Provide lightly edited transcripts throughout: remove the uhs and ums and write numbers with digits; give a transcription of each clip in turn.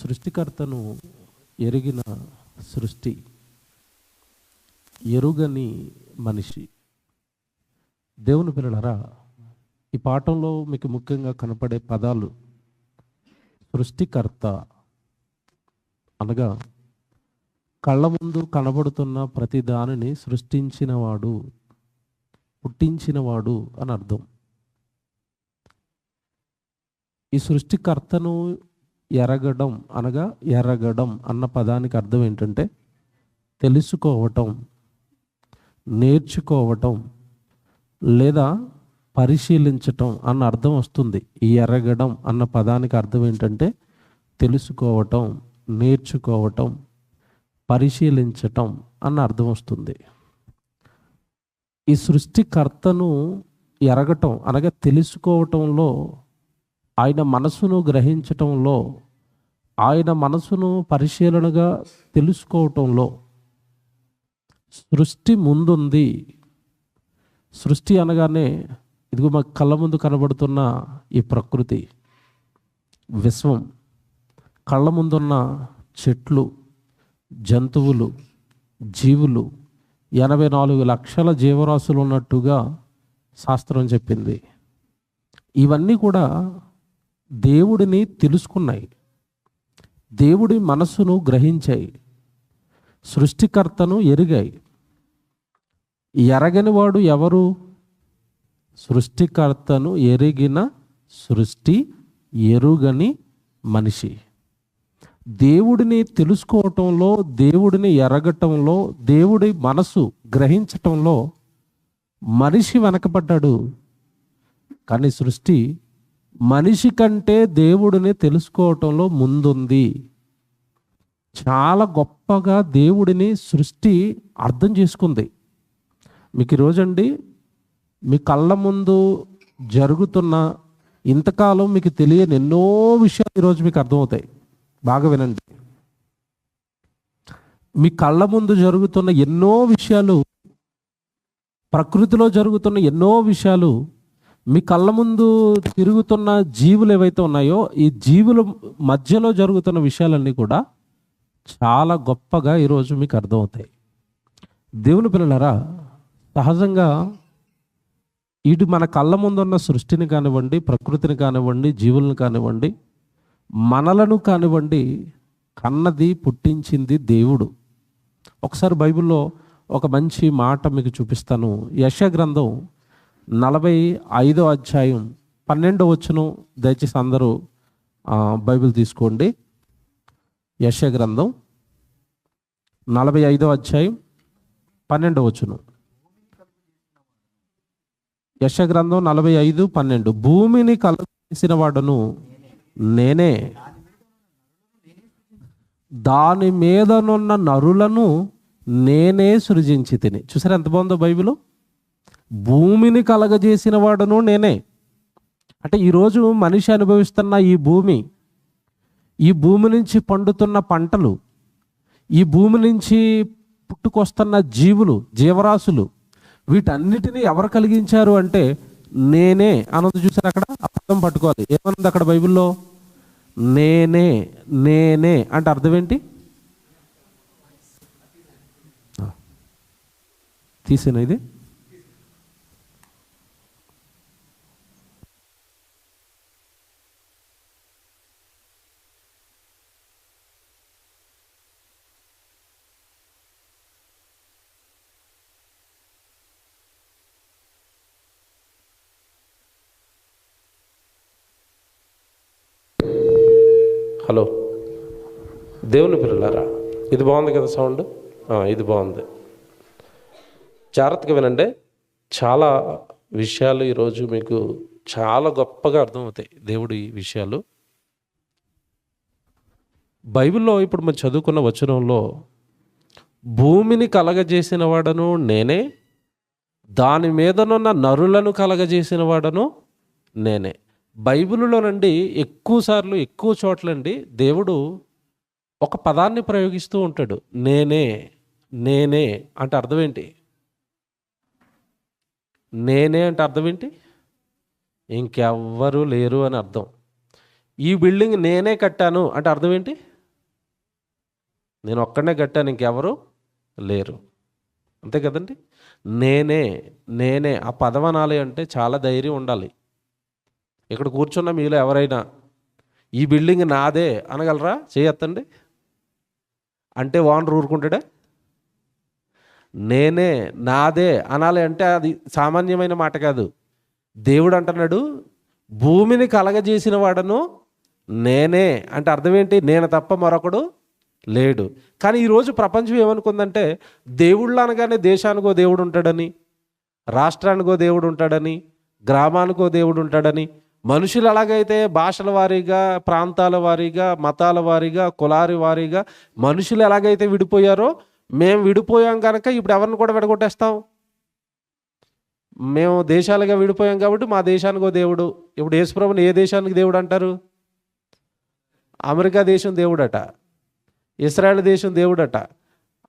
సృష్టికర్తను ఎరిగిన సృష్టి, ఎరుగని మనిషి. దేవుని పిల్లలారా, ఈ పాఠంలో మీకు ముఖ్యంగా కనపడే పదాలు సృష్టికర్త అనగా కళ్ళ ముందు కనబడుతున్న ప్రతి దానిని సృష్టించినవాడు, పుట్టించినవాడు అని అర్థం. ఈ సృష్టికర్తను ఎరగడం అనగా ఎరగడం అన్న పదానికి అర్థం ఏంటంటే తెలుసుకోవటం, నేర్చుకోవటం లేదా పరిశీలించటం అన్న అర్థం వస్తుంది. ఈ ఎరగడం అన్న పదానికి అర్థం ఏంటంటే తెలుసుకోవటం, నేర్చుకోవటం, పరిశీలించటం అన్న అర్థం వస్తుంది. ఈ సృష్టికర్తను ఎరగటం అనగా తెలుసుకోవటంలో, ఆయన మనసును గ్రహించటంలో, ఆయన మనసును పరిశీలనగా తెలుసుకోవటంలో సృష్టి ముందుంది. సృష్టి అనగానే ఇదిగో మా కళ్ళ ముందు కనబడుతున్న ఈ ప్రకృతి, విశ్వం, కళ్ళ ముందున్న చెట్లు, జంతువులు, జీవులు, 84 లక్షల జీవరాశులు ఉన్నట్టుగా శాస్త్రం చెప్పింది. ఇవన్నీ కూడా దేవుడిని తెలుసుకున్నాయి, దేవుడి మనస్సును గ్రహించాయి, సృష్టికర్తను ఎరిగాయి. ఎరగని వాడు ఎవరు? సృష్టికర్తను ఎరిగిన సృష్టి, ఎరుగని మనిషి. దేవుడిని తెలుసుకోవటంలో, దేవుడిని ఎరగటంలో, దేవుడి మనసు గ్రహించటంలో మనిషి వెనకబడ్డాడు. కానీ సృష్టి మనిషి కంటే దేవుడిని తెలుసుకోవటంలో ముందుంది. చాలా గొప్పగా దేవుడిని సృష్టి అర్థం చేసుకుంది. మీకు ఈరోజండి మీ కళ్ళ ముందు జరుగుతున్న, ఇంతకాలం మీకు తెలియని ఎన్నో విషయాలు ఈరోజు మీకు అర్థమవుతాయి. బాగా వినండి. మీ కళ్ళ ముందు జరుగుతున్న ఎన్నో విషయాలు, ప్రకృతిలో జరుగుతున్న ఎన్నో విషయాలు, మీ కళ్ళ ముందు తిరుగుతున్న జీవులు ఏవైతే ఉన్నాయో ఈ జీవుల మధ్యలో జరుగుతున్న విషయాలన్నీ కూడా చాలా గొప్పగా ఈరోజు మీకు అర్థమవుతాయి. దేవుని పిల్లలారా, సహజంగా ఇటు మన కళ్ళ ముందున్న సృష్టిని కానివ్వండి, ప్రకృతిని కానివ్వండి, జీవులను కానివ్వండి, మనలను కానివ్వండి, కన్నది, పుట్టించింది దేవుడు. ఒకసారి బైబిల్లో ఒక మంచి మాట మీకు చూపిస్తాను. యెషయా గ్రంథం 45వ అధ్యాయం 12వ వచనం. దయచేసి అందరూ బైబిల్ తీసుకోండి. యెషయా గ్రంథం 45వ అధ్యాయం 12వ వచనం. యెషయా గ్రంథం 45:12. భూమిని కలగజేసిన వాడను నేనే, దాని మీదనున్న నరులను నేనే సృజించి తిని. చూసారా ఎంత బాగుందో బైబిల్. భూమిని కలగజేసిన వాడను నేనే. అంటే ఈరోజు మనిషి అనుభవిస్తున్న ఈ భూమి, ఈ భూమి నుంచి పండుతున్న పంటలు, ఈ భూమి నుంచి పుట్టుకొస్తున్న జీవులు, జీవరాశులు, వీటన్నిటినీ ఎవరు కలిగించారు అంటే నేనే అన్నది. చూసారు అక్కడ అర్థం పట్టుకోవాలి. ఏమన్నది అక్కడ బైబిల్లో? నేనే. నేనే అంటే అర్థం ఏంటి? తీసేనా ఇది? హలో దేవుని పిల్లలారా, ఇది బాగుంది కదా సౌండ్? ఇది బాగుంది. జాగ్రత్తగా వినండి. చాలా విషయాలు ఈరోజు మీకు చాలా గొప్పగా అర్థమవుతాయి, దేవుడి విషయాలు. బైబిల్లో ఇప్పుడు మనం చదువుకున్న వచనంలో భూమిని కలగజేసిన వాడను నేనే, దాని మీదనున్న నరులను కలగజేసిన వాడను నేనే. బైబిల్లోనండి ఎక్కువసార్లు, ఎక్కువ చోట్లండి దేవుడు ఒక పదాన్ని ప్రయోగిస్తూ ఉంటాడు. నేనే. నేనే అంటే అర్థం ఏంటి? నేనే అంటే అర్థం ఏంటి? ఇంకెవ్వరూ లేరు అని అర్థం. ఈ బిల్డింగ్ నేనే కట్టాను అంటే అర్థం ఏంటి? నేను ఒక్కడనే కట్టాను, ఇంకెవరు లేరు. అంతే కదండి. నేనే నేనే ఆ పదవనాలి అంటే చాలా ధైర్యం ఉండాలి. ఇక్కడ కూర్చున్న మీలో ఎవరైనా ఈ బిల్డింగ్ నాదే అనగలరా? చేయొద్దండి. అంటే ఓనర్ ఊరుకుంటాడా? నేనే నాదే అనాలి అంటే అది సామాన్యమైన మాట కాదు. దేవుడు అంటున్నాడు, భూమిని కలగజేసిన వాడను నేనే అంటే అర్థం ఏంటి? నేను తప్ప మరొకడు లేడు. కానీ ఈరోజు ప్రపంచం ఏమనుకుందంటే, దేవుళ్ళు అనగానే దేశానికో దేవుడు ఉంటాడని, రాష్ట్రానికో దేవుడు ఉంటాడని, గ్రామానికో దేవుడు ఉంటాడని, మనుషులు ఎలాగైతే భాషల వారీగా, ప్రాంతాల వారీగా, మతాల వారీగా, కులారి వారీగా మనుషులు ఎలాగైతే విడిపోయారో, మేము విడిపోయాం కనుక ఇప్పుడు ఎవరిని కూడా విడగొట్టేస్తాం. మేము దేశాలుగా విడిపోయాం కాబట్టి మా దేశానికో దేవుడు. ఇప్పుడు యేసుప్రభుని ఏ దేశానికి దేవుడు అంటారు? అమెరికా దేశం దేవుడట, ఇస్రాయేల్ దేశం దేవుడట.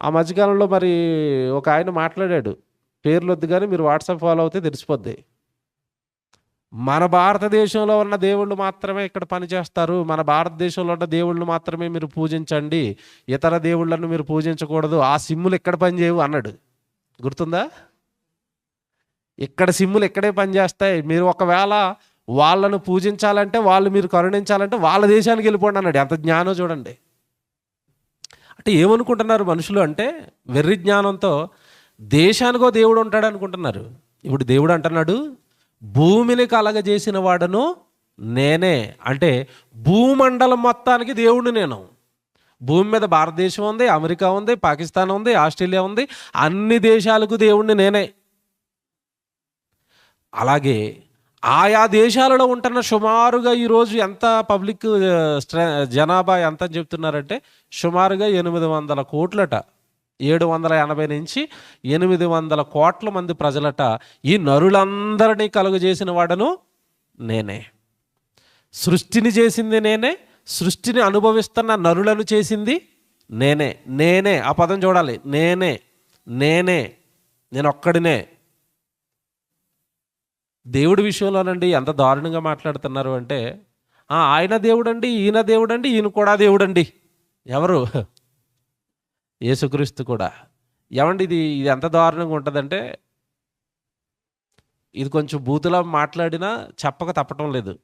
ఆ మధ్యకాలంలో మరి ఒక ఆయన మాట్లాడాడు, పేర్లు వద్దు కానీ మీరు వాట్సాప్ ఫాలో అవుతే తెలిసిపోద్ది. మన భారతదేశంలో ఉన్న దేవుళ్ళు మాత్రమే ఇక్కడ పనిచేస్తారు, మన భారతదేశంలో ఉన్న దేవుళ్ళు మాత్రమే మీరు పూజించండి, ఇతర దేవుళ్ళను మీరు పూజించకూడదు, ఆ సిమ్ములు ఎక్కడ పనిచేయవు అన్నాడు. గుర్తుందా? ఇక్కడ సిమ్ములు ఎక్కడే పనిచేస్తాయి, మీరు ఒకవేళ వాళ్ళను పూజించాలంటే, వాళ్ళు మీరు కరుణించాలంటే వాళ్ళ దేశానికి వెళ్ళిపోండి అన్నాడు. ఎంత జ్ఞానం చూడండి. అంటే ఏమనుకుంటున్నారు మనుషులు అంటే, వెర్రి జ్ఞానంతో దేశానికో దేవుడు ఉంటాడు అనుకుంటున్నారు. ఇప్పుడు దేవుడు అంటున్నాడు, భూమిని కలగజేసిన వాడను నేనే. అంటే భూమండలం మొత్తానికి దేవుడిని నేను. భూమి మీద భారతదేశం ఉంది, అమెరికా ఉంది, పాకిస్తాన్ ఉంది, ఆస్ట్రేలియా ఉంది, అన్ని దేశాలకు దేవుడిని నేనే. అలాగే ఆయా దేశాలలో ఉంటున్న సుమారుగా ఈరోజు ఎంత పబ్లిక్ జనాభా ఎంత అని చెప్తున్నారంటే, సుమారుగా 800 కోట్లట. 780 నుంచి 800 కోట్ల మంది ప్రజలట. ఈ నరులందరినీ కలుగజేసిన వాడను నేనే. సృష్టిని చేసింది నేనే, సృష్టిని అనుభవిస్తున్న నరులను చేసింది నేనే. నేనే ఆ పదం చూడాలి. నేనే నేనే నేను ఒక్కడినే. దేవుడి విషయంలోనండి ఎంత దారుణంగా మాట్లాడుతున్నారు అంటే, ఆయన దేవుడండి, ఈయన దేవుడండి, ఈయన కూడా దేవుడండి. ఎవరు? యేసుక్రీస్తు కూడా. ఏమండి ఇది ఎంత దారుణంగా ఉంటుందంటే, ఇది కొంచెం బూతులా మాట్లాడినా చెప్పక తప్పటం లేదు.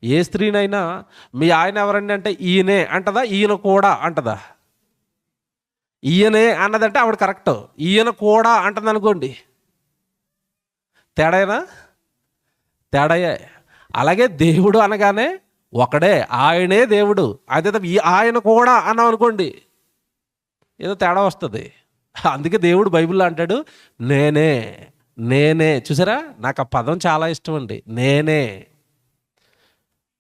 ఏ స్త్రీనైనా మీ ఆయన ఎవరండి అంటే ఈయనే అంటదా, ఈయన కూడా అంటదా? ఈయనే అన్నదంటే ఆవిడ కరెక్ట్, ఈయన కూడా అంటుంది అనుకోండి, తేడానా? తేడాయే. అలాగే దేవుడు అనగానే ఒకడే, ఆయనే దేవుడు. అదే ఆయన కూడా అన్నాం అనుకోండి, ఏదో తేడా వస్తుంది. అందుకే దేవుడు బైబిల్లో అంటాడు, నేనే నేనే. చూసారా, నాకు ఆ పదం చాలా ఇష్టం అండి. నేనే.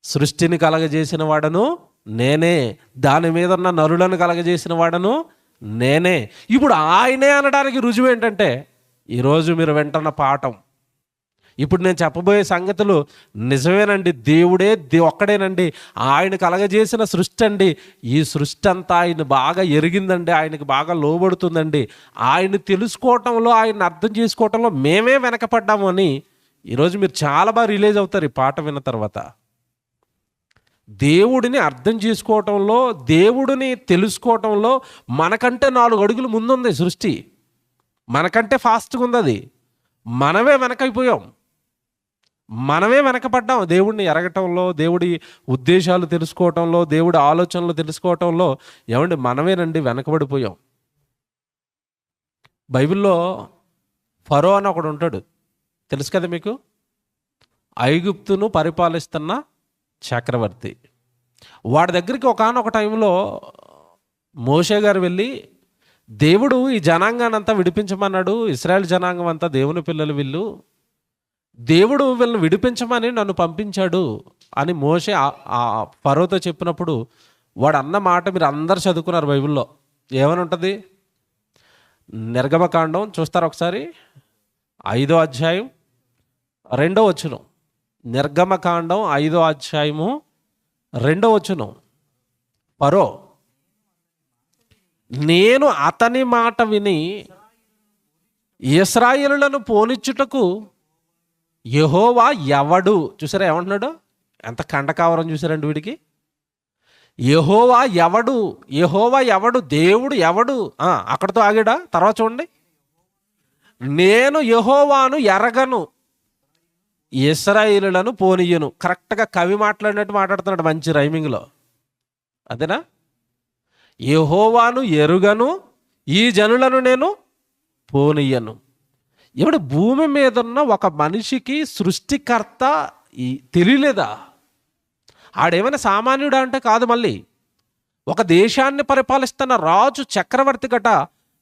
సృష్టిని కలగజేసిన వాడను నేనే, దాని మీద ఉన్న నరులను కలగజేసిన వాడను నేనే. ఇప్పుడు ఆయనే అనడానికి రుజువు ఏంటంటే, ఈరోజు మీరు వింటున్న పాఠం, ఇప్పుడు నేను చెప్పబోయే సంగతులు నిజమేనండి. దేవుడే ఒక్కడేనండి. ఆయన కలగజేసిన సృష్టి అండి. ఈ సృష్టి అంతా ఆయన బాగా ఎరిగిందండి, ఆయనకి బాగా లోబడుతుందండి. ఆయన తెలుసుకోవటంలో, ఆయన అర్థం చేసుకోవటంలో మేమే వెనకపడ్డాము అని ఈరోజు మీరు చాలా బాగా రిలీజ్ అవుతారు ఈ పాట విన్న తర్వాత. దేవుడిని అర్థం చేసుకోవటంలో, దేవుడిని తెలుసుకోవటంలో మనకంటే 4 అడుగులు ముందుంది సృష్టి. మనకంటే ఫాస్ట్గా ఉంది అది. మనమే వెనకైపోయాం, మనమే వెనకపడ్డాం దేవుడిని ఎరగటంలో, దేవుడి ఉద్దేశాలు తెలుసుకోవటంలో, దేవుడి ఆలోచనలు తెలుసుకోవటంలో. ఏమండి మనమేనండి వెనకబడిపోయాం. బైబిల్లో ఫరో అని ఒకడు ఉంటాడు, తెలుసు కదా మీకు? ఐగుప్తును పరిపాలిస్తున్న చక్రవర్తి. వాడి దగ్గరికి ఒకానొక టైంలో మోషే గారు వెళ్ళి, దేవుడు ఈ జనాంగాన్ని అంతా విడిపించమన్నాడు, ఇశ్రాయేల్ జనాంగం అంతా దేవుని పిల్లలు వీళ్ళు, దేవుడు వీళ్ళని విడిపించమని నన్ను పంపించాడు అని మోషే ఆ ఫరోతో చెప్పినప్పుడు వాడు అన్న మాట మీరు అందరు చదువుకున్నారు బైబిల్లో. ఏమని ఉంటుంది? నిర్గమకాండం చూస్తారు ఒకసారి, 5వ అధ్యాయం 2వ వచనం. నిర్గమకాండం 5వ అధ్యాయము 2వ వచనం. ఫరో, నేను అతని మాట విని ఇశ్రాయేలులను పోనిచ్చుటకు యెహోవా ఎవడు. చూసారా ఏమంటున్నాడు? ఎంత కండకావరం చూసారండి వీడికి. యెహోవా ఎవడు, యెహోవా ఎవడు, దేవుడు ఎవడు, అక్కడితో ఆగాడా? తర్వాత చూడండి, నేను యెహోవాను ఎరగను, ఇశ్రాయేలులను పోనీయను. కరెక్ట్గా కవి మాట్లాడినట్టు మాట్లాడుతున్నాడు, మంచి రైమింగ్లో. అదేనా? యెహోవాను ఎరుగను, ఈ జనులను నేను పోనీయను. ఇప్పుడు భూమి మీద ఉన్న ఒక మనిషికి సృష్టికర్త తెలియలేదా? ఆడేమైనా సామాన్యుడా అంటే కాదు. మళ్ళీ ఒక దేశాన్ని పరిపాలిస్తున్న రాజు, చక్రవర్తి గట,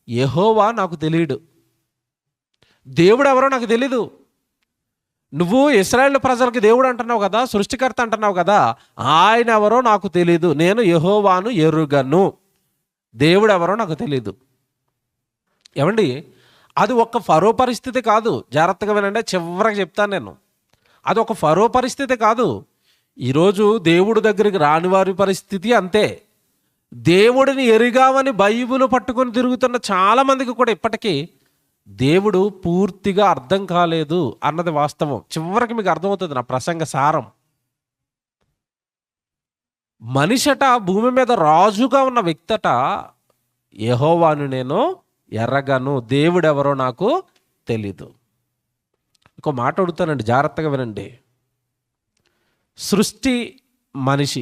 యెహోవా నాకు తెలియడు, దేవుడు ఎవరో నాకు తెలీదు. నువ్వు ఇశ్రాయేలు ప్రజలకి దేవుడు అంటున్నావు కదా, సృష్టికర్త అంటున్నావు కదా, ఆయన ఎవరో నాకు తెలీదు, నేను యెహోవాను ఎరుగను, దేవుడు ఎవరో నాకు తెలీదు. ఏమండి, అది ఒక ఫరో పరిస్థితి కాదు. జాగ్రత్తగా వినండి, చివరికి చెప్తాను నేను. అది ఒక ఫరో పరిస్థితి కాదు. ఈరోజు దేవుడి దగ్గరికి రాని వారి పరిస్థితి అంతే. దేవుడిని ఎరిగామని బైబిల్ పట్టుకొని తిరుగుతున్న చాలామందికి కూడా ఇప్పటికీ దేవుడు పూర్తిగా అర్థం కాలేదు అన్నది వాస్తవం. చివరికి మీకు అర్థమవుతుంది నా ప్రసంగ సారం. మనిషట, భూమి మీద రాజుగా ఉన్న వ్యక్తట, యెహోవాను నేను ఎరగను, దేవుడెవరో నాకు తెలీదు. ఇంకో మాట అడుగుతానండి, జాగ్రత్తగా వినండి. సృష్టి, మనిషి,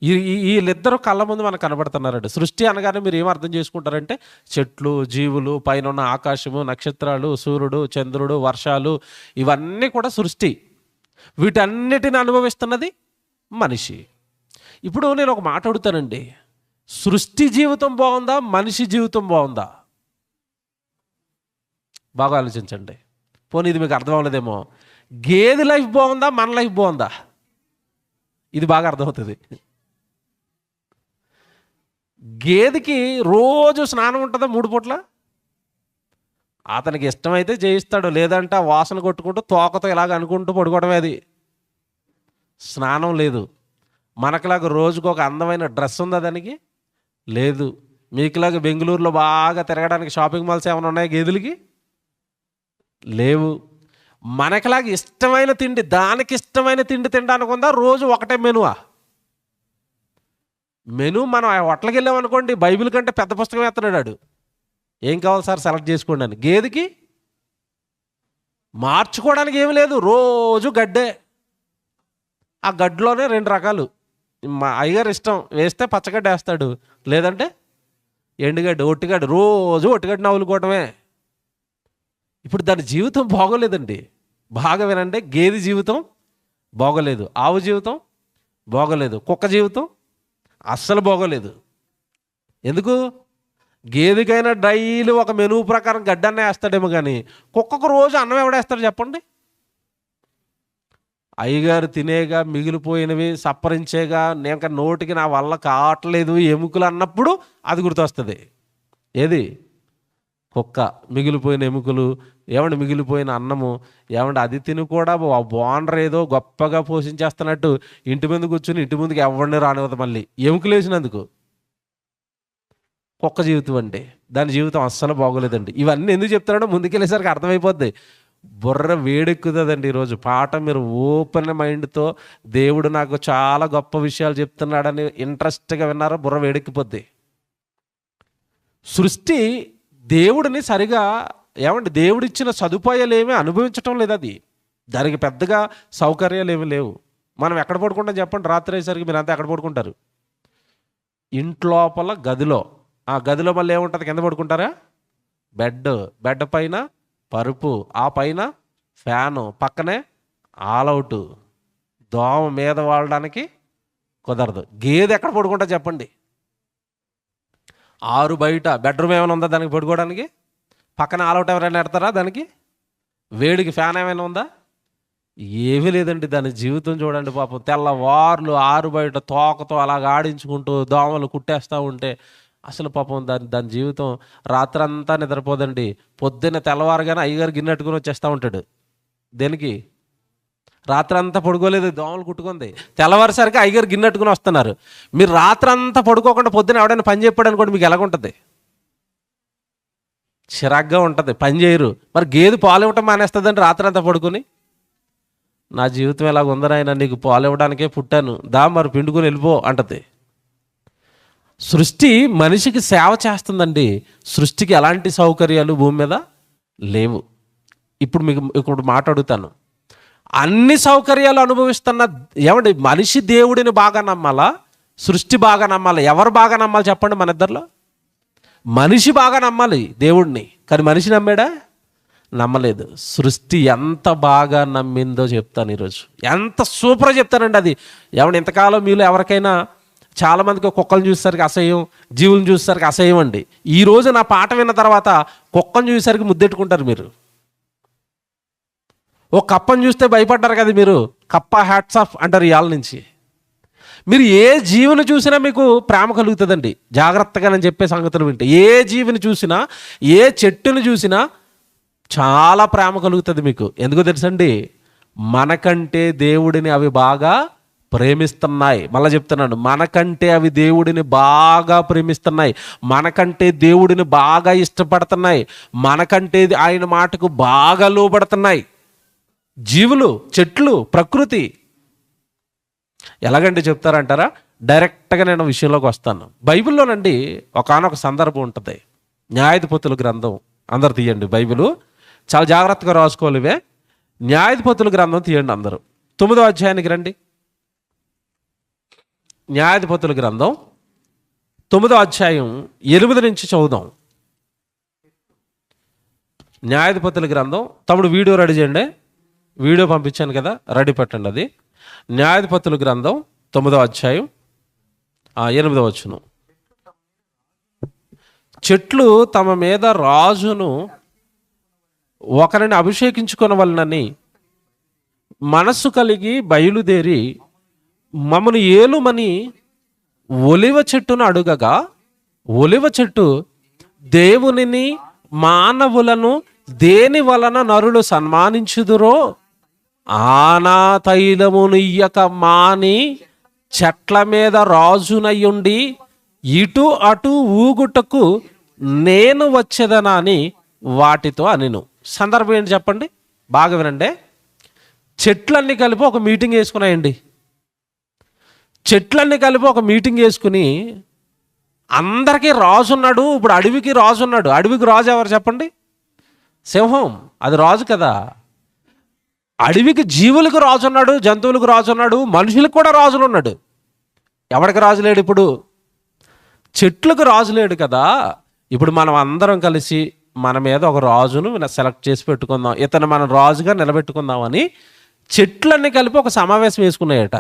వీళ్ళిద్దరూ కళ్ళ ముందు మనకు కనబడుతున్నారండి. సృష్టి అనగానే మీరు ఏం అర్థం చేసుకుంటారంటే, చెట్లు, జీవులు, పైన ఉన్న ఆకాశము, నక్షత్రాలు, సూర్యుడు, చంద్రుడు, వర్షాలు, ఇవన్నీ కూడా సృష్టి. వీటన్నిటిని అనుభవిస్తున్నది మనిషి. ఇప్పుడు నేను ఒక మాట అడుగుతానండి, సృష్టి జీవితం బాగుందా, మనిషి జీవితం బాగుందా? బాగా ఆలోచించండి. పోనీ ఇది మీకు అర్థం అవ్వలేదేమో. గేదె లైఫ్ బాగుందా, మన లైఫ్ బాగుందా? ఇది బాగా అర్థమవుతుంది. గేదెకి రోజు స్నానం ఉంటుందా 3 పూట్ల? అతనికి ఇష్టమైతే చేయిస్తాడు, లేదంటే ఆ వాసన కొట్టుకుంటూ తోకతో ఇలాగ అనుకుంటూ పడుకోవడమే. అది స్నానం లేదు. మనకులాగా రోజుకు ఒక అందమైన డ్రెస్ ఉందా దానికి? లేదు. మీకులాగా బెంగళూరులో బాగా తిరగడానికి షాపింగ్ మాల్స్ ఏమైనా ఉన్నాయి గేదెలకి? లేవు. మనకులాగా ఇష్టమైన తిండి, దానికి ఇష్టమైన తిండి తినడానికి ఉందా? రోజు ఒకటే మెనువా? మెను మనం హోటల్కి వెళ్ళామనుకోండి, బైబిల్ కంటే పెద్ద పుస్తకం ఎత్తనాడు, ఏం కావాలి సార్ సెలెక్ట్ చేసుకోండి అని. గేదెకి మార్చుకోవడానికి ఏమి లేదు, రోజు గడ్డే. ఆ గడ్డలోనే 2 రకాలు. మా అయ్యగారు ఇష్టం వేస్తే పచ్చగడ్డ వేస్తాడు, లేదంటే ఎండుగడ్డ, ఒట్టిగడ్డ, రోజు ఒట్టిగడ్డ నవ్వులుకోవటమే. ఇప్పుడు దాని జీవితం బాగోలేదండి. బాగా వినండి, గేదె జీవితం బాగోలేదు, ఆవు జీవితం బాగోలేదు, కుక్క జీవితం అస్సలు బాగోలేదు. ఎందుకు? గేదెకైనా డైలీ ఒక మెనూ ప్రకారం గడ్డన్నే వేస్తాడేమో, కానీ కుక్కకు రోజు అన్నం ఎవడేస్తాడు చెప్పండి? అయ్యగారు తినేగా మిగిలిపోయినవి సప్పరించేగా, నేను నోటికి నా వల్ల కావట్లేదు ఎముకలు అన్నప్పుడు అది గుర్తొస్తుంది. ఏది? కుక్క. మిగిలిపోయిన ఎముకలు, ఏమండి మిగిలిపోయిన అన్నము, ఏమండి అది తిని కూడా బాండర్ ఏదో గొప్పగా పోషించేస్తున్నట్టు ఇంటి ముందు కూర్చుని ఇంటి ముందుకు ఎవరిని రానివ్వదు మళ్ళీ ఎముకలు వేసినందుకు. కుక్క జీవితం అంటే దాని జీవితం అస్సలు బాగోలేదండి. ఇవన్నీ ఎందుకు చెప్తాడో ముందుకెళ్ళేసరికి అర్థమైపోద్ది. బుర్ర వేడెక్కుతుందండి. ఈరోజు పాట మీరు ఓపెన్ మైండ్తో దేవుడు నాకు చాలా గొప్ప విషయాలు చెప్తున్నాడని ఇంట్రెస్ట్గా విన్నారో బుర్ర వేడెక్కిపోద్ది. సృష్టి దేవుడిని సరిగా, ఏమంటే దేవుడిచ్చిన సదుపాయాలు ఏమీ అనుభవించటం లేదు. అది దానికి పెద్దగా సౌకర్యాలు ఏమీ లేవు. మనం ఎక్కడ పడుకుంటాం చెప్పండి? రాత్రి అయ్యేసరికి మీరు అంతా ఎక్కడ పడుకుంటారు? ఇంట్లోపల గదిలో. ఆ గదిలో మళ్ళీ ఏముంటుంది? కింద పడుకుంటారా? బెడ్ పైన పరుపు, ఆ పైన ఫ్యాను, పక్కనే ఆల్అవుట్. దోమ మీద వాడడానికి కుదరదు. గేదె ఎక్కడ పడుకుంటా చెప్పండి? 6 బయట. బెడ్రూమ్ ఏమైనా ఉందా దానికి పడుకోవడానికి? పక్కన ఆల్అవుట్ ఎవరైనా పెడతారా దానికి? వేడికి ఫ్యాన్ ఏమైనా ఉందా? ఏమీ లేదండి. దాని జీవితం చూడండి పాపం. తెల్లవార్లు 6 బయట తోకతో అలాగ ఆడించుకుంటూ దోమలు కుట్టేస్తూ ఉంటే అసలు పాపం దాని జీవితం రాత్రంతా నిద్రపోదండి. పొద్దున్న తెల్లవారుగానే అయ్యగారు గిన్నెట్టుకుని వచ్చేస్తూ ఉంటాడు. దేనికి? రాత్రంతా పడుకోలేదు, దోమలు కుట్టుకుంది. తెల్లవారుసరికి అయ్యగారు గిన్నెట్టుకుని వస్తున్నారు. మీరు రాత్రంతా పడుకోకుండా పొద్దున్న ఎవడైనా పని చెప్పాడు అనుకోండి, మీకు ఎలాగుంటుంది? చిరాగ్గా ఉంటుంది, పని చేయరు. మరి గేదె పాలు ఇవ్వటం మానేస్తుందండి రాత్రంతా పడుకొని. నా జీవితం ఎలాగ ఉందనైనా నీకు పాలు ఇవ్వడానికే పుట్టాను, దా మరి పిండుకొని వెళ్ళిపో అంటది. సృష్టి మనిషికి సేవ చేస్తుందండి. సృష్టికి ఎలాంటి సౌకర్యాలు భూమి మీద లేవు. ఇప్పుడు మీకు ఇప్పుడు మాట్లాడుతాను, అన్ని సౌకర్యాలు అనుభవిస్తున్న ఏమండి మనిషి దేవుడిని బాగా నమ్మాలా, సృష్టి బాగా నమ్మాలా? ఎవరు బాగా నమ్మాలి చెప్పండి? మన ఇద్దరిలో మనిషి బాగా నమ్మాలి దేవుడిని, కానీ మనిషి నమ్మాడా? నమ్మలేదు. సృష్టి ఎంత బాగా నమ్మిందో చెప్తాను ఈరోజు. ఎంత సూపర్గా చెప్తానండి అది. ఏమంటే ఇంతకాలం మీలో ఎవరికైనా, చాలామందికి కుక్కలు చూసేసరికి అసహ్యం, జీవులను చూసేసరికి అసహ్యం అండి. ఈరోజు నా పాట విన్న తర్వాత కుక్కను చూసేసరికి ముద్దెట్టుకుంటారు మీరు. ఓ కప్పను చూస్తే భయపడ్డారు కదా మీరు, కప్ప హ్యాట్స్ ఆఫ్ అంటారు ఇవాళ నుంచి. మీరు ఏ జీవిని చూసినా మీకు ప్రేమ కలుగుతుందండి. జాగ్రత్తగా నేను చెప్పే సంగతులు వింటే, ఏ జీవిని చూసినా, ఏ చెట్టుని చూసినా చాలా ప్రేమ కలుగుతుంది మీకు. ఎందుకో తెలుసండి? మనకంటే దేవుడిని అవి బాగా ప్రేమిస్తున్నాయి. మళ్ళీ చెప్తున్నాను, మనకంటే అవి దేవుడిని బాగా ప్రేమిస్తున్నాయి, మనకంటే దేవుడిని బాగా ఇష్టపడుతున్నాయి, మనకంటే ఆయన మాటకు బాగా లోబడుతున్నాయి. జీవులు, చెట్లు, ప్రకృతి. ఎలాగంటే చెప్తారంటారా? డైరెక్ట్గా నేను విషయంలోకి వస్తాను. బైబిల్లోనండి ఒకానొక సందర్భం ఉంటుంది. న్యాయాధిపతుల గ్రంథం అందరు తీయండి, బైబిల్ చాలా జాగ్రత్తగా రాసుకోవాలి. ఇవే న్యాయాధిపతుల గ్రంథం తీయండి అందరూ. 9వ అధ్యాయానికి రండి. న్యాయాధిపతుల గ్రంథం 9వ అధ్యాయం 8 నుంచి చదువుదాం. న్యాయాధిపతుల గ్రంథం, తమ్ముడు వీడియో రెడీ చేయండి. వీడియో పంపించాను కదా, రెడీ పెట్టండి. అది న్యాయాధిపతుల గ్రంథం 9వ అధ్యాయం 8వ వచనం. చెట్లు తమ మీద రాజును ఒకరిని అభిషేకించుకొనవలనని మనస్సు కలిగి బయలుదేరి మమ్మను ఏలుమని ఒలివ చెట్టును అడుగగా, ఒలివ చెట్టు దేవునిని మానవులను దేని వలన నరులు సన్మానించుదురో ఆనా తైలమునియ్యక మాని చెట్ల మీద రాజునయ్యుండి ఇటు అటు ఊగుటకు నేను వచ్చేదనా అని వాటితో అనిను. సందర్భం ఏంటి చెప్పండి, బాగా వినండి. చెట్లన్నీ కలిపి ఒక మీటింగ్ వేసుకున్నాయండి. చెట్లన్నీ కలిపి ఒక మీటింగ్ వేసుకుని, అందరికీ రాజు ఉన్నాడు. ఇప్పుడు అడవికి రాజు ఉన్నాడు. అడవికి రాజు ఎవరు చెప్పండి? సింహం, అది రాజు కదా. అడవికి జీవులకు రాజు ఉన్నాడు, జంతువులకు రాజు ఉన్నాడు, మనుషులకు కూడా రాజులు ఉన్నాడు. ఎవరికి రాజు లేడు? ఇప్పుడు చెట్లకు రాజు లేడు కదా. ఇప్పుడు మనం అందరం కలిసి మన మీద ఒక రాజును సెలెక్ట్ చేసి పెట్టుకుందాం, ఇతను మనం రాజుగా నిలబెట్టుకుందామని చెట్లన్నీ కలిపి ఒక సమావేశం వేసుకున్నాయట.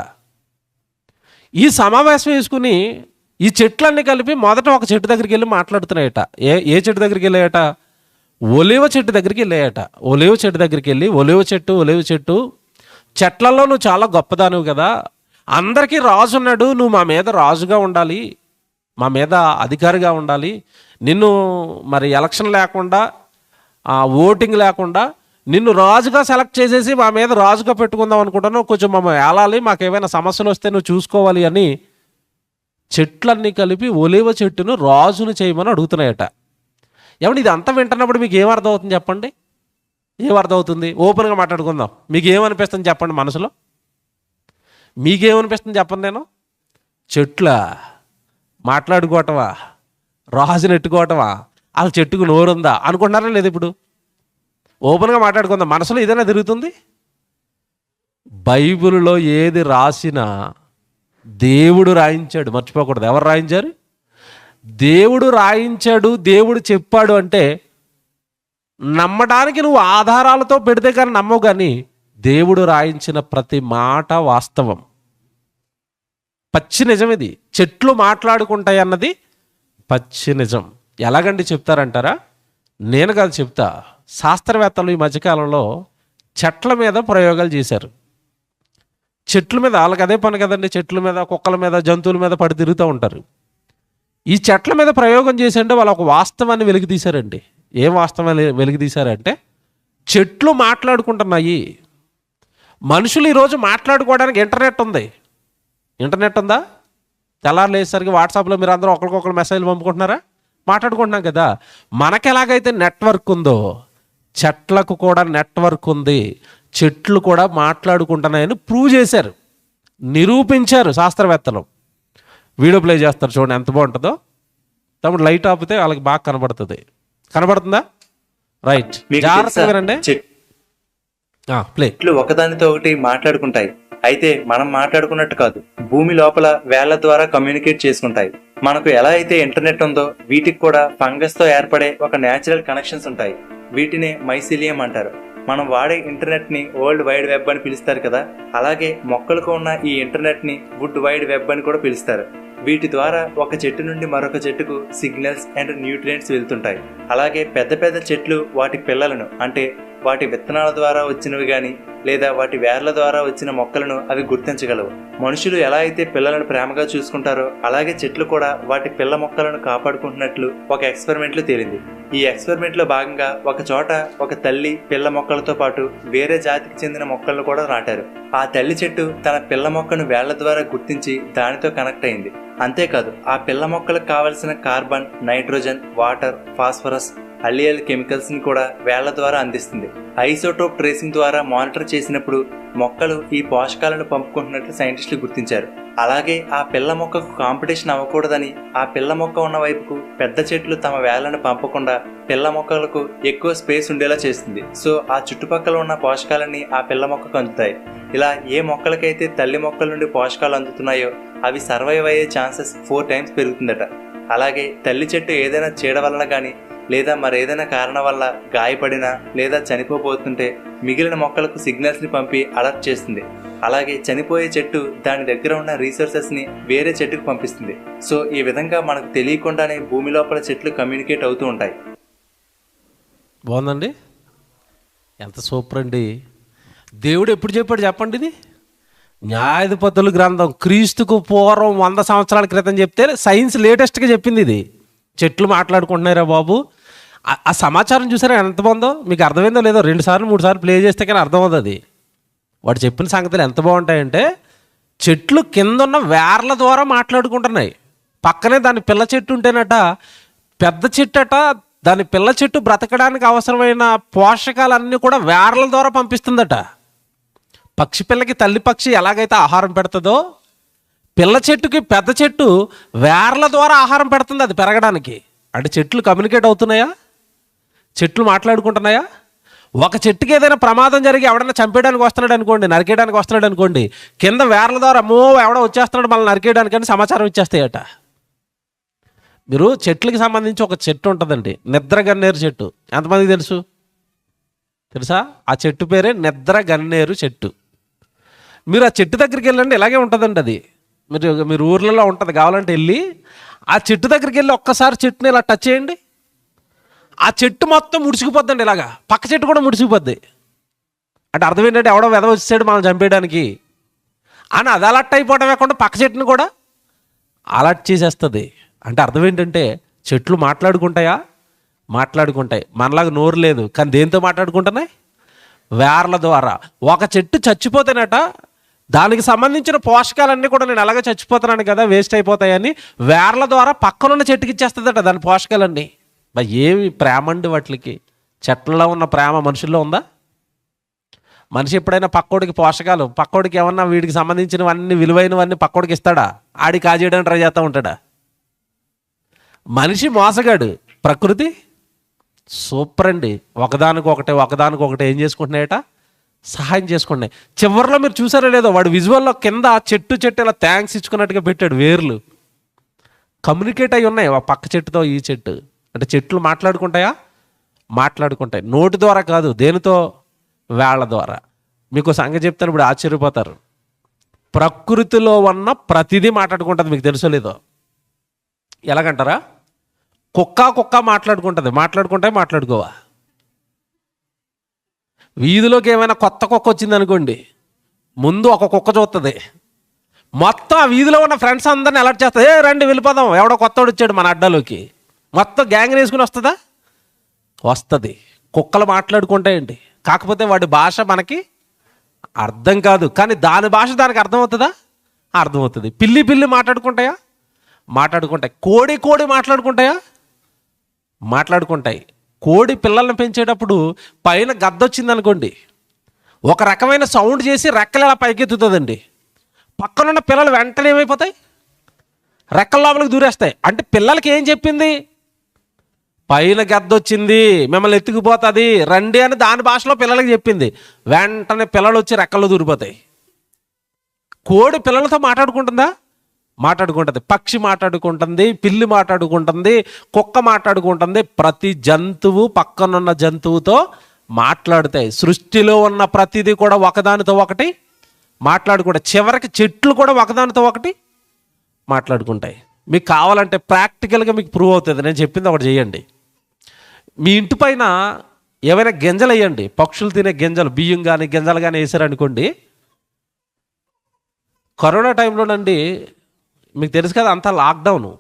ఈ సమావేశం వేసుకుని ఈ చెట్లన్నీ కలిపి మొదట ఒక చెట్టు దగ్గరికి వెళ్ళి మాట్లాడుతున్నాయట. ఏ చెట్టు దగ్గరికి వెళ్ళాయట? ఒలివ చెట్టు దగ్గరికి వెళ్ళాయట. ఒలివ చెట్టు దగ్గరికి వెళ్ళి, ఒలివ చెట్టు, చెట్లలో నువ్వు చాలా గొప్పదానివి కదా, అందరికీ రాజు ఉన్నాడు, నువ్వు మా మీద రాజుగా ఉండాలి, మా మీద అధికారిగా ఉండాలి. నిన్ను మరి ఎలక్షన్ లేకుండా, ఓటింగ్ లేకుండా నిన్ను రాజుగా సెలెక్ట్ చేసేసి మా మీద రాజుగా పెట్టుకుందాం అనుకుంటున్నావు. కొంచెం మమ్మల్ని ఏలాలి, మాకేమైనా సమస్యలు వస్తే నువ్వు చూసుకోవాలి అని చెట్లన్నీ కలిపి ఒలివ చెట్టును రాజును చేయమని అడుగుతున్నాయట. ఏమంటే ఇది అంతా వింటున్నప్పుడు మీకు ఏమర్థం అవుతుంది చెప్పండి? ఏమర్థం అవుతుంది? ఓపెన్గా మాట్లాడుకుందాం. మీకు ఏమనిపిస్తుంది చెప్పండి? మనసులో మీకేమనిపిస్తుంది చెప్పండి? నేను చెట్ల మాట్లాడుకోవటమా, రాజును ఎట్టుకోవటమా, వాళ్ళ చెట్టుకు నోరుందా అనుకుంటున్నారా లేదు? ఇప్పుడు ఓపెన్గా మాట్లాడుకుందాం. మనసులో ఏదైనా తిరుగుతుంది? బైబిల్లో ఏది రాసినా దేవుడు రాయించాడు, మర్చిపోకూడదు. ఎవరు రాయించారు? దేవుడు రాయించాడు, దేవుడు చెప్పాడు అంటే నమ్మడానికి నువ్వు ఆధారాలతో పెడితే కానీ నమ్మవు. కానీ దేవుడు రాయించిన ప్రతి మాట వాస్తవం, పచ్చి నిజం. ఇది చెట్లు మాట్లాడుకుంటాయి అన్నది పచ్చి నిజం. ఎలాగండి చెప్తారంటారా? నేను కాదు చెప్తా. శాస్త్రవేత్తలు ఈ మధ్యకాలంలో చెట్ల మీద ప్రయోగాలు చేశారు. చెట్ల మీద, వాళ్ళకి అదే పని కదండి, చెట్ల మీద, కుక్కల మీద, జంతువుల మీద పడి తిరుగుతూ ఉంటారు. ఈ చెట్ల మీద ప్రయోగం చేసంటే వాళ్ళు ఒక వాస్తవాన్ని వెలికి తీశారండి. ఏం వాస్తవాన్ని వెలికి తీశారంటే, చెట్లు మాట్లాడుకుంటున్నాయి. మనుషులు ఈరోజు మాట్లాడుకోవడానికి ఇంటర్నెట్ ఉంది. ఇంటర్నెట్ ఉందా? తెల్లారు లేసరికి వాట్సాప్లో మీరు అందరూ ఒకరికొకరు మెసేజ్లు పంపుకుంటున్నారా? మాట్లాడుకుంటున్నాం కదా. మనకు ఎలాగైతే నెట్వర్క్ ఉందో చెట్లకు కూడా నెట్వర్క్ ఉంది. చెట్లు కూడా మాట్లాడుకుంటున్నాయని ప్రూవ్ చేశారు, నిరూపించారు శాస్త్రవేత్తలు. వీడియో ప్లే చేస్తారు చూడండి, ఎంత బాగుంటుందో. తమ్ముడు లైట్ ఆపితే వాళ్ళకి బాగా కనబడుతుంది. కనబడుతుందా? రైట్, జాగ్రత్తగా రండి. చెట్లు ఒకదానితో ఒకటి మాట్లాడుకుంటాయి, అయితే మనం మాట్లాడుకున్నట్టు కాదు. భూమి లోపల వేళ్ల ద్వారా కమ్యూనికేట్ చేసుకుంటాయి. మనకు ఎలా అయితే ఇంటర్నెట్ ఉందో వీటికి కూడా ఫంగస్ తో ఏర్పడే ఒక న్యాచురల్ కనెక్షన్స్ ఉంటాయి. వీటినే మైసిలియం అంటారు. మనం వాడే ఇంటర్నెట్ ని వరల్డ్ వైడ్ వెబ్ అని పిలుస్తారు కదా, అలాగే మొక్కలకు ఉన్న ఈ ఇంటర్నెట్ ని వుడ్ వైడ్ వెబ్ అని కూడా పిలుస్తారు. వీటి ద్వారా ఒక చెట్టు నుండి మరొక చెట్టుకు సిగ్నల్స్ అండ్ న్యూట్రియంట్స్ వెళ్తుంటాయి. అలాగే పెద్ద పెద్ద చెట్లు వాటి పిల్లలను, అంటే వాటి విత్తనాల ద్వారా వచ్చినవి కానీ లేదా వాటి వేర్ల ద్వారా వచ్చిన మొక్కలను అవి గుర్తించగలవు. మనుషులు ఎలా అయితే పిల్లలను ప్రేమగా చూసుకుంటారో అలాగే చెట్లు కూడా వాటి పిల్ల మొక్కలను కాపాడుకుంటున్నట్లు ఒక ఎక్స్పెరిమెంట్ లో తేలింది. ఈ ఎక్స్పెరిమెంట్ లో భాగంగా ఒక చోట ఒక తల్లి పిల్ల మొక్కలతో పాటు వేరే జాతికి చెందిన మొక్కలను కూడా నాటారు. ఆ తల్లి చెట్టు తన పిల్ల మొక్కను వేళ్ల ద్వారా గుర్తించి దానితో కనెక్ట్ అయింది. అంతేకాదు, ఆ పిల్ల మొక్కలకు కావలసిన కార్బన్, నైట్రోజన్, వాటర్, ఫాస్ఫరస్, అల్లియల్ కెమికల్స్ ని కూడా వేళ్ల ద్వారా అందిస్తుంది. ఐసోటోప్ ట్రేసింగ్ ద్వారా మానిటర్ చేసినప్పుడు మొక్కలు ఈ పోషకాలను పంపుకుంటున్నట్లు సైంటిస్టులు గుర్తించారు. అలాగే ఆ పిల్ల మొక్కకు కాంపిటీషన్ అవ్వకూడదని ఆ పిల్ల మొక్క ఉన్న వైపుకు పెద్ద చెట్లు తమ వేళ్లను పంపకుండా పిల్ల మొక్కలకు ఎక్కువ స్పేస్ ఉండేలా చేస్తుంది. సో ఆ చుట్టుపక్కల ఉన్న పోషకాలన్నీ ఆ పిల్ల మొక్కకు అందుతాయి. ఇలా ఏ మొక్కలకైతే తల్లి మొక్కల నుండి పోషకాలు అందుతున్నాయో అవి సర్వైవ్ అయ్యే ఛాన్సెస్ 4 times పెరుగుతుందట. అలాగే తల్లి చెట్టు ఏదైనా చీడ వలన కానీ లేదా మరేదైనా కారణం వల్ల గాయపడినా లేదా చనిపోతుంటే మిగిలిన మొక్కలకు సిగ్నల్స్ ని పంపి అలర్ట్ చేస్తుంది. అలాగే చనిపోయే చెట్టు దాని దగ్గర ఉన్న రీసోర్సెస్ ని వేరే చెట్టుకు పంపిస్తుంది. సో ఈ విధంగా మనకు తెలియకుండానే భూమి లోపల చెట్లు కమ్యూనికేట్ అవుతూ ఉంటాయి. బాగుందండి, ఎంత సూపర్ అండి. దేవుడు ఎప్పుడు చెప్పాడు చెప్పండి? ఇది న్యాయాధిపతుల గ్రంథం క్రీస్తుకు పూర్వం 100 సంవత్సరాల క్రితం చెప్తే సైన్స్ లేటెస్ట్గా చెప్పింది. ఇది చెట్లు మాట్లాడుకుంటున్నారా బాబు, ఆ సమాచారం చూసారా ఎంత బాగుందో? మీకు అర్థమైందో లేదో 2 సార్లు 3 సార్లు ప్లే చేస్తే కానీ అర్థమవుతుంది. అది వాడు చెప్పిన సంగతులు ఎంత బాగుంటాయంటే, చెట్లు కింద ఉన్న వేర్ల ద్వారా మాట్లాడుకుంటున్నాయి. పక్కనే దాని పిల్ల చెట్టు ఉంటేనట, పెద్ద చెట్టు అట, దాని పిల్ల చెట్టు బ్రతకడానికి అవసరమైన పోషకాలన్నీ కూడా వేర్ల ద్వారా పంపిస్తుందట. పక్షి పిల్లకి తల్లి పక్షి ఎలాగైతే ఆహారం పెడుతుందో, పిల్ల చెట్టుకి పెద్ద చెట్టు వేర్ల ద్వారా ఆహారం పెడుతుంది అది పెరగడానికి. అంటే చెట్లు కమ్యూనికేట్ అవుతున్నాయా? చెట్లు మాట్లాడుకుంటున్నాయా? ఒక చెట్టుకి ఏదైనా ప్రమాదం జరిగి ఎవడన్నా చంపేయడానికి వస్తున్నాడు అనుకోండి, నరికేయడానికి వస్తున్నాడు అనుకోండి, కింద వేర్ల ద్వారా అమ్మో ఎవడో వచ్చేస్తున్నాడు మళ్ళీ నరికేయడానికి అని సమాచారం ఇచ్చేస్తాయట. మీరు చెట్లకి సంబంధించి ఒక చెట్టు ఉంటుందండి, నిద్రగన్నేరు చెట్టు. ఎంతమందికి తెలుసా? ఆ చెట్టు పేరే నిద్రగన్నేరు చెట్టు. మీరు ఆ చెట్టు దగ్గరికి వెళ్ళండి, ఇలాగే ఉంటుందండి. అది మీరు ఊర్లలో ఉంటుంది, కావాలంటే వెళ్ళి ఆ చెట్టు దగ్గరికి వెళ్ళి ఒక్కసారి చెట్టుని ఇలా టచ్ చేయండి, ఆ చెట్టు మొత్తం ముడిచిపోద్దండి. ఇలాగా పక్క చెట్టు కూడా ముడిచిపోద్ది. అంటే అర్థం ఏంటంటే ఎవడో వెధవ వచ్చేసాడు మనం చంపేయడానికి అని అది అలర్ట్ అయిపోవడం కాకుండా పక్క చెట్టుని కూడా అలర్ట్ చేసేస్తుంది. అంటే అర్థం ఏంటంటే చెట్లు మాట్లాడుకుంటాయా? మాట్లాడుకుంటాయి. మనలాగా నోరు లేదు, కానీ దేంతో మాట్లాడుకుంటున్నాయి? వేర్ల ద్వారా. ఒక చెట్టు చచ్చిపోతేనట దానికి సంబంధించిన పోషకాలన్నీ కూడా నేను అలాగే చచ్చిపోతున్నాను కదా, వేస్ట్ అయిపోతాయని వేర్ల ద్వారా పక్కనున్న చెట్టుకి ఇచ్చేస్తుందట దాని పోషకాలన్నీ. ఏమి ప్రేమ అండి వాటికి! చెట్లలో ఉన్న ప్రేమ మనుషుల్లో ఉందా? మనిషి ఎప్పుడైనా పక్కోడికి పోషకాలు, పక్కోడికి ఏమన్నా వీడికి సంబంధించినవన్నీ విలువైనవన్నీ పక్కోడికి ఇస్తాడా? ఆడి కాజేయడానికి ట్రై చేస్తూ ఉంటాడా? మనిషి మోసగాడు, ప్రకృతి సూపర్ అండి. ఒకదానికొకటి ఏం చేసుకుంటున్నాయట? సహాయం చేసుకుంటున్నాయి. చివరిలో మీరు చూసారో లేదో, వాడు విజువల్లో కింద చెట్టు ఇలా థ్యాంక్స్ ఇచ్చుకున్నట్టుగా పెట్టాడు. వేర్లు కమ్యూనికేట్ అయి ఉన్నాయి ఆ పక్క చెట్టుతో ఈ చెట్టు. అంటే చెట్లు మాట్లాడుకుంటాయా? మాట్లాడుకుంటాయి. నోటి ద్వారా కాదు, దేనితో? వేళ్ల ద్వారా. మీకు సంగతి చెప్తాను, ఇప్పుడు ఆశ్చర్యపోతారు. ప్రకృతిలో ఉన్న ప్రతిదీ మాట్లాడుకుంటుంది. మీకు తెలుసో లేదో? ఎలాగంటారా? కుక్క మాట్లాడుకుంటుంది. మాట్లాడుకోవా? వీధిలోకి ఏమైనా కొత్త కుక్క వచ్చింది అనుకోండి, ముందు ఒక కుక్క చూస్తుంది, మొత్తం ఆ వీధిలో ఉన్న ఫ్రెండ్స్ అందరిని అలర్ట్ చేస్తుంది. రండి వెళ్ళిపోదాం, ఎవడో కొత్తవాడు వచ్చాడు మన అడ్డాలోకి. మొత్తం గ్యాంగ్ వేసుకుని వస్తుంది. కుక్కలు మాట్లాడుకుంటాయండి. కాకపోతే వాడి భాష మనకి అర్థం కాదు, కానీ దాని భాష దానికి అర్థమవుతుందా? అర్థమవుతుంది. పిల్లి మాట్లాడుకుంటాయా? మాట్లాడుకుంటాయి. కోడి మాట్లాడుకుంటాయా? మాట్లాడుకుంటాయి. కోడి పిల్లల్ని పెంచేటప్పుడు పైన గద్ద వచ్చింది అనుకోండి, ఒక రకమైన సౌండ్ చేసి రెక్కలు ఇలా పైకెత్తుతుందండి. పక్కనున్న పిల్లలు వెంటనే ఏమైపోతాయి, రెక్కల లోపలికి దూరేస్తాయి. అంటే పిల్లలకి ఏం చెప్పింది, పైన గద్దొచ్చింది మిమ్మల్ని ఎత్తుకుపోతుంది రండి అని దాని భాషలో పిల్లలకి చెప్పింది. వెంటనే పిల్లలు వచ్చి రెక్కల్లో దూరిపోతాయి. కోడి పిల్లలతో మాట్లాడుకుంటుందా? మాట్లాడుకుంటుంది. పక్షి మాట్లాడుకుంటుంది, పిల్లి మాట్లాడుకుంటుంది, కుక్క మాట్లాడుకుంటుంది. ప్రతి జంతువు పక్కనున్న జంతువుతో మాట్లాడుతాయి. సృష్టిలో ఉన్న ప్రతిదీ కూడా ఒకదానితో ఒకటి మాట్లాడుకుంటాయి. చివరికి చెట్లు కూడా ఒకదానితో ఒకటి మాట్లాడుకుంటాయి. మీకు కావాలంటే ప్రాక్టికల్గా మీకు ప్రూవ్ అవుతుంది. నేను చెప్పింది ఒకటి చేయండి. మీ ఇంటి పైన ఏవైనా గింజలు వేయండి, పక్షులు తినే గింజలు, బియ్యం కానీ గింజలు కానీ వేసారనుకోండి. కరోనా టైంలోనండి మీకు తెలుసు కదా, అంతా లాక్డౌను,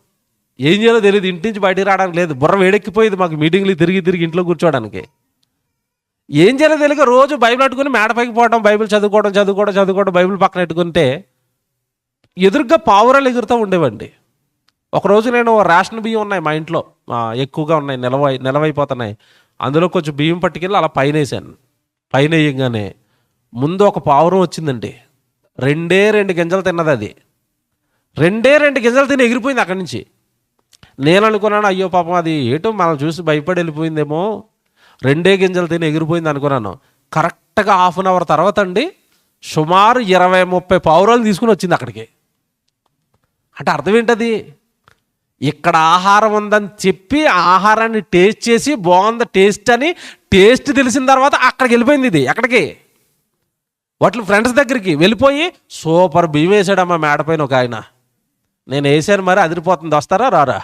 ఏం చేయాలో తెలియదు, ఇంటి నుంచి బయటికి రావడానికి లేదు. బుర్ర వేడెక్కిపోయింది మాకు, మీటింగ్లు తిరిగి తిరిగి ఇంట్లో కూర్చోవడానికి. ఏం చేయాలో తెలియక రోజు బైబిల్ పెట్టుకుని మేడపైకి పోవడం, బైబిల్ చదువుకోవడం, బైబిల్ పక్కన పెట్టుకుంటే ఎదురుగా పావురాలు ఎగురుతూ ఉండేవండి. ఒకరోజు నేను రేషన్ బియ్యం ఉన్నాయి మా ఇంట్లో, ఎక్కువగా ఉన్నాయి, నిలవైపోతున్నాయి. అందులో కొంచెం బియ్యం పట్టుకెళ్ళి అలా పైన వేసాను. పైన వేయగానే ముందు ఒక పావురం వచ్చిందండి. 2 గింజలు తిన్నది. అది 2 గింజలు తిని ఎగిరిపోయింది అక్కడి నుంచి. నేను అనుకున్నాను, అయ్యో పాపం అది ఏటో మనం చూసి భయపడి వెళ్ళిపోయిందేమో, 2 గింజలు తిని ఎగిరిపోయింది అనుకున్నాను. కరెక్ట్గా హాఫ్ అన్ అవర్ తర్వాత అండి సుమారు 20-30 పావురాలు తీసుకుని వచ్చింది అక్కడికి. అంటే అర్థం ఏంటది, ఇక్కడ ఆహారం ఉందని చెప్పి ఆహారాన్ని టేస్ట్ చేసి బాగుంది టేస్ట్ అని టేస్ట్ తెలిసిన తర్వాత అక్కడికి వెళ్ళిపోయింది. ఇది ఎక్కడికి, వాటి ఫ్రెండ్స్ దగ్గరికి వెళ్ళిపోయి సూపర్ బియ్యం వేసాడమ్మా మేడపైన ఒక ఆయన, నేను వేసాను మరి అదిరిపోతుంది, వస్తారా రారా.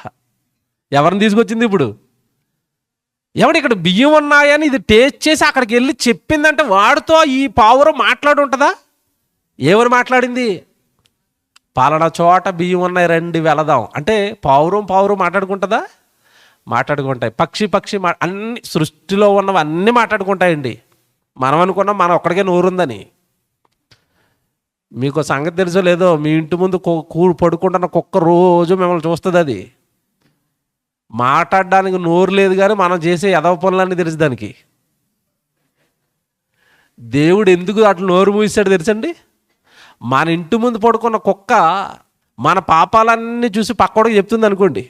ఎవరిని తీసుకొచ్చింది ఇప్పుడు, ఎవడు ఇక్కడ బియ్యం ఉన్నాయని ఇది టేస్ట్ చేసి అక్కడికి వెళ్ళి చెప్పిందంటే వాడితో ఈ పావురం మాట్లాడి ఉంటుందా? ఏమని మాట్లాడింది, పలానా చోట బియ్యం ఉన్నాయి రండి వెళదాం అంటే పావురం మాట్లాడుకుంటుందా? మాట్లాడుకుంటాయి. పక్షి అన్ని సృష్టిలో ఉన్నవి అన్నీ మాట్లాడుకుంటాయండి. మనం అనుకున్నాం మనం ఒక్కడికే నోరుందని. మీకు సంగతి తెలుసో లేదో, మీ ఇంటి ముందు పడుకుంటున్న కుక్క రోజు మిమ్మల్ని చూస్తుంది. అది మాట్లాడడానికి నోరు లేదు కానీ మనం చేసే ఎదవ పనులన్నీ తెలుసు దానికి. దేవుడు ఎందుకు అట్లా నోరు మూసాడు తెలుసండి? మన ఇంటి ముందు పడుకున్న కుక్క మన పాపాలన్నీ చూసి పక్కోడికి చెప్తుంది అనుకోండి,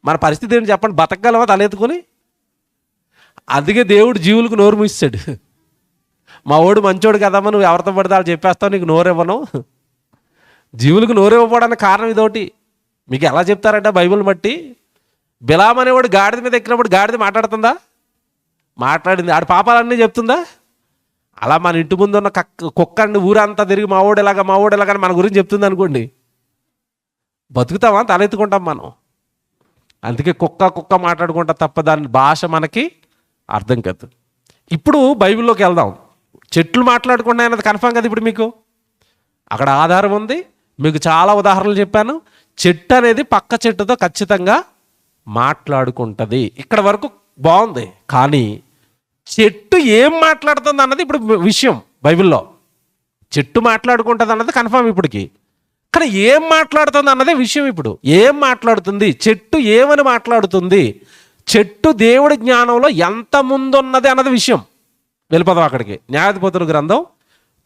మన పరిస్థితి ఏంటి చెప్పండి, బతకగలవా తలెత్తుకొని? అందుకే దేవుడు జీవులకు నోరు మూసాడు. మా వాడు మంచోడు కదమ్మా, నువ్వు ఎవరితో పడితే వాళ్ళు చెప్పేస్తావు, నీకు నోరు ఇవ్వను. జీవులకు నోరు ఇవ్వడానికి కారణం ఇదొకటి. మీకు ఎలా చెప్తారంటే బైబిల్ బట్టి, బిలాం అనేవాడు గాడిద మీద ఎక్కినప్పుడు గాడిద మాట్లాడుతుందా? మాట్లాడింది. ఆడి పాపాలన్నీ చెప్తుందా? అలా మన ఇంటి ముందు ఉన్న కుక్క అండి ఊరంతా తిరిగి మావోడు ఎలాగని మన గురించి చెప్తుంది అనుకోండి, బతుకుతామా? తలెత్తుకుంటాం మనం. అందుకే కుక్క మాట్లాడుకుంటా తప్ప దాని భాష మనకి అర్థం కాదు. ఇప్పుడు బైబిల్లోకి వెళ్దాం. చెట్లు మాట్లాడుకున్నాయి అన్నది కన్ఫర్మ్ కదా. ఇప్పుడు మీకు అక్కడ ఆధారం ఉంది, మీకు చాలా ఉదాహరణలు చెప్పాను. చెట్టు అనేది పక్క చెట్టుతో ఖచ్చితంగా మాట్లాడుకుంటుంది. ఇక్కడ వరకు బాగుంది. కానీ చెట్టు ఏం మాట్లాడుతుంది అన్నది ఇప్పుడు విషయం. బైబిల్లో చెట్టు మాట్లాడుకుంటుంది అన్నది కన్ఫర్మ్ ఇప్పటికి. కానీ ఏం మాట్లాడుతుంది అన్నదే విషయం. ఇప్పుడు ఏం మాట్లాడుతుంది, చెట్టు ఏమని మాట్లాడుతుంది, చెట్టు దేవుడి జ్ఞానంలో ఎంత ముందున్నది అన్నది విషయం. వెళ్ళిపోదాం అక్కడికి. న్యాయాధిపతుల గ్రంథం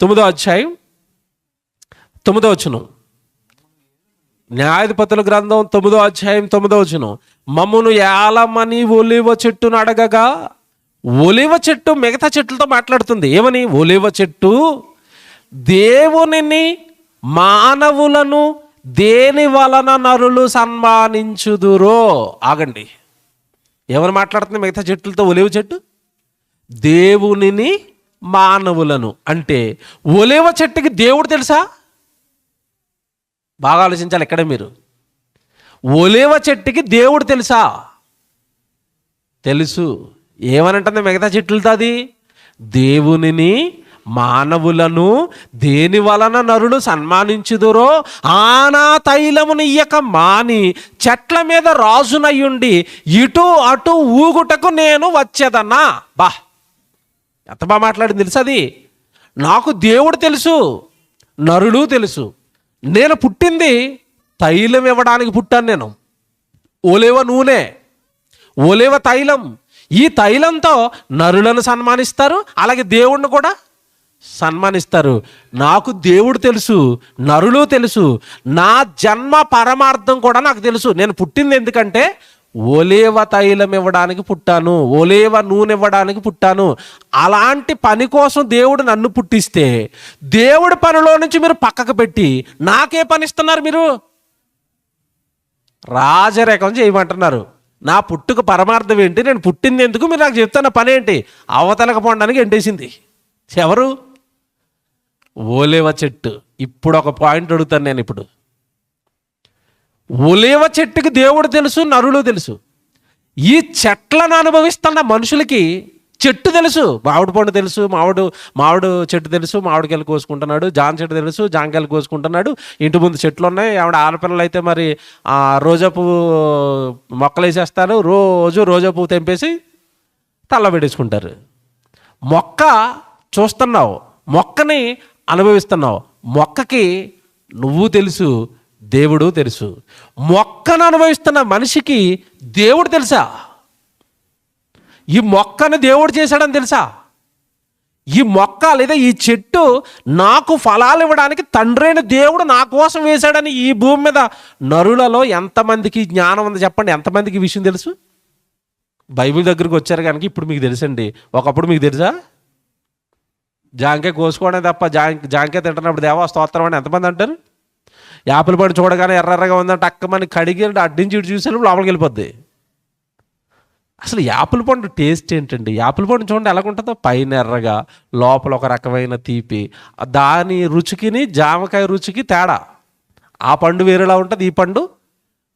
9వ అధ్యాయం 9వ వచనం. న్యాయాధిపతుల గ్రంథం 9వ అధ్యాయం 9వ వచనం. మమ్మును ఏలమని ఒలివ చెట్టును అడగగా, ఒలివ చెట్టు మిగతా చెట్లతో మాట్లాడుతుంది. ఏమని? ఒలివ చెట్టు దేవునిని మానవులను దేని వలన నరులు సన్మానించుదురో. ఆగండి, ఏమని మాట్లాడుతుంది మిగతా చెట్లతో ఒలివ చెట్టు? దేవునిని మానవులను. అంటే ఒలివ చెట్టుకి దేవుడు తెలుసా? బాగా ఆలోచించాలి ఇక్కడ మీరు. ఒలివ చెట్టుకి దేవుడు తెలుసా? తెలుసు. ఏమనంటుంది మిగతా చెట్లతో? అది దేవునిని మానవులను దేని వలన నరులు సన్మానించుదురో ఆనా తైలమును ఇయ్యక మాని చెట్ల మీద రాజునయ్యుండి ఇటు అటు ఊగుటకు నేను వచ్చేదన్నా. బా, ఎంత బాగా మాట్లాడింది తెలుసు. అది నాకు దేవుడు తెలుసు, నరులు తెలుసు. నేను పుట్టింది తైలం ఇవ్వడానికి పుట్టాను. నేను ఒలివ నూనె, ఒలివ తైలం. ఈ తైలంతో నరులను సన్మానిస్తారు, అలాగే దేవుణ్ణి కూడా సన్మానిస్తారు. నాకు దేవుడు తెలుసు, నరులు తెలుసు, నా జన్మ పరమార్థం కూడా నాకు తెలుసు. నేను పుట్టింది ఎందుకంటే ఒలేవ తైలం ఇవ్వడానికి పుట్టాను, ఒలేవ నూనె ఇవ్వడానికి పుట్టాను. అలాంటి పని కోసం దేవుడు నన్ను పుట్టిస్తే దేవుడి పనిలో నుంచి మీరు పక్కకు పెట్టి నాకే పని ఇస్తున్నారు? మీరు రాజరేఖం చేయమంటున్నారు. నా పుట్టుక పరమార్థం ఏంటి, నేను పుట్టింది ఎందుకు, మీరు నాకు చెప్తున్న పని ఏంటి? అవతలకు పోవడానికి ఎంటేసింది ఎవరు? ఓలేవ చెట్టు. ఇప్పుడు ఒక పాయింట్ అడుగుతాను నేను. ఇప్పుడు ఒలేవ చెట్టుకి దేవుడు తెలుసు, నరులు తెలుసు. ఈ చెట్లను అనుభవిస్తున్న మనుషులకి చెట్టు తెలుసు, మామిడి పండు తెలుసు, మామిడి చెట్టు తెలుసు, మామిడికాయలు కోసుకుంటున్నాడు. జామ చెట్టు తెలుసు, జామకాయలు కోసుకుంటున్నాడు. ఇంటి ముందు చెట్లు ఉన్నాయి. ఆవిడ ఆడపిల్లలు అయితే మరి రోజా పువ్వు మొక్కలు వేసేస్తారు. రోజు రోజా పువ్వు తెంపేసి తల్ల పెట్టేసుకుంటారు. మొక్క చూస్తున్నావు, మొక్కని అనుభవిస్తున్నావు. మొక్కకి నువ్వు తెలుసు, దేవుడు తెలుసు. మొక్కను అనుభవిస్తున్న మనిషికి దేవుడు తెలుసా? ఈ మొక్కను దేవుడు చేశాడని తెలుసా? ఈ మొక్క లేదా ఈ చెట్టు నాకు ఫలాలు ఇవ్వడానికి తండ్రైన దేవుడు నా కోసం వేశాడని ఈ భూమి మీద నరులలో ఎంతమందికి జ్ఞానం ఉంది చెప్పండి? ఎంతమందికి ఈ విషయం తెలుసు? బైబిల్ దగ్గరికి వచ్చారు కనుక ఇప్పుడు మీకు తెలుసండి. ఒకప్పుడు మీకు తెలుసా? జాంకాయ కోసుకోవడం తప్ప జాంకాయ తింటున్నప్పుడు దేవా స్తోత్రం అని ఎంతమంది అంటారు? యాపిల్ పండు చూడగానే ఎర్రగా ఉందంటే అక్కమని కడిగి అడ్డించి ఇటు చూసేటప్పుడు లోపలికి వెళ్ళిపోద్ది. అసలు యాపిల్ పండు టేస్ట్ ఏంటండి? యాపిల్ పండు చూడండి ఎలాగుంటుందో, పైన ఎర్రగా లోపల ఒక రకమైన తీపి. దాని రుచికిని జామకాయ రుచికి తేడా. ఆ పండు వేరేలా ఉంటుంది, ఈ పండు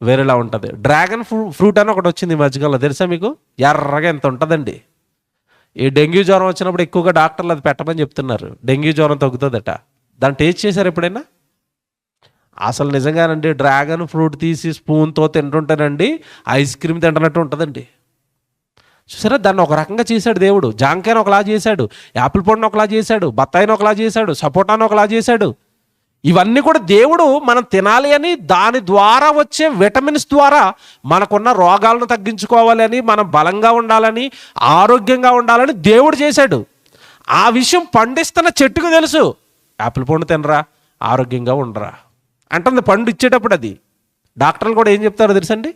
వేరేలా ఉంటుంది. డ్రాగన్ ఫ్రూట్ అని ఒకటి వచ్చింది ఈ మధ్యకాలంలో, తెలుసా మీకు? ఎర్రగా ఎంత ఉంటుందండి. ఈ డెంగ్యూ జ్వరం వచ్చినప్పుడు ఎక్కువగా డాక్టర్లు అది పెట్టమని చెప్తున్నారు. డెంగ్యూ జ్వరం తగ్గుతుందట. దాన్ని టేస్ట్ చేశారు ఎప్పుడైనా? అసలు నిజంగానండి, డ్రాగన్ ఫ్రూట్ తీసి స్పూన్తో తింటుంటేనండి ఐస్ క్రీమ్ తింటున్నట్టు ఉంటుందండి. చూసారా? దాన్ని ఒక రకంగా చేశాడు దేవుడు. జాంకాయను ఒకలా చేశాడు, యాపిల్ పండును ఒకలా చేశాడు, బత్తాయిని ఒకలా చేశాడు, సపోటాను ఒకలా చేశాడు. ఇవన్నీ కూడా దేవుడు మనం తినాలి అని, దాని ద్వారా వచ్చే విటమిన్స్ ద్వారా మనకున్న రోగాలను తగ్గించుకోవాలి అని, మనం బలంగా ఉండాలని, ఆరోగ్యంగా ఉండాలని దేవుడు చేశాడు. ఆ విషయం పండిస్తున్న చెట్టుకు తెలుసు. యాపిల్ పండు తినరా, ఆరోగ్యంగా ఉండరా అంటుంది పండు ఇచ్చేటప్పుడు. అది డాక్టర్లు కూడా ఏం చెప్తారో తెలుసండి?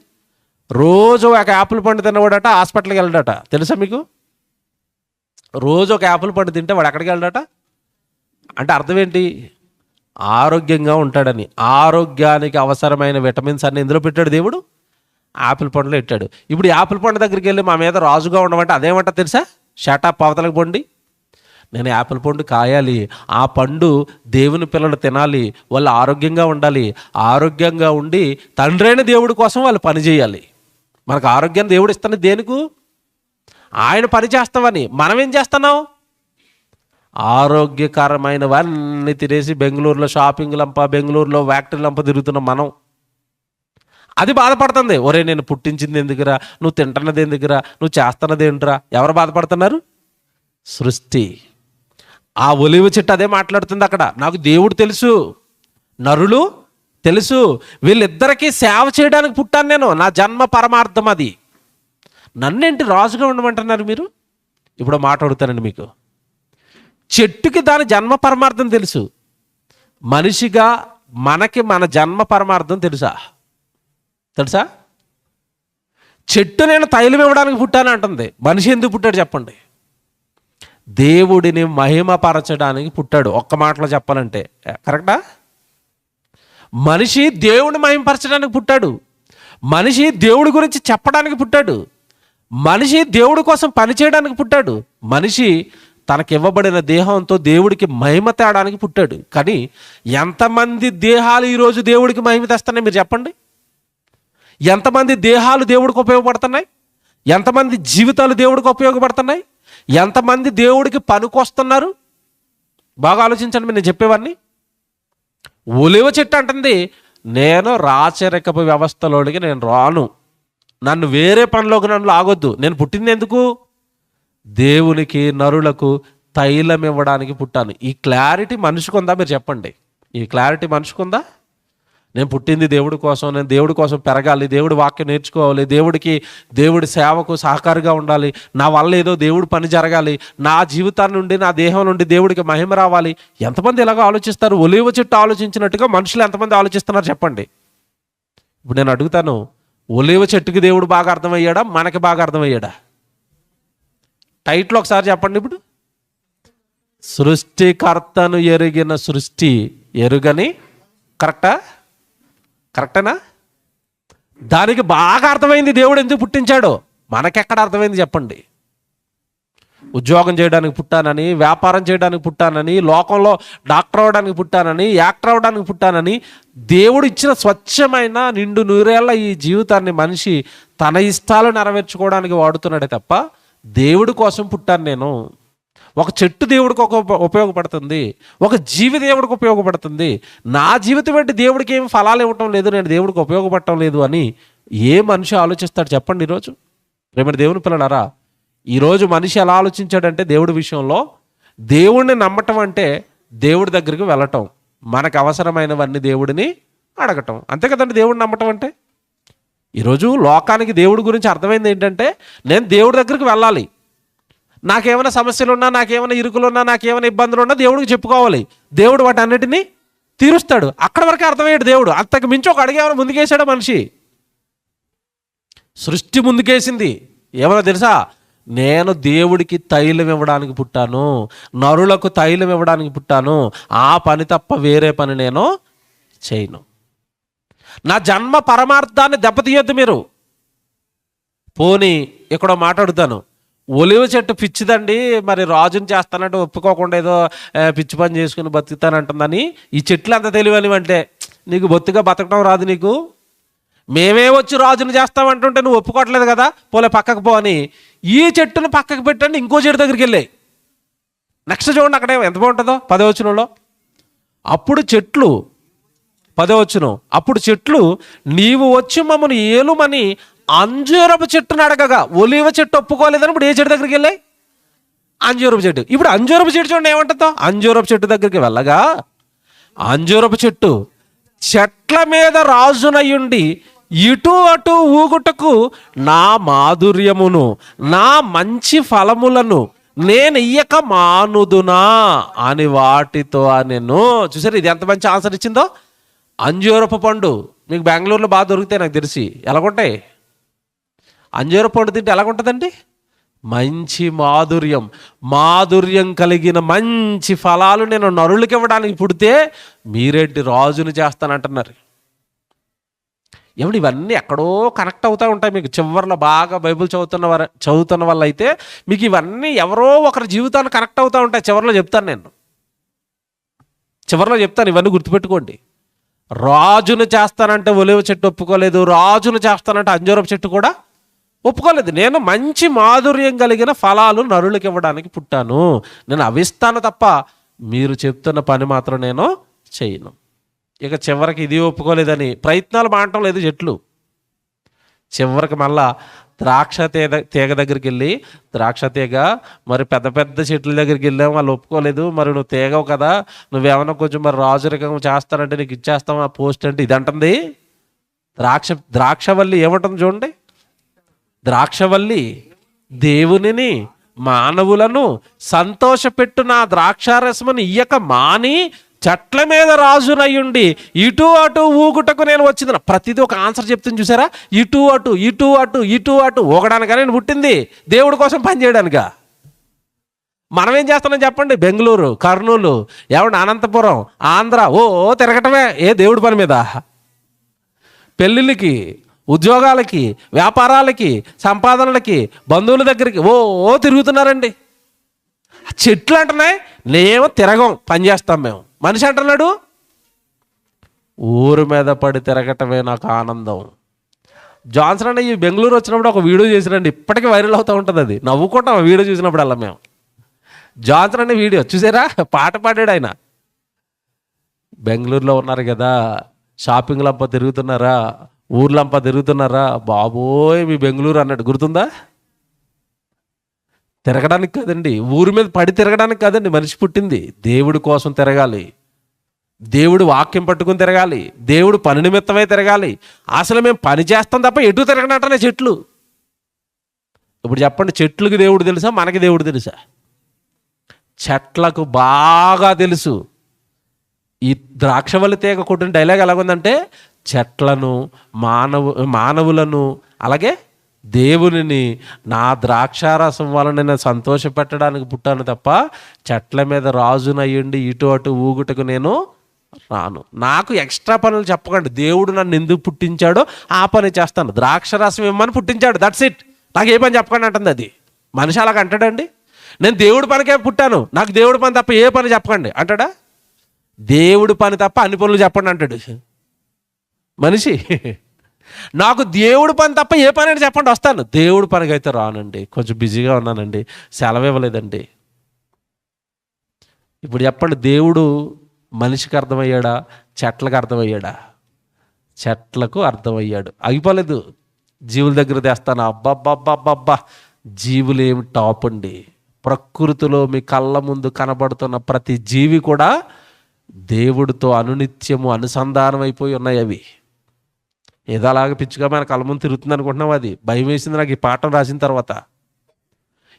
రోజు ఒక యాపిల్ పండు తినవాడట హాస్పిటల్కి వెళ్ళడట. తెలుసా మీకు? రోజు ఒక యాపిల్ పండు తింటే వాడు ఎక్కడికి వెళ్ళడట అంటే అర్థం ఏంటి? ఆరోగ్యంగా ఉంటాడని. ఆరోగ్యానికి అవసరమైన విటమిన్స్ అన్ని ఎందులో పెట్టాడు దేవుడు? యాపిల్ పండులో పెట్టాడు. ఇప్పుడు యాపిల్ పండు దగ్గరికి వెళ్ళి మా మీద రాజుగా ఉండమంటే అదేమంటా తెలుసా? షటప్, అవతలకు పండి. నేను యాపిల్ పండు కాయాలి, ఆ పండు దేవుని పిల్లలు తినాలి, వాళ్ళు ఆరోగ్యంగా ఉండాలి, ఆరోగ్యంగా ఉండి తండ్రైన దేవుడి కోసం వాళ్ళు పని చేయాలి. మనకు ఆరోగ్యాన్ని దేవుడు ఇస్తాను దేనికి? ఆయన పని చేస్తామని. మనం ఏం చేస్తున్నాం? ఆరోగ్యకరమైనవన్నీ తినేసి బెంగళూరులో షాపింగ్ లంప, బెంగళూరులో ఫ్యాక్టరీ లంప తిరుగుతున్నాం మనం. అది బాధపడుతుంది. ఒరే నేను పుట్టించింది ఎందుకురా, నువ్వు తింటున్నది ఎందుకురా, నువ్వు చేస్తున్నది ఏంట్రా? ఎవరు బాధపడుతున్నారు? సృష్టి. ఆ ఒలివ చెట్టు అదే మాట్లాడుతుంది అక్కడ. నాకు దేవుడు తెలుసు, నరులు తెలుసు, వీళ్ళిద్దరికీ సేవ చేయడానికి పుట్టాను నేను, నా జన్మ పరమార్థం అది. నన్నేంటి రాజుగా ఉండమంటున్నారు మీరు? ఇప్పుడు మాట్లాడుతానండి మీకు. చెట్టుకి దాని జన్మ పరమార్థం తెలుసు, మనిషిగా మనకి మన జన్మ పరమార్థం తెలుసా? చెట్టు నేను తైలం ఇవ్వడానికి పుట్టాను అంటుంది. మనిషి ఎందుకు పుట్టాడు చెప్పండి? దేవుడిని మహిమపరచడానికి పుట్టాడు. ఒక్క మాటలో చెప్పాలంటే కరెక్టా? మనిషి దేవుడిని మహిమపరచడానికి పుట్టాడు. మనిషి దేవుడి గురించి చెప్పడానికి పుట్టాడు. మనిషి దేవుడి కోసం పనిచేయడానికి పుట్టాడు. మనిషి తనకివ్వబడిన దేహంతో దేవుడికి మహిమ తేడానికి పుట్టాడు. కానీ ఎంతమంది దేహాలు ఈరోజు దేవుడికి మహిమ తెస్తున్నాయి మీరు చెప్పండి? ఎంతమంది దేహాలు దేవుడికి ఉపయోగపడుతున్నాయి? ఎంతమంది జీవితాలు దేవుడికి ఉపయోగపడుతున్నాయి? ఎంతమంది దేవుడికి పనికొస్తున్నారు? బాగా ఆలోచించండి. నేను చెప్పేవాడిని. ఒలివ చెట్టు అంటుంది, నేను రాచరికపు వ్యవస్థలోనికి నేను రాను, నన్ను వేరే పనిలోకి నన్ను ఆగొద్దు. నేను పుట్టింది ఎందుకు? దేవునికి, నరులకు తైలం ఇవ్వడానికి పుట్టాను. ఈ క్లారిటీ మనిషికి ఉందా మీరు చెప్పండి? ఈ క్లారిటీ మనిషికి ఉందా? నేను పుట్టింది దేవుడి కోసం, నేను దేవుడి కోసం పెరగాలి, దేవుడి వాక్యం నేర్చుకోవాలి, దేవుడి సేవకు సహకారిగా ఉండాలి, నా వల్ల ఏదో దేవుడి పని జరగాలి, నా జీవితాన్ని నుండి నా దేహం నుండి దేవుడికి మహిమ రావాలి. ఎంతమంది ఇలాగో ఆలోచిస్తారు? ఒలీవ చెట్టు ఆలోచించినట్టుగా మనుషులు ఎంతమంది ఆలోచిస్తున్నారు చెప్పండి. ఇప్పుడు నేను అడుగుతాను, ఒలీవ చెట్టుకి దేవుడు బాగా అర్థమయ్యాడా, మనకి బాగా అర్థమయ్యాడా? టైటిల్ ఒకసారి చెప్పండి. ఇప్పుడు సృష్టికర్తను ఎరిగిన సృష్టి ఎరుగని, కరెక్టేనా? దానికి బాగా అర్థమైంది దేవుడు ఎందుకు పుట్టించాడో. మనకెక్కడ అర్థమైంది చెప్పండి? ఉద్యోగం చేయడానికి పుట్టానని, వ్యాపారం చేయడానికి పుట్టానని, లోకంలో డాక్టర్ అవ్వడానికి పుట్టానని, యాక్టర్ అవ్వడానికి పుట్టానని, దేవుడు ఇచ్చిన స్వచ్ఛమైన నిండు నూరేళ్ల ఈ జీవితాన్ని మనిషి తన ఇష్టాలు నెరవేర్చుకోవడానికి వాడుతున్నాడే తప్ప దేవుడి కోసం పుట్టాను నేను. ఒక చెట్టు దేవుడికి ఉపయోగపడుతుంది, ఒక జీవి దేవుడికి ఉపయోగపడుతుంది. నా జీవితం ఏంటి దేవుడికి ఏమి ఫలాలు ఇవ్వటం లేదు, నేను దేవుడికి ఉపయోగపడటం లేదు అని ఏ మనిషి ఆలోచిస్తాడు చెప్పండి? ఈరోజు ప్రేమ దేవుని పిల్లలారా, ఈరోజు మనిషి ఎలా ఆలోచించాడంటే దేవుడి విషయంలో, దేవుడిని నమ్మటం అంటే దేవుడి దగ్గరికి వెళ్ళటం, మనకు అవసరమైనవన్నీ దేవుడిని అడగటం, అంతే కదండి దేవుడిని నమ్మటం అంటే. ఈరోజు లోకానికి దేవుడి గురించి అర్థమైంది ఏంటంటే, నేను దేవుడి దగ్గరికి వెళ్ళాలి, నాకేమైనా సమస్యలు ఉన్నా, నాకేమైనా ఇరుకులున్నా, నాకేమైనా ఇబ్బందులు ఉన్నా దేవుడికి చెప్పుకోవాలి, దేవుడు వాటి అన్నిటినీ తీరుస్తాడు. అక్కడ వరకే అర్థమయ్యాడు దేవుడు. అంతకు మించి ఒక అడిగేమైనా ముందుకేసాడా మనిషి? సృష్టి ముందుకేసింది. ఏమైనా తెలుసా? నేను దేవుడికి తైలం ఇవ్వడానికి పుట్టాను, నరులకు తైలం ఇవ్వడానికి పుట్టాను, ఆ పని తప్ప వేరే పని నేను చేయను. నా జన్మ పరమార్థాన్ని దెబ్బతీయొద్దు మీరు. పోనీ ఇక్కడ మాట్లాడుతాను, ఒలివ చెట్టు పిచ్చిదండి, మరి రాజుని చేస్తానంటే ఒప్పుకోకుండా ఏదో పిచ్చి పని చేసుకుని బతుకుతానంటుందని, ఈ చెట్లు అంత తెలివనివంటే నీకు బొత్తిగా బతకడం రాదు నీకు, మేమే వచ్చి రాజుని చేస్తామంటుంటే నువ్వు ఒప్పుకోవట్లేదు కదా, పోలే పక్కకు పో అని ఈ చెట్టును పక్కకు పెట్టండి, ఇంకో చెట్టు దగ్గరికి వెళ్ళాయి. నెక్స్ట్ చూడండి అక్కడ ఎంత బాగుంటుందో. 10వ వచనంలో అప్పుడు చెట్లు, 10వ వచనం, అప్పుడు చెట్లు నీవు వచ్చి మమ్మను ఏలుమని అంజూరపు చెట్టును అడగగా ఒలీవ చెట్టు ఒప్పుకోలేదని ఇప్పుడు ఏ చెట్టు దగ్గరికి వెళ్ళాయి? అంజూరపు చెట్టు. ఇప్పుడు అంజూరపు చెట్టు చూడండి ఏమంటుందో. అంజూరపు చెట్టు దగ్గరికి వెళ్ళగా అంజూరపు చెట్టు చెట్ల మీద రాజునయ్యుండి ఇటు అటు ఊగుటకు నా మాధుర్యమును నా మంచి ఫలములను నేను ఇయ్యక మానుదునా అని వాటితో నేను. చూసారు ఇది ఎంత మంచి ఆన్సర్ ఇచ్చిందో. అంజూరపు పండు మీకు బెంగళూరులో బాగా దొరుకుతాయి నాకు తెలిసి. ఎలాగుంటాయి? అంజూరపు పండు తింటే ఎలాగుంటుందండి? మంచి మాధుర్యం కలిగిన మంచి ఫలాలు నేను నరులకి ఇవ్వడానికి పుడితే మీరేంటి రాజుని చేస్తానంటున్నారు. ఏమంటే ఇవన్నీ ఎక్కడో కనెక్ట్ అవుతూ ఉంటాయి మీకు. చివరిలో బాగా బైబిల్ చదువుతున్న వాళ్ళు అయితే మీకు ఇవన్నీ ఎవరో ఒకరి జీవితాన్ని కనెక్ట్ అవుతూ ఉంటాయి. చివరిలో చెప్తాను ఇవన్నీ గుర్తుపెట్టుకోండి. రాజును చేస్తానంటే ఒలివ చెట్టు ఒప్పుకోలేదు, రాజును చేస్తానంటే అంజూరపు చెట్టు కూడా ఒప్పుకోలేదు. నేను మంచి మాధుర్యం కలిగిన ఫలాలు నరులకు ఇవ్వడానికి పుట్టాను, నేను అవిస్తాను తప్ప మీరు చెప్తున్న పని మాత్రం నేను చేయను. ఇక చివరికి ఇది ఒప్పుకోలేదని ప్రయత్నాలు మానటం లేదు చెట్లు. చివరికి మళ్ళా ద్రాక్ష తీగ దగ్గరికి వెళ్ళి, ద్రాక్ష తీగ మరి పెద్ద పెద్ద చెట్ల దగ్గరికి వెళ్ళాము, వాళ్ళు ఒప్పుకోలేదు, మరి నువ్వు తీగవు కదా, నువ్వేమన్నా కొంచెం మరి రాజరికం చేస్తానంటే నీకు ఇచ్చేస్తాం ఆ పోస్ట్ అంటే ఇది అంటుంది. ద్రాక్షవల్లి ఏమంటుంది చూడండి. ద్రాక్షవల్లి దేవునిని మానవులను సంతోషపెట్టు నా ద్రాక్షారసమును ఇయ్యక మాని చెట్ల మీద రాజునయ్యుండి ఇటు అటు ఊగుటకు నేను వచ్చింది. ప్రతిదీ ఒక ఆన్సర్ చెప్తుంది చూసారా. ఇటు అటు ఇటు అటు ఇటు అటు ఊగడానికా నేను పుట్టింది? దేవుడి కోసం పని చేయడానికా? మనం ఏం చేస్తున్నాం చెప్పండి? బెంగళూరు, కర్నూలు, ఏమంటే అనంతపురం, ఆంధ్ర ఓ తిరగటమే ఏ దేవుడి పని మీద. పెళ్ళిళ్ళకి, ఉద్యోగాలకి, వ్యాపారాలకి, సంపాదనలకి, బంధువుల దగ్గరికి ఓ తిరుగుతున్నారండి. చెట్లు అంటున్నాయి, నేమో తిరగం, పని చేస్తాం మేము. మనిషి అంటున్నాడు ఊరు మీద పడి తిరగటమే నాకు ఆనందం. జాన్సన్ అన్న ఈ బెంగళూరు వచ్చినప్పుడు ఒక వీడియో చేసినండి, ఇప్పటికీ వైరల్ అవుతూ ఉంటుంది. అది నవ్వుకుంటాం ఆ వీడియో చూసినప్పుడు అలా మేము. జాన్సన్ అనే వీడియో చూసారా? పాట పాడాడు ఆయన. బెంగళూరులో ఉన్నారు కదా, షాపింగ్లంపా తిరుగుతున్నారా, ఊర్లంపా తిరుగుతున్నారా, బాబోయ్ మీ బెంగళూరు అన్నాడు. గుర్తుందా? తిరగడానికి కాదండి, ఊరి మీద పడి తిరగడానికి కాదండి మనిషి పుట్టింది, దేవుడి కోసం తిరగాలి. దేవుడు వాక్యం పట్టుకుని తిరగాలి, దేవుడు పని నిమిత్తమై తిరగాలి. అసలు మేము పని చేస్తాం తప్ప ఎటు తిరగనట్టనే చెట్లు. ఇప్పుడు చెప్పండి, చెట్లకు దేవుడు తెలుసా, మనకి దేవుడు తెలుసా? చెట్లకు బాగా తెలుసు. ఈ ద్రాక్షవల్లి తీగ కొట్టిన డైలాగ్ ఎలాగుందంటే, చెట్లను మానవులను అలాగే దేవునిని నా ద్రాక్షారసం వలన నేను సంతోషపెట్టడానికి పుట్టాను తప్ప చెట్ల మీద రాజునయ్యండి ఇటు అటు ఊగుటకు నేను రాను. నాకు ఎక్స్ట్రా పనులు చెప్పకండి. దేవుడు నన్ను ఎందుకు పుట్టించాడో ఆ పని చేస్తాను. ద్రాక్షరసం ఇమ్మని పుట్టించాడు, దట్స్ ఇట్. నాకు ఏ పని చెప్పకండి అంటుంది అది. మనిషి అలాగ అంటాడండి? నేను దేవుడి పనికే పుట్టాను, నాకు దేవుడి పని తప్ప ఏ పని చెప్పకండి అంటాడా? దేవుడి పని తప్ప అన్ని పనులు చెప్పండి అంటాడు మనిషి. నాకు దేవుడి పని తప్ప ఏ పని అని చెప్పండి, వస్తాను. దేవుడి పనికి అయితే రానండి, కొంచెం బిజీగా ఉన్నానండి, సెలవు ఇవ్వలేదండి. ఇప్పుడు చెప్పండి, దేవుడు మనిషికి అర్థమయ్యాడా, చెట్లకు అర్థమయ్యాడా? చెట్లకు అర్థమయ్యాడు. ఆగిపోలేదు, జీవుల దగ్గర తెస్తాను. అబ్బబ్బబ్బబ్బబ్బా, జీవులు ఏమి టాప్ అండి. ప్రకృతిలో మీ కళ్ళ ముందు కనబడుతున్న ప్రతి జీవి కూడా దేవుడితో అనునిత్యము అనుసంధానం అయిపోయి ఉన్నాయి. అవి ఏదో అలాగే పిచ్చిగా మన కళ్ళ ముందు తిరుగుతుంది అనుకుంటున్నాం. అది భయం వేసింది నాకు ఈ పాఠం రాసిన తర్వాత.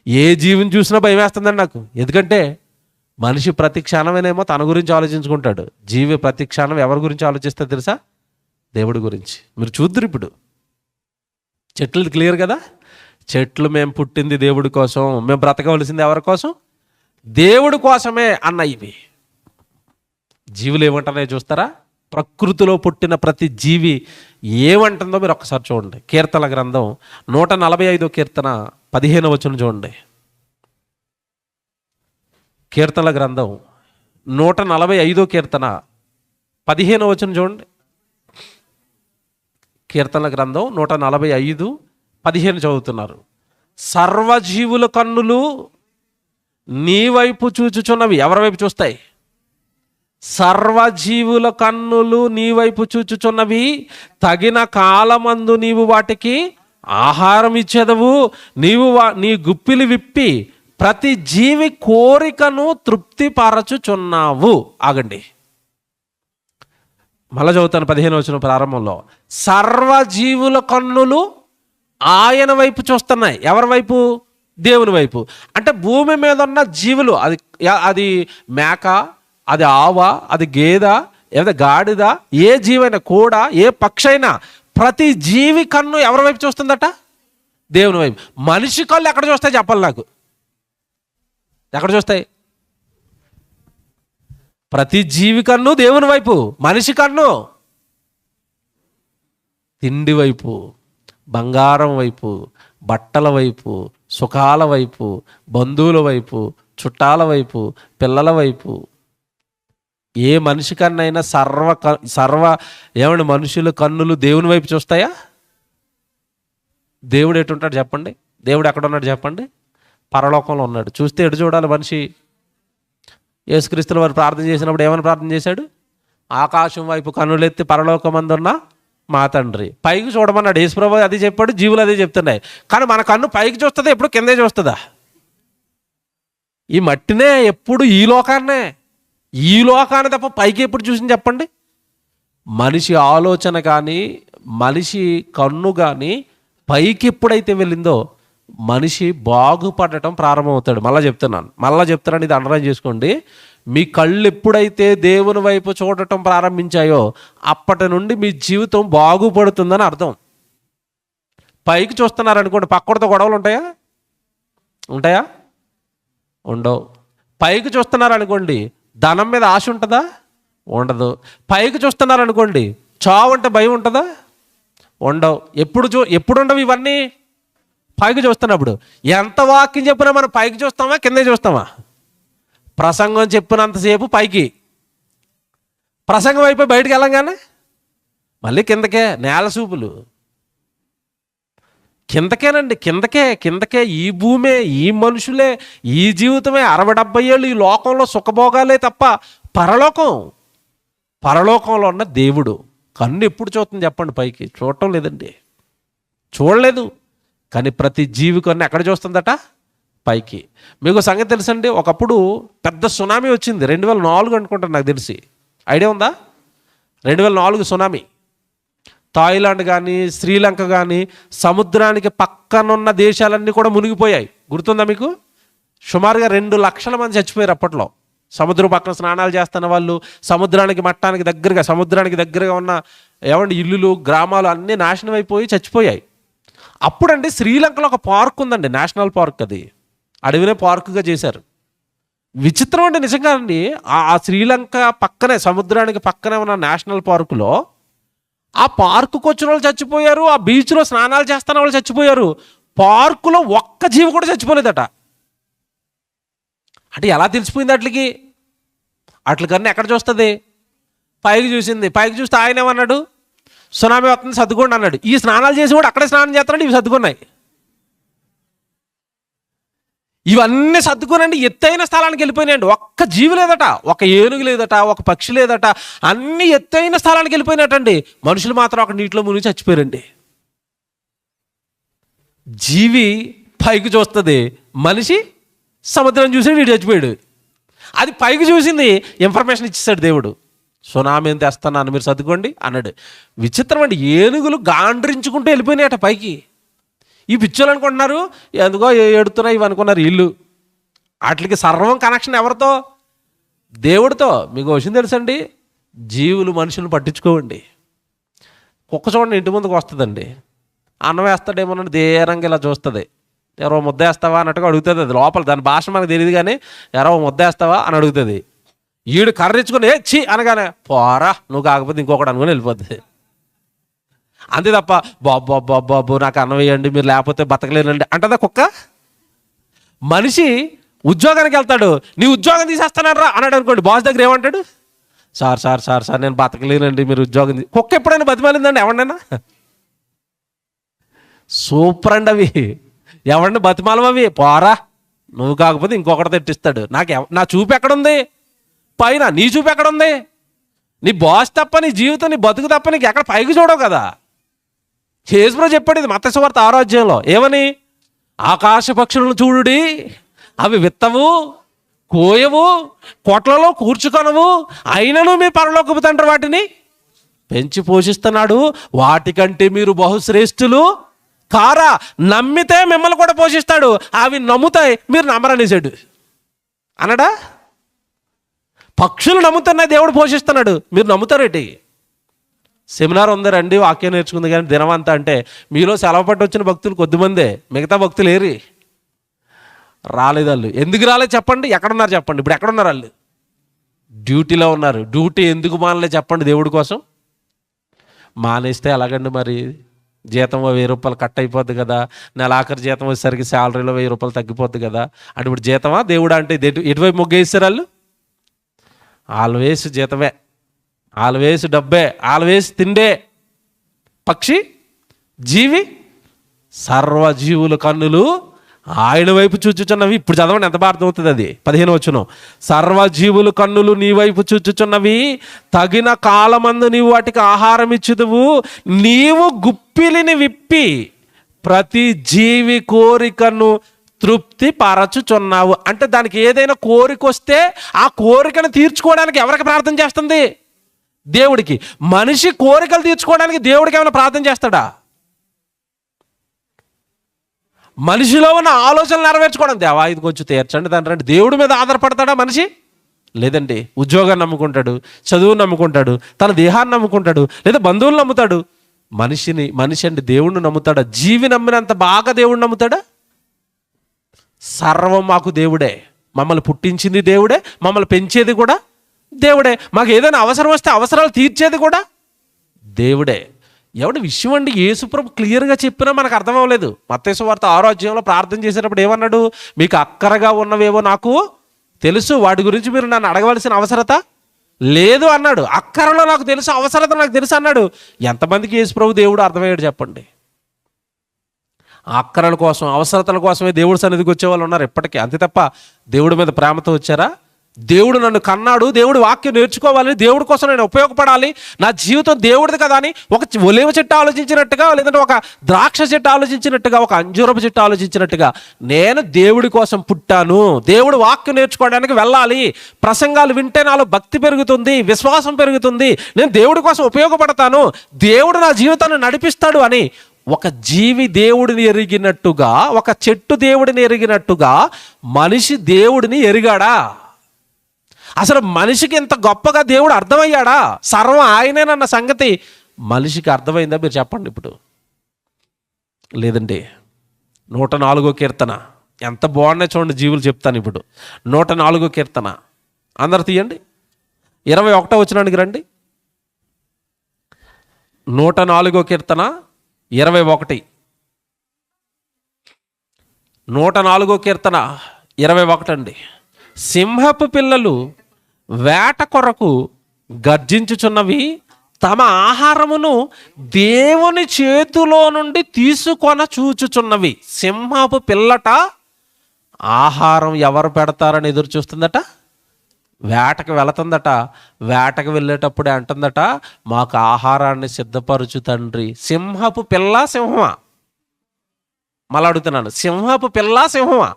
ఏ జీవిని చూసినా భయం వేస్తుందండి నాకు. ఎందుకంటే మనిషి ప్రతి క్షణమేనేమో తన గురించి ఆలోచించుకుంటాడు. జీవి ప్రతి క్షణం ఎవరి గురించి ఆలోచిస్తే తెలుసా? దేవుడి గురించి. మీరు చూద్దరు ఇప్పుడు చెట్లు క్లియర్ కదా. చెట్లు మేము పుట్టింది దేవుడి కోసం, మేము బ్రతకవలసింది ఎవరి కోసం? దేవుడి కోసమే అన్న ఇవి. జీవులు ఏమంటున్నాయో చూస్తారా? ప్రకృతిలో పుట్టిన ప్రతి జీవి ఏమంటుందో మీరు ఒక్కసారి చూడండి. కీర్తన గ్రంథం 145 కీర్తన 15 వచనం చూడండి. కీర్తన గ్రంథం 145 కీర్తన 15 వచనం చూడండి. కీర్తన గ్రంథం 145:15 చదువుతున్నారు. సర్వజీవుల కన్నులు నీ వైపు చూచుచున్నవి. ఎవరి వైపు చూస్తాయి? సర్వజీవుల కన్నులు నీ వైపు చూచుచున్నవి. తగిన కాలమందు నీవు వాటికి ఆహారం ఇచ్చేదవు. నీవు నీ గుప్పిలి విప్పి ప్రతి జీవి కోరికను తృప్తిపరచుచున్నావు. ఆగండి, మళ్ళా చదువుతాను 15వ వచనం ప్రారంభంలో. సర్వజీవుల కన్నులు ఆయన వైపు చూస్తున్నాయి. ఎవరి వైపు? దేవుని వైపు. అంటే భూమి మీద ఉన్న జీవులు, అది మేక, అది ఆవ, అది గేద, లేదా గాడిద, ఏ జీవైనా కూడా, ఏ పక్షైనా, ప్రతి జీవి కన్ను ఎవరి వైపు చూస్తుందట? దేవుని వైపు. మనిషి కళ్ళు ఎక్కడ చూస్తాయి చెప్పాలి నాకు? ఎక్కడ చూస్తాయి? ప్రతి జీవి కన్ను దేవుని వైపు, మనిషి కన్ను తిండి వైపు, బంగారం వైపు, బట్టల వైపు, సుఖాల వైపు, బంధువుల వైపు, చుట్టాల వైపు, పిల్లల వైపు. ఏ మనిషి కన్నైనా ఏమంటే మనుషుల కన్నులు దేవుని వైపు చూస్తాయా? దేవుడు ఎటుంటాడు చెప్పండి? దేవుడు ఎక్కడ ఉన్నాడు చెప్పండి? పరలోకంలో ఉన్నాడు. చూస్తే ఎటు చూడాలి మనిషి? యేసుక్రీస్తుల వారు ప్రార్థన చేసినప్పుడు ఏమని ప్రార్థన చేశాడు? ఆకాశం వైపు కన్నులెత్తి పరలోకమందున్న మా తండ్రి. పైకి చూడమన్నాడు యేసుప్రభు, అది చెప్పాడు, జీవులు అదే చెప్తున్నాయి. కానీ మన కన్ను పైకి చూస్తుందా, ఎప్పుడు కిందే చూస్తుందా? ఈ మట్టినే ఎప్పుడు, ఈ లోకాన్ని తప్ప పైకి ఎప్పుడు చూసింది చెప్పండి? మనిషి ఆలోచన కానీ మనిషి కన్ను కానీ పైకి ఎప్పుడైతే వెళ్ళిందో మనిషి బాగుపడటం ప్రారంభమవుతాడు. మళ్ళీ చెప్తున్నాను, ఇది అండర్లైన్ చేసుకోండి. మీ కళ్ళు ఎప్పుడైతే దేవుని వైపు చూడటం ప్రారంభించాయో అప్పటి నుండి మీ జీవితం బాగుపడుతుందని అర్థం. పైకి చూస్తున్నారనుకోండి, పక్కడితో గొడవలు ఉంటాయా? ఉండవు. పైకి చూస్తున్నారనుకోండి, ధనం మీద ఆశ ఉంటుందా? ఉండదు. పైకి చూస్తున్నారనుకోండి, చావు అంటే భయం ఉంటుందా? ఉండవు. ఎప్పుడు ఉండవు ఇవన్నీ? పైకి చూస్తున్నప్పుడు. ఎంత వాక్యం చెప్పినా మనం పైకి చూస్తామా, కిందే చూస్తామా? ప్రసంగం చెప్పినంతసేపు పైకి, ప్రసంగం అయిపోయి బయటికి వెళ్ళంగానే మళ్ళీ కిందకే. నేల చూపులు కిందకేనండి, కిందకే. ఈ భూమే, ఈ మనుషులే, ఈ జీవితమే, 60-70 ఏళ్ళు ఈ లోకంలో సుఖభోగాలే తప్ప పరలోకంలో ఉన్న దేవుడు కన్ను ఎప్పుడు చూస్తుంది చెప్పండి? పైకి చూడటం లేదండి, చూడలేదు. కానీ ప్రతి జీవి కన్ను ఎక్కడ చూస్తుందట? పైకి. మీకు సంగతి తెలుసండి, ఒకప్పుడు పెద్ద సునామీ వచ్చింది, 2004 అనుకుంటాను నాకు తెలిసి. ఐడియా ఉందా? 2004 సునామీ. థాయిలాండ్ కానీ శ్రీలంక కానీ సముద్రానికి పక్కనున్న దేశాలన్నీ కూడా మునిగిపోయాయి. గుర్తుందా మీకు? సుమారుగా 2 లక్షల మంది చచ్చిపోయారు అప్పట్లో. సముద్రం పక్కన స్నానాలు చేస్తున్న వాళ్ళు, సముద్రానికి దగ్గరగా ఉన్న ఇల్లులు, గ్రామాలు అన్నీ నాశనం అయిపోయి చచ్చిపోయాయి. అప్పుడండి శ్రీలంకలో ఒక పార్క్ ఉందండి, నేషనల్ పార్క్. అది అడవినే పార్కుగా చేశారు. విచిత్రం అంటే నిజంగా అండి, ఆ శ్రీలంక పక్కనే, సముద్రానికి పక్కనే ఉన్న నేషనల్ పార్కులో ఆ పార్కుకు వచ్చిన వాళ్ళు చచ్చిపోయారు, ఆ బీచ్లో స్నానాలు చేస్తున్న వాళ్ళు చచ్చిపోయారు. పార్కులో ఒక్క జీవి కూడా చచ్చిపోలేదట. అంటే ఎలా తెలిసిపోయింది అట్లకన్నా ఎక్కడ చూస్తుంది? పైకి చూసింది. పైకి చూస్తే ఆయన ఏమన్నాడు? సునామీ వస్తుంది, సర్దుకోండి అన్నాడు. ఈ స్నానాలు చేసి కూడా అక్కడే స్నానం చేస్తున్నాడు, ఇవి సర్దుకున్నాయి. ఇవన్నీ సర్దుకోనండి ఎత్తైన స్థలానికి వెళ్ళిపోయినాయండి. ఒక్క జీవి లేదట, ఒక ఏనుగు లేదట, ఒక పక్షి లేదట, అన్ని ఎత్తైన స్థలానికి వెళ్ళిపోయినట్టండి. మనుషులు మాత్రం అక్కడ నీటిలో మునిగి చచ్చిపోయారండి. జీవి పైకి చూస్తుంది, మనిషి సముద్రం చూసి వీడు చచ్చిపోయాడు. అది పైకి చూసింది, ఇన్ఫర్మేషన్ ఇచ్చేసాడు దేవుడు. సునామీ తెస్తున్నాను, మీరు సర్దుకోండి అన్నాడు. విచిత్రం అండి, ఏనుగులు గాండ్రించుకుంటూ వెళ్ళిపోయినాయట పైకి. ఈ పిచ్చోళ్ళు అనుకుంటున్నారు ఎందుకో ఏడుతున్నాయి ఇవి అనుకున్నారు వీళ్ళు. వాటికి సర్వం కనెక్షన్ ఎవరితో? దేవుడితో. మీకు విషయం తెలుసండి, జీవులు మనుషులను పట్టించుకోవండి. కుక్క చూడండి ఇంటి ముందుకు వస్తుందండి, అన్నం వేస్తాడేమోనని ధీరంగా ఇలా చూస్తుంది. ఎవరో ముద్ద వేస్తావా అన్నట్టుగా అడుగుతుంది. అది లోపల దాని భాష మనకు తెలియదు కానీ ఎవరో ముద్ద వేస్తావా అని అడుగుతుంది. ఈడు కర్రించుకుని ఛీ అనగానే పోరా నువ్వు కాకపోతే ఇంకొకటి అనుకుని వెళ్ళిపోద్ది. అంతే తప్ప బాబు నాకు అన్నం వేయండి మీరు లేకపోతే బతకలేనండి అంటదా కుక్క? మనిషి ఉద్యోగానికి వెళ్తాడు, నీ ఉద్యోగం తీసేస్తానరా అన్నాడు అనుకోండి, బాస్ దగ్గర ఏమంటాడు? సార్ నేను బతకలేనండి మీరు ఉద్యోగం కుక్క ఎప్పుడైనా బతిమాలిందండి ఎవరినైనా? సూపర్ అండి అవి. ఎవరిని బతిమాలమవి? పోరా నువ్వు కాకపోతే ఇంకొకటి తెట్టిస్తాడు. నా చూపు ఎక్కడుంది? పైన. నీ చూపు ఎక్కడుంది? నీ బాస్ తప్ప, నీ జీవితం, నీ బతుకు తప్ప నీకు ఎక్కడ పైకి చూడవు కదా. యేసుప్రభు చెప్పాడు ఇది మత్తయి సువార్త 6వ అధ్యాయంలో ఏమని? ఆకాశ పక్షులను చూడుడి, అవి విత్తవు, కోయవు, కొట్లలో కూర్చుకొనవు, అయినను మీ పరలోకపు తండ్రి వాటిని పెంచి పోషిస్తున్నాడు. వాటికంటే మీరు బహుశ్రేష్ఠులు కారా? నమ్మితే మిమ్మల్ని కూడా పోషిస్తాడు. అవి నమ్ముతాయి, మీరు నమ్మరనేసాడు అనడా? పక్షులు నమ్ముతున్నాయి, దేవుడు పోషిస్తున్నాడు, మీరు నమ్ముతారేటి? సెమినార్ ఉంది రండి వాక్యం నేర్చుకుంది కానీ దినమంతా అంటే మీలో సెలవు పట్టి వచ్చిన భక్తులు కొద్దిమందే, మిగతా భక్తులు ఏరి రాలేదు. వాళ్ళు ఎందుకు రాలేదు చెప్పండి? ఎక్కడున్నారు చెప్పండి? ఇప్పుడు ఎక్కడున్నారు వాళ్ళు? డ్యూటీలో ఉన్నారు. డ్యూటీ ఎందుకు మానలే చెప్పండి? దేవుడి కోసం. మానేస్తే ఎలాగండి మరి? జీతం 1000 రూపాయలు కట్ అయిపోద్ది కదా, నెలాఖరు జీతం వచ్చేసరికి శాలరీలో 1000 రూపాయలు తగ్గిపోద్ది కదా. అంటే ఇప్పుడు జీతమా దేవుడా అంటే ఎటువైపు మొగ్గేస్తారు వాళ్ళు? ఆల్వేస్ జీతమే, ఆల్వేస్ డబ్బే, ఆల్వేస్ తిండే. పక్షి, జీవి, సర్వజీవుల కన్నులు ఆయన వైపు చూచుచున్నవి. ఇప్పుడు చదవండి ఎంత బాగా అర్థమవుతుంది అది. 15వ వచనం, సర్వజీవుల కన్నులు నీ వైపు చూచుచున్నవి, తగిన కాలమందు నీవు వాటికి ఆహారం ఇచ్చుదువు, నీవు గుప్పిలిని విప్పి ప్రతి జీవి కోరికను తృప్తి పరచుచున్నావు. అంటే దానికి ఏదైనా కోరిక వస్తే ఆ కోరికను తీర్చుకోవడానికి ఎవరికి ప్రార్థన చేస్తుంది? దేవుడికి. మనిషి కోరికలు తీర్చుకోవడానికి దేవుడికి ఏమైనా ప్రార్థన చేస్తాడా? మనిషిలో ఉన్న ఆలోచనలు నెరవేర్చుకోవడం, దేవా ఇది కొంచెం తీర్చండి తండ్రి అంటే దేవుడి మీద ఆధారపడతాడా మనిషి? లేదండి. ఉద్యోగాన్ని నమ్ముకుంటాడు, చదువుని నమ్ముకుంటాడు, తన దేహాన్ని నమ్ముకుంటాడు, లేదా బంధువులు నమ్ముతాడు. మనిషి అండి దేవుణ్ణి నమ్ముతాడా? జీవి నమ్మినంత బాగా దేవుణ్ణి నమ్ముతాడా? సర్వం మాకు దేవుడే, మమ్మల్ని పుట్టించింది దేవుడే, మమ్మల్ని పెంచేది కూడా దేవుడే, మాకు ఏదైనా అవసరం వస్తే అవసరాలు తీర్చేది కూడా దేవుడే. ఎవడి విషయం అండి యేసుప్రభు క్లియర్గా చెప్పినా మనకు అర్థం అవ్వలేదు. మత్తయి సువార్త 6వ అధ్యాయంలో ప్రార్థన చేసేటప్పుడు ఏమన్నాడు? మీకు అక్కరగా ఉన్నవేవో నాకు తెలుసు, వాటి గురించి మీరు నన్ను అడగవలసిన అవసరత లేదు అన్నాడు. అక్కరలో నాకు తెలుసు, అవసరత నాకు తెలుసు అన్నాడు. ఎంతమందికి యేసుప్రభు దేవుడు అర్థమయ్యాడు చెప్పండి? అక్కరల కోసం, అవసరతల కోసమే దేవుడి సన్నిధికి వచ్చే వాళ్ళు ఉన్నారు ఇప్పటికీ. అంతే తప్ప దేవుడి మీద ప్రేమతో వచ్చారా? దేవుడు నన్ను కన్నాడు, దేవుడు వాక్యం నేర్చుకోవాలి, దేవుడి కోసం నేను ఉపయోగపడాలి, నా జీవితం దేవుడిది కదా అని ఒక ఒలివ చెట్టు ఆలోచించినట్టుగా, లేదంటే ఒక ద్రాక్ష చెట్టు ఆలోచించినట్టుగా, ఒక అంజూరపు చెట్టు ఆలోచించినట్టుగా నేను దేవుడి కోసం పుట్టాను, దేవుడు వాక్యం నేర్చుకోవడానికి వెళ్ళాలి, ప్రసంగాలు వింటే నాలో భక్తి పెరుగుతుంది, విశ్వాసం పెరుగుతుంది, నేను దేవుడి కోసం ఉపయోగపడతాను, దేవుడు నా జీవితాన్ని నడిపిస్తాడు అని ఒక జీవి దేవుడిని ఎరిగినట్టుగా, ఒక చెట్టు దేవుడిని ఎరిగినట్టుగా మనిషి దేవుడిని ఎరిగాడా? అసలు మనిషికి ఇంత గొప్పగా దేవుడు అర్థమయ్యాడా? సర్వం ఆయనేనన్న సంగతి మనిషికి అర్థమైందా? మీరు చెప్పండి ఇప్పుడు. లేదండి. 104 కీర్తన ఎంత బాగున్నాయి చూడండి, జీవులు చెప్తాను ఇప్పుడు. 104 కీర్తన అందరు తీయండి, 21 వచనానికి రండి. 104 కీర్తన 21. 104 కీర్తన 21 అండి. సింహపు పిల్లలు వేట కొరకు గర్జించుచున్నవి, తమ ఆహారమును దేవుని చేతిలో నుండి తీసుకొన చూచుచున్నవి. సింహపు పిల్లట ఆహారం ఎవరు పెడతారని ఎదురు చూస్తుందట, వేటకు వెళుతుందట. వేటకు వెళ్ళేటప్పుడే అంటుందట, మాకు ఆహారాన్ని సిద్ధపరచు తండ్రి. సింహపు పిల్ల సింహమా? మళ్ళీ అడుగుతున్నాను, సింహపు పిల్ల సింహమా?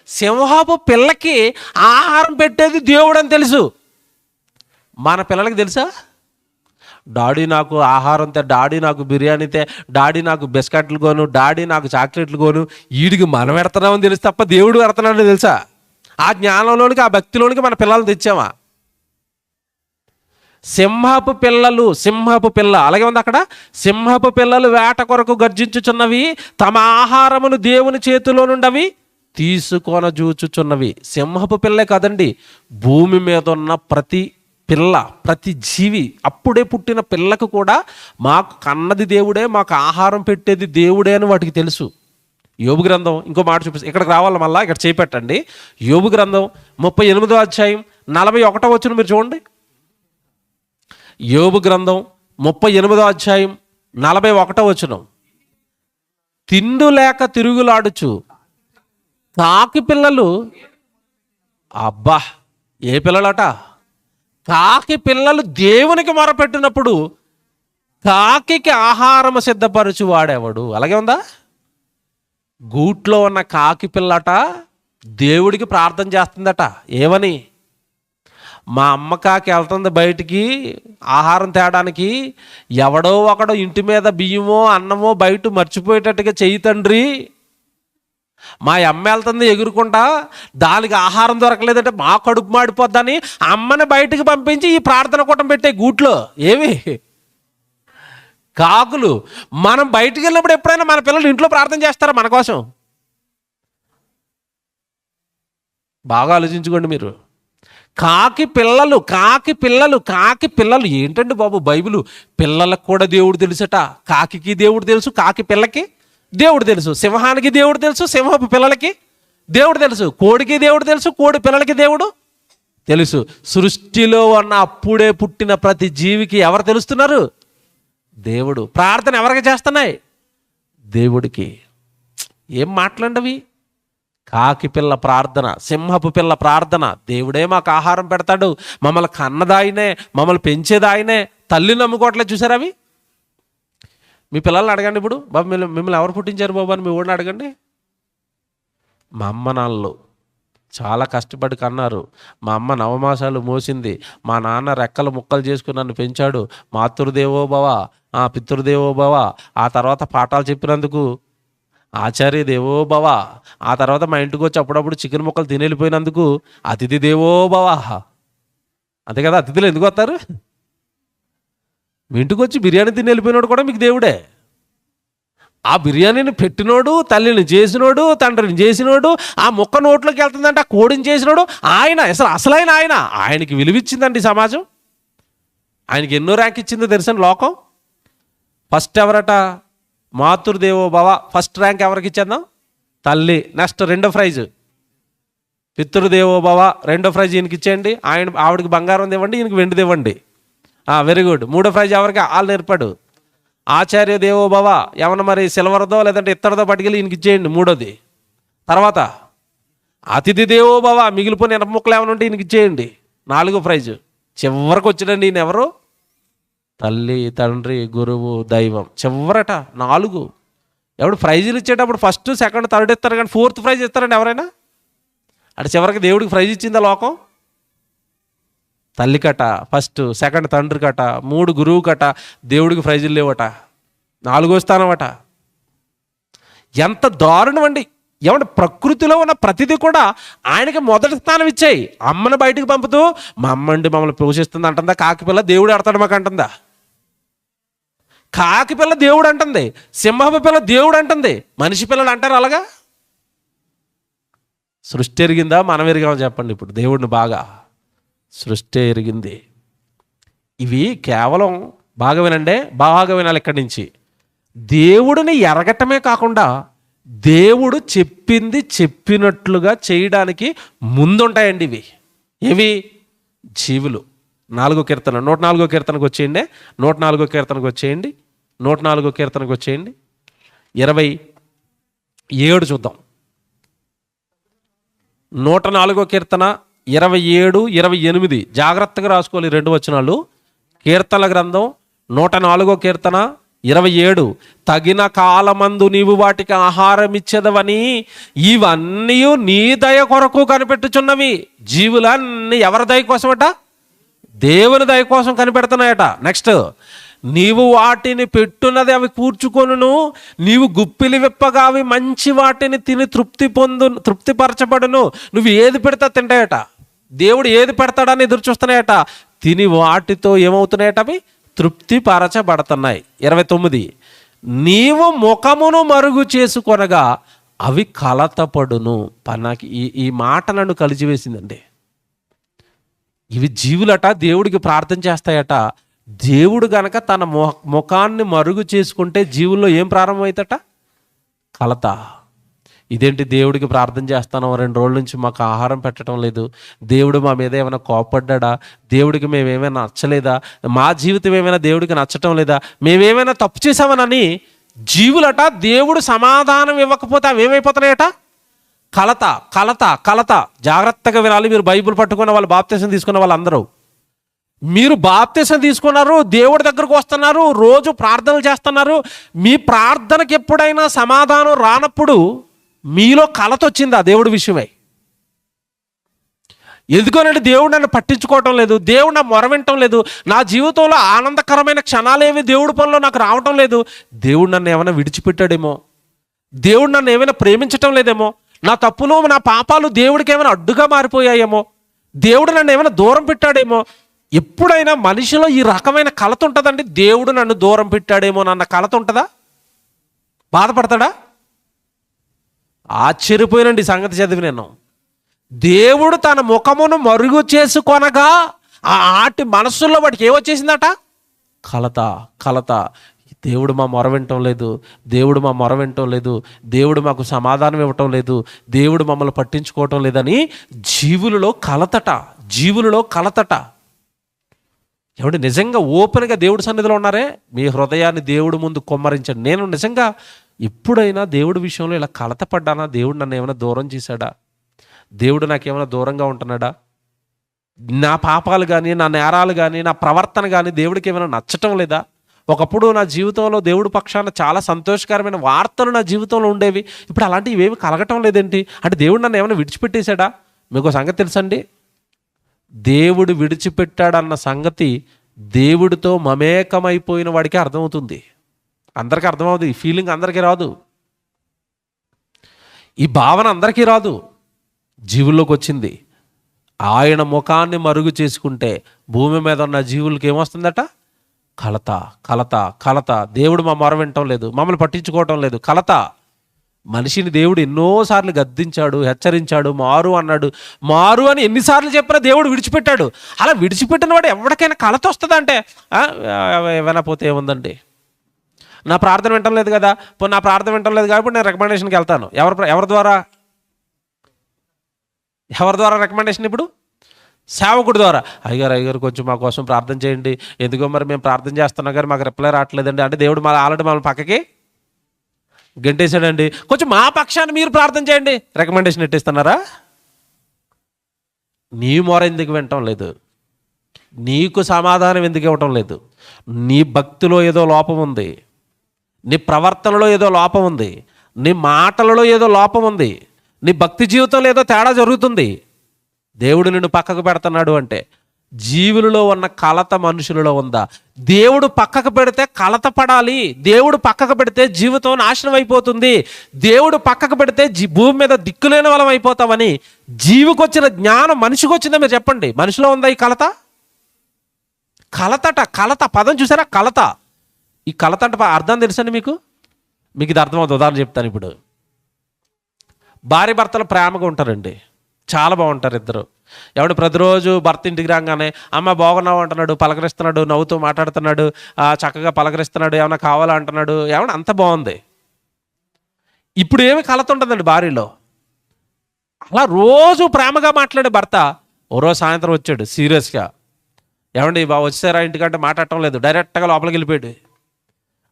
సింహపు పిల్లకి ఆహారం పెట్టేది దేవుడు అని తెలుసు. మన పిల్లలకి తెలుసా? డాడీ నాకు ఆహారం తే, డాడీ నాకు బిర్యానీ తే, డాడీ నాకు బిస్కెట్లు కోను, డాడీ నాకు చాక్లెట్లు కోను. వీడికి మనం పెడుతున్నామని తెలుసు తప్ప దేవుడు పెడుతున్నాడని తెలుసా? ఆ జ్ఞానంలోనికి, ఆ భక్తిలోనికి మన పిల్లల్ని తెచ్చామా? సింహపు పిల్లలు, సింహపు పిల్ల అలాగే ఉంది అక్కడ. సింహపు పిల్లలు వేట కొరకు గర్జించుచున్నవి, తమ ఆహారమును దేవుని చేతిలో నుండి తీసుకొన చూచుచున్నవి. సింహపు పిల్లే కాదండి, భూమి మీద ఉన్న ప్రతి పిల్ల, ప్రతి జీవి, అప్పుడే పుట్టిన పిల్లకు కూడా మాకు కన్నది దేవుడే, మాకు ఆహారం పెట్టేది దేవుడే అని వాటికి తెలుసు. యోబు గ్రంథం ఇంకో మాట చూపిస్తుంది, ఇక్కడికి రావాలి మళ్ళా, ఇక్కడ చేపెట్టండి. యోబు గ్రంథం 38వ అధ్యాయం 41వ వచనం మీరు చూడండి. యోబు గ్రంథం 38వ అధ్యాయం 41వ వచనం. తిండు లేక తిరుగులాడుచు కాకి పిల్లలు, అబ్బా ఏ పిల్లలట, కాకి పిల్లలు దేవునికి మొరపెట్టినప్పుడు కాకికి ఆహారం సిద్ధపరచు వాడేవాడు. అలాగే ఉందా? గూట్లో ఉన్న కాకి పిల్లట దేవుడికి ప్రార్థన చేస్తుందట. ఏమని? మా అమ్మ కాకి వెళ్తుంది బయటికి ఆహారం తేడానికి, ఎవడో ఒకడో ఇంటి మీద బియ్యమో అన్నమో బయట మర్చిపోయేటట్టుగా చెయ్యి తండ్రి, మా అమ్మ వెళ్తుంది ఎగురుకుంటా, దానికి ఆహారం దొరకలేదంటే మా కడుపు మాడిపోద్దని అమ్మని బయటికి పంపించి ఈ ప్రార్థన కూటం పెట్టే గూట్లో. ఏమి కాకులు. మనం బయటికి వెళ్ళినప్పుడు ఎప్పుడైనా మన పిల్లలు ఇంట్లో ప్రార్థన చేస్తారా మన కోసం? బాగా ఆలోచించుకోండి మీరు. కాకి పిల్లలు, కాకి పిల్లలు, కాకి పిల్లలు ఏంటండి బాబు? బైబిలు పిల్లలకు కూడా దేవుడు తెలుసట. కాకికి దేవుడు తెలుసు, కాకి పిల్లకి దేవుడు తెలుసు, సింహానికి దేవుడు తెలుసు, సింహపు పిల్లలకి దేవుడు తెలుసు, కోడికి దేవుడు తెలుసు, కోడి పిల్లలకి దేవుడు తెలుసు. సృష్టిలో ఉన్న అప్పుడే పుట్టిన ప్రతి జీవికి ఎవరు తెలుస్తున్నారు? దేవుడు. ప్రార్థన ఎవరికి చేస్తున్నాయి? దేవుడికి. ఏం మాట్లాడవి? కాకి పిల్ల ప్రార్థన, సింహపు పిల్ల ప్రార్థన, దేవుడే మాకు ఆహారం పెడతాడు, మమ్మల్ని కన్నదాయనే, మమ్మల్ని పెంచేదాయనే. తల్లి నమ్ముకోవట్లేదు చూసారు అవి. మీ పిల్లల్ని అడగండి ఇప్పుడు, బాబు మిమ్మల్ని ఎవరు పుట్టించారు బాబు అని మీ ఊడిని అడగండి. మా అమ్మ నాన్నలు చాలా కష్టపడి కన్నారు, మా అమ్మ నవమాసాలు మోసింది, మా నాన్న రెక్కలు ముక్కలు చేసుకుని నన్ను పెంచాడు, మాతృదేవో భవ, పితృదేవో భవ, ఆ తర్వాత పాఠాలు చెప్పినందుకు ఆచార్య దేవో భవ, ఆ తర్వాత మా ఇంటికి వచ్చి అప్పుడప్పుడు చికెన్ ముక్కలు తిని వెళ్ళిపోయినందుకు అతిథి దేవో భవ. అంతే కదా, అతిథులు ఎందుకు వస్తారు? మీ ఇంటికి వచ్చి బిర్యానీ తిని వెళ్ళిపోయినోడు కూడా మీకు దేవుడే. ఆ బిర్యానీని పెట్టినోడు, తల్లిని చేసినోడు, తండ్రిని చేసినోడు, ఆ ముక్క నోట్లోకి వెళ్తుందంటే ఆ కోడిని చేసినోడు ఆయన. అసలైన ఆయన. ఆయనకి విలువిచ్చిందండి సమాజం. ఆయనకి ఎన్నో ర్యాంక్ ఇచ్చిందో తెలుసా లోకం. ఫస్ట్ ఎవరట? మాతృదేవో భవ. ఫస్ట్ ర్యాంక్ ఎవరికి ఇచ్చేద్దాం? తల్లి. నెక్స్ట్ రెండో ప్రైజ్ పితృదేవో భవ. రెండో ప్రైజ్ ఈయనకి ఇచ్చేయండి, ఆవిడకి బంగారం ఇవ్వండి, ఈయనకి వెండిది ఇవ్వండి. Very good. మూడో ప్రైజ్ ఎవరికి? వాళ్ళు నేర్పాడు. ఆచార్య దేవో భవ. ఏమన్నా మరి సిల్వర్దో లేదంటే ఇత్తడిదో పట్టుకెళ్ళి ఈయనకి ఇచ్చేయండి మూడోది. తర్వాత అతిథి దేవో భవ, మిగిలిపోయిన ఎనప ముక్కలు ఏమైనా ఉంటే ఈయనకి ఇచ్చేయండి. 4వ ప్రైజు. చివరికి వచ్చాడండి ఈయన ఎవరు? తల్లి, తండ్రి, గురువు, దైవం. చివరట 4. ఎవడు ప్రైజులు ఇచ్చేటప్పుడు ఫస్ట్, సెకండ్, థర్డ్ ఇస్తారు కానీ 4th ప్రైజ్ ఇస్తారండి ఎవరైనా? అంటే చివరికి దేవుడికి ప్రైజ్ ఇచ్చిందా లోకం? తల్లికట ఫస్ట్, సెకండ్ తండ్రికట, 3 గురువు కట, దేవుడికి ప్రైజులు లేవట, 4వ స్థానం అట. ఎంత దారుణం అండి! ఏమంటే ప్రకృతిలో ఉన్న ప్రతిదీ కూడా ఆయనకి మొదటి స్థానం ఇచ్చాయి. అమ్మను బయటికి పంపుతూ మా అమ్మ అండి మమ్మల్ని పోషిస్తుంది అంటుందా? కాకిపిల్ల దేవుడు ఆడతాడు మాకు అంటుందా? కాకిపిల్ల దేవుడు అంటుంది, సింహపు పిల్ల దేవుడు అంటుంది, మనిషి పిల్లలు అంటారు అలాగా? సృష్టి ఎరిగిందా మనం ఎరిగామో చెప్పండి? ఇప్పుడు దేవుడిని బాగా సృష్టి ఎరిగింది. ఇవి కేవలం బాగా వినండి, బాగా వినాలి ఇక్కడి నుంచి. దేవుడిని ఎరగటమే కాకుండా దేవుడు చెప్పింది చెప్పినట్లుగా చేయడానికి ముందుంటాయండి ఇవి. ఏవి? జీవులు. 4వ కీర్తన, 104వ కీర్తనకు వచ్చేయండి. 104వ కీర్తనకు వచ్చేయండి. 104వ కీర్తనకు వచ్చేయండి. 27 చూద్దాం. 104వ కీర్తన 27, 28 జాగ్రత్తగా రాసుకోవాలి 2 వచనాలు. కీర్తనల గ్రంథం 104వ కీర్తన 27. తగిన కాలమందు నీవు వాటికి ఆహారం ఇచ్చేదవని ఇవన్నీ నీ దయ కొరకు కనిపెట్టుచున్నవి. జీవులన్నీ ఎవరి దయ కోసమట? దేవుని దయ కోసం కనిపెడుతున్నాయట. నెక్స్ట్, నీవు వాటిని పెట్టున్నది అవి కూర్చుకొనును, నీవు గుప్పిలి విప్పగా అవి మంచి వాటిని తిని తృప్తిపరచబడును. నువ్వు ఏది పెడతా తింటాయట. దేవుడు ఏది పెడతాడని ఎదురు చూస్తున్నాయట. తిని వాటితో ఏమవుతున్నాయట? అవి తృప్తిపరచబడుతున్నాయి. 29, నీవు ముఖమును మరుగు చేసుకొనగా అవి కలతపడును. నాకు ఈ మాట నన్ను కలిసివేసిందండి. ఇవి జీవులట దేవుడికి ప్రార్థన చేస్తాయట. దేవుడు గనక తన ముఖాన్ని మరుగు చేసుకుంటే జీవుల్లో ఏం ప్రారంభమవుతట? కలత. ఇదేంటి దేవుడికి ప్రార్థన చేస్తాను 2 రోజుల నుంచి మాకు ఆహారం పెట్టడం లేదు, దేవుడు మా మీద ఏమైనా కోపడ్డా, దేవుడికి మేమేమైనా నచ్చలేదా, మా జీవితం ఏమైనా దేవుడికి నచ్చటం లేదా, మేమేమైనా తప్పు చేసామనని జీవులట దేవుడు సమాధానం ఇవ్వకపోతే అవి ఏమైపోతున్నాయట? కలత, కలత, కలత. జాగ్రత్తగా వినాలి. మీరు బైబిల్ పట్టుకున్న వాళ్ళు, బాప్తిసం తీసుకున్న వాళ్ళందరూ, మీరు బాప్తిసం తీసుకున్నారు, దేవుడి దగ్గరకు వస్తున్నారు, రోజు ప్రార్థనలు చేస్తున్నారు. మీ ప్రార్థనకి ఎప్పుడైనా సమాధానం రానప్పుడు మీలో కలత వచ్చిందా దేవుడి విషయమై? ఎందుకోనండి దేవుడు నన్ను పట్టించుకోవటం లేదు, దేవుడు నా మొర వినటం లేదు, నా జీవితంలో ఆనందకరమైన క్షణాలేమి దేవుడి పనిలో నాకు రావటం లేదు, దేవుడు నన్ను ఏమైనా విడిచిపెట్టాడేమో, దేవుడు నన్ను ఏమైనా ప్రేమించటం లేదేమో, నా తప్పులు నా పాపాలు దేవుడికి ఏమైనా అడ్డుగా మారిపోయాయేమో, దేవుడు నన్ను ఏమైనా దూరం పెట్టాడేమో. ఎప్పుడైనా మనిషిలో ఈ రకమైన కలత ఉంటుందండి. దేవుడు నన్ను దూరం పెట్టాడేమో అన్న కలత ఉంటుందా? బాధపడతాడా? ఆశ్చర్యపోయినండి సంగతి చదివి నేను. దేవుడు తన ముఖమును మరుగు చేసుకొనగా ఆ ఆటి మనస్సుల్లో వాటికి ఏమొచ్చేసిందట? కలత, కలత. దేవుడు మా మొర వినటం లేదు, దేవుడు మా మొర వినటం లేదు, దేవుడు మాకు సమాధానం ఇవ్వటం లేదు, దేవుడు మమ్మల్ని పట్టించుకోవటం లేదని జీవులలో కలతట, జీవులలో కలతట. ఏమంటే నిజంగా ఓపెన్గా దేవుడి సన్నిధిలో ఉన్నారే, మీ హృదయాన్ని దేవుడి ముందు కొమ్మరించండి. నేను నిజంగా ఎప్పుడైనా దేవుడి విషయంలో ఇలా కలతపడ్డానా? దేవుడు నన్ను ఏమైనా దూరం చేశాడా? దేవుడు నాకేమైనా దూరంగా ఉంటున్నాడా? నా పాపాలు కానీ, నా నేరాలు కానీ, నా ప్రవర్తన కానీ దేవుడికి ఏమైనా నచ్చటం లేదా? ఒకప్పుడు నా జీవితంలో దేవుడి పక్షాన చాలా సంతోషకరమైన వార్తలు నా జీవితంలో ఉండేవి, ఇప్పుడు అలాంటివి ఇవేమి కలగటం లేదేంటి? అంటే దేవుడు నన్ను ఏమైనా విడిచిపెట్టేశాడా? మీకు సంగతి తెలుసండి, దేవుడు విడిచిపెట్టాడన్న సంగతి దేవుడితో మమేకమైపోయిన వాడికి అర్థమవుతుంది. అందరికీ అర్థమవుతుంది. ఈ ఫీలింగ్ అందరికీ రాదు, ఈ భావన అందరికీ రాదు. జీవుల్లోకి వచ్చింది. ఆయన ముఖాన్ని మరుగు చేసుకుంటే భూమి మీద ఉన్న జీవులకి ఏమొస్తుందట? కలత, కలత, కలత. దేవుడు మా మొర వినటం లేదు, మమ్మల్ని పట్టించుకోవటం లేదు, కలత. మనిషిని దేవుడు ఎన్నోసార్లు గద్దించాడు, హెచ్చరించాడు, మారు అన్నాడు. మారు అని ఎన్నిసార్లు చెప్పినా దేవుడు విడిచిపెట్టాడు. అలా విడిచిపెట్టిన వాడు ఎవరికైనా కలత వస్తుందంటే వినపోతే ఏముందండి, నా ప్రార్థన వింటం లేదు కదా, నా ప్రార్థన వింటం లేదు కాబట్టి నేను రికమెండేషన్కి వెళ్తాను. ఎవరి ద్వారా రికమెండేషన్? ఇప్పుడు సేవకుడి ద్వారా. అయ్యగారు కొంచెం మా కోసం ప్రార్థన చేయండి, ఎందుకో మరి మేము ప్రార్థన చేస్తున్నాం కానీ మాకు రిప్లై రావట్లేదండి అంటే దేవుడు ఆల్రెడీ మమ్మల్ని పక్కకి గంటేశాడండి. కొంచెం మా పక్షాన్ని మీరు ప్రార్థన చేయండి, రికమెండేషన్ ఎట్టేస్తున్నారా? నీ మొర ఎందుకు వినటం లేదు? నీకు సమాధానం ఎందుకు ఇవ్వటం లేదు? నీ భక్తిలో ఏదో లోపం ఉంది, నీ ప్రవర్తనలో ఏదో లోపం ఉంది, నీ మాటలలో ఏదో లోపం ఉంది, నీ భక్తి జీవితంలో ఏదో తేడా జరుగుతుంది. దేవుడు నిన్ను పక్కకు పెడుతున్నాడు అంటే జీవులలో ఉన్న కలత మనుషులలో ఉందా? దేవుడు పక్కకు పెడితే కలత పడాలి. దేవుడు పక్కకు పెడితే జీవితం నాశనం అయిపోతుంది. దేవుడు పక్కకు పెడితే భూమి మీద దిక్కులేని వాళ్ళం అయిపోతామని జీవికి వచ్చిన జ్ఞానం మనిషికి వచ్చిందా? మీరు చెప్పండి. మనిషిలో ఉందా ఈ కలత? కలతట, కలత పదం చూసారా? కలత. ఈ కలత అంటే అర్థం తెలుసండి మీకు? మీకు ఇది అర్థమవుతుంది. ఉదాహరణ చెప్తాను. ఇప్పుడు భార్య భర్తలు ప్రేమగా ఉంటారండి, చాలా బాగుంటారు ఇద్దరు. ఎవడు ప్రతిరోజు భర్త ఇంటికి రాగానే అమ్మ బాగున్నావు అంటున్నాడు, పలకరిస్తున్నాడు, నవ్వుతూ మాట్లాడుతున్నాడు, చక్కగా పలకరిస్తున్నాడు, ఏమైనా కావాలా అంటున్నాడు, ఏమన్నా అంత బాగుంది. ఇప్పుడు ఏమి కలత ఉంటుందండి భార్యలో? అలా రోజు ప్రేమగా మాట్లాడే భర్త ఓ రోజు సాయంత్రం వచ్చాడు సీరియస్గా, ఏమండి బాగా వచ్చారా ఇంటికంటే మాట్లాడటం లేదు, డైరెక్ట్గా లోపలికి వెళ్ళిపోయాడు.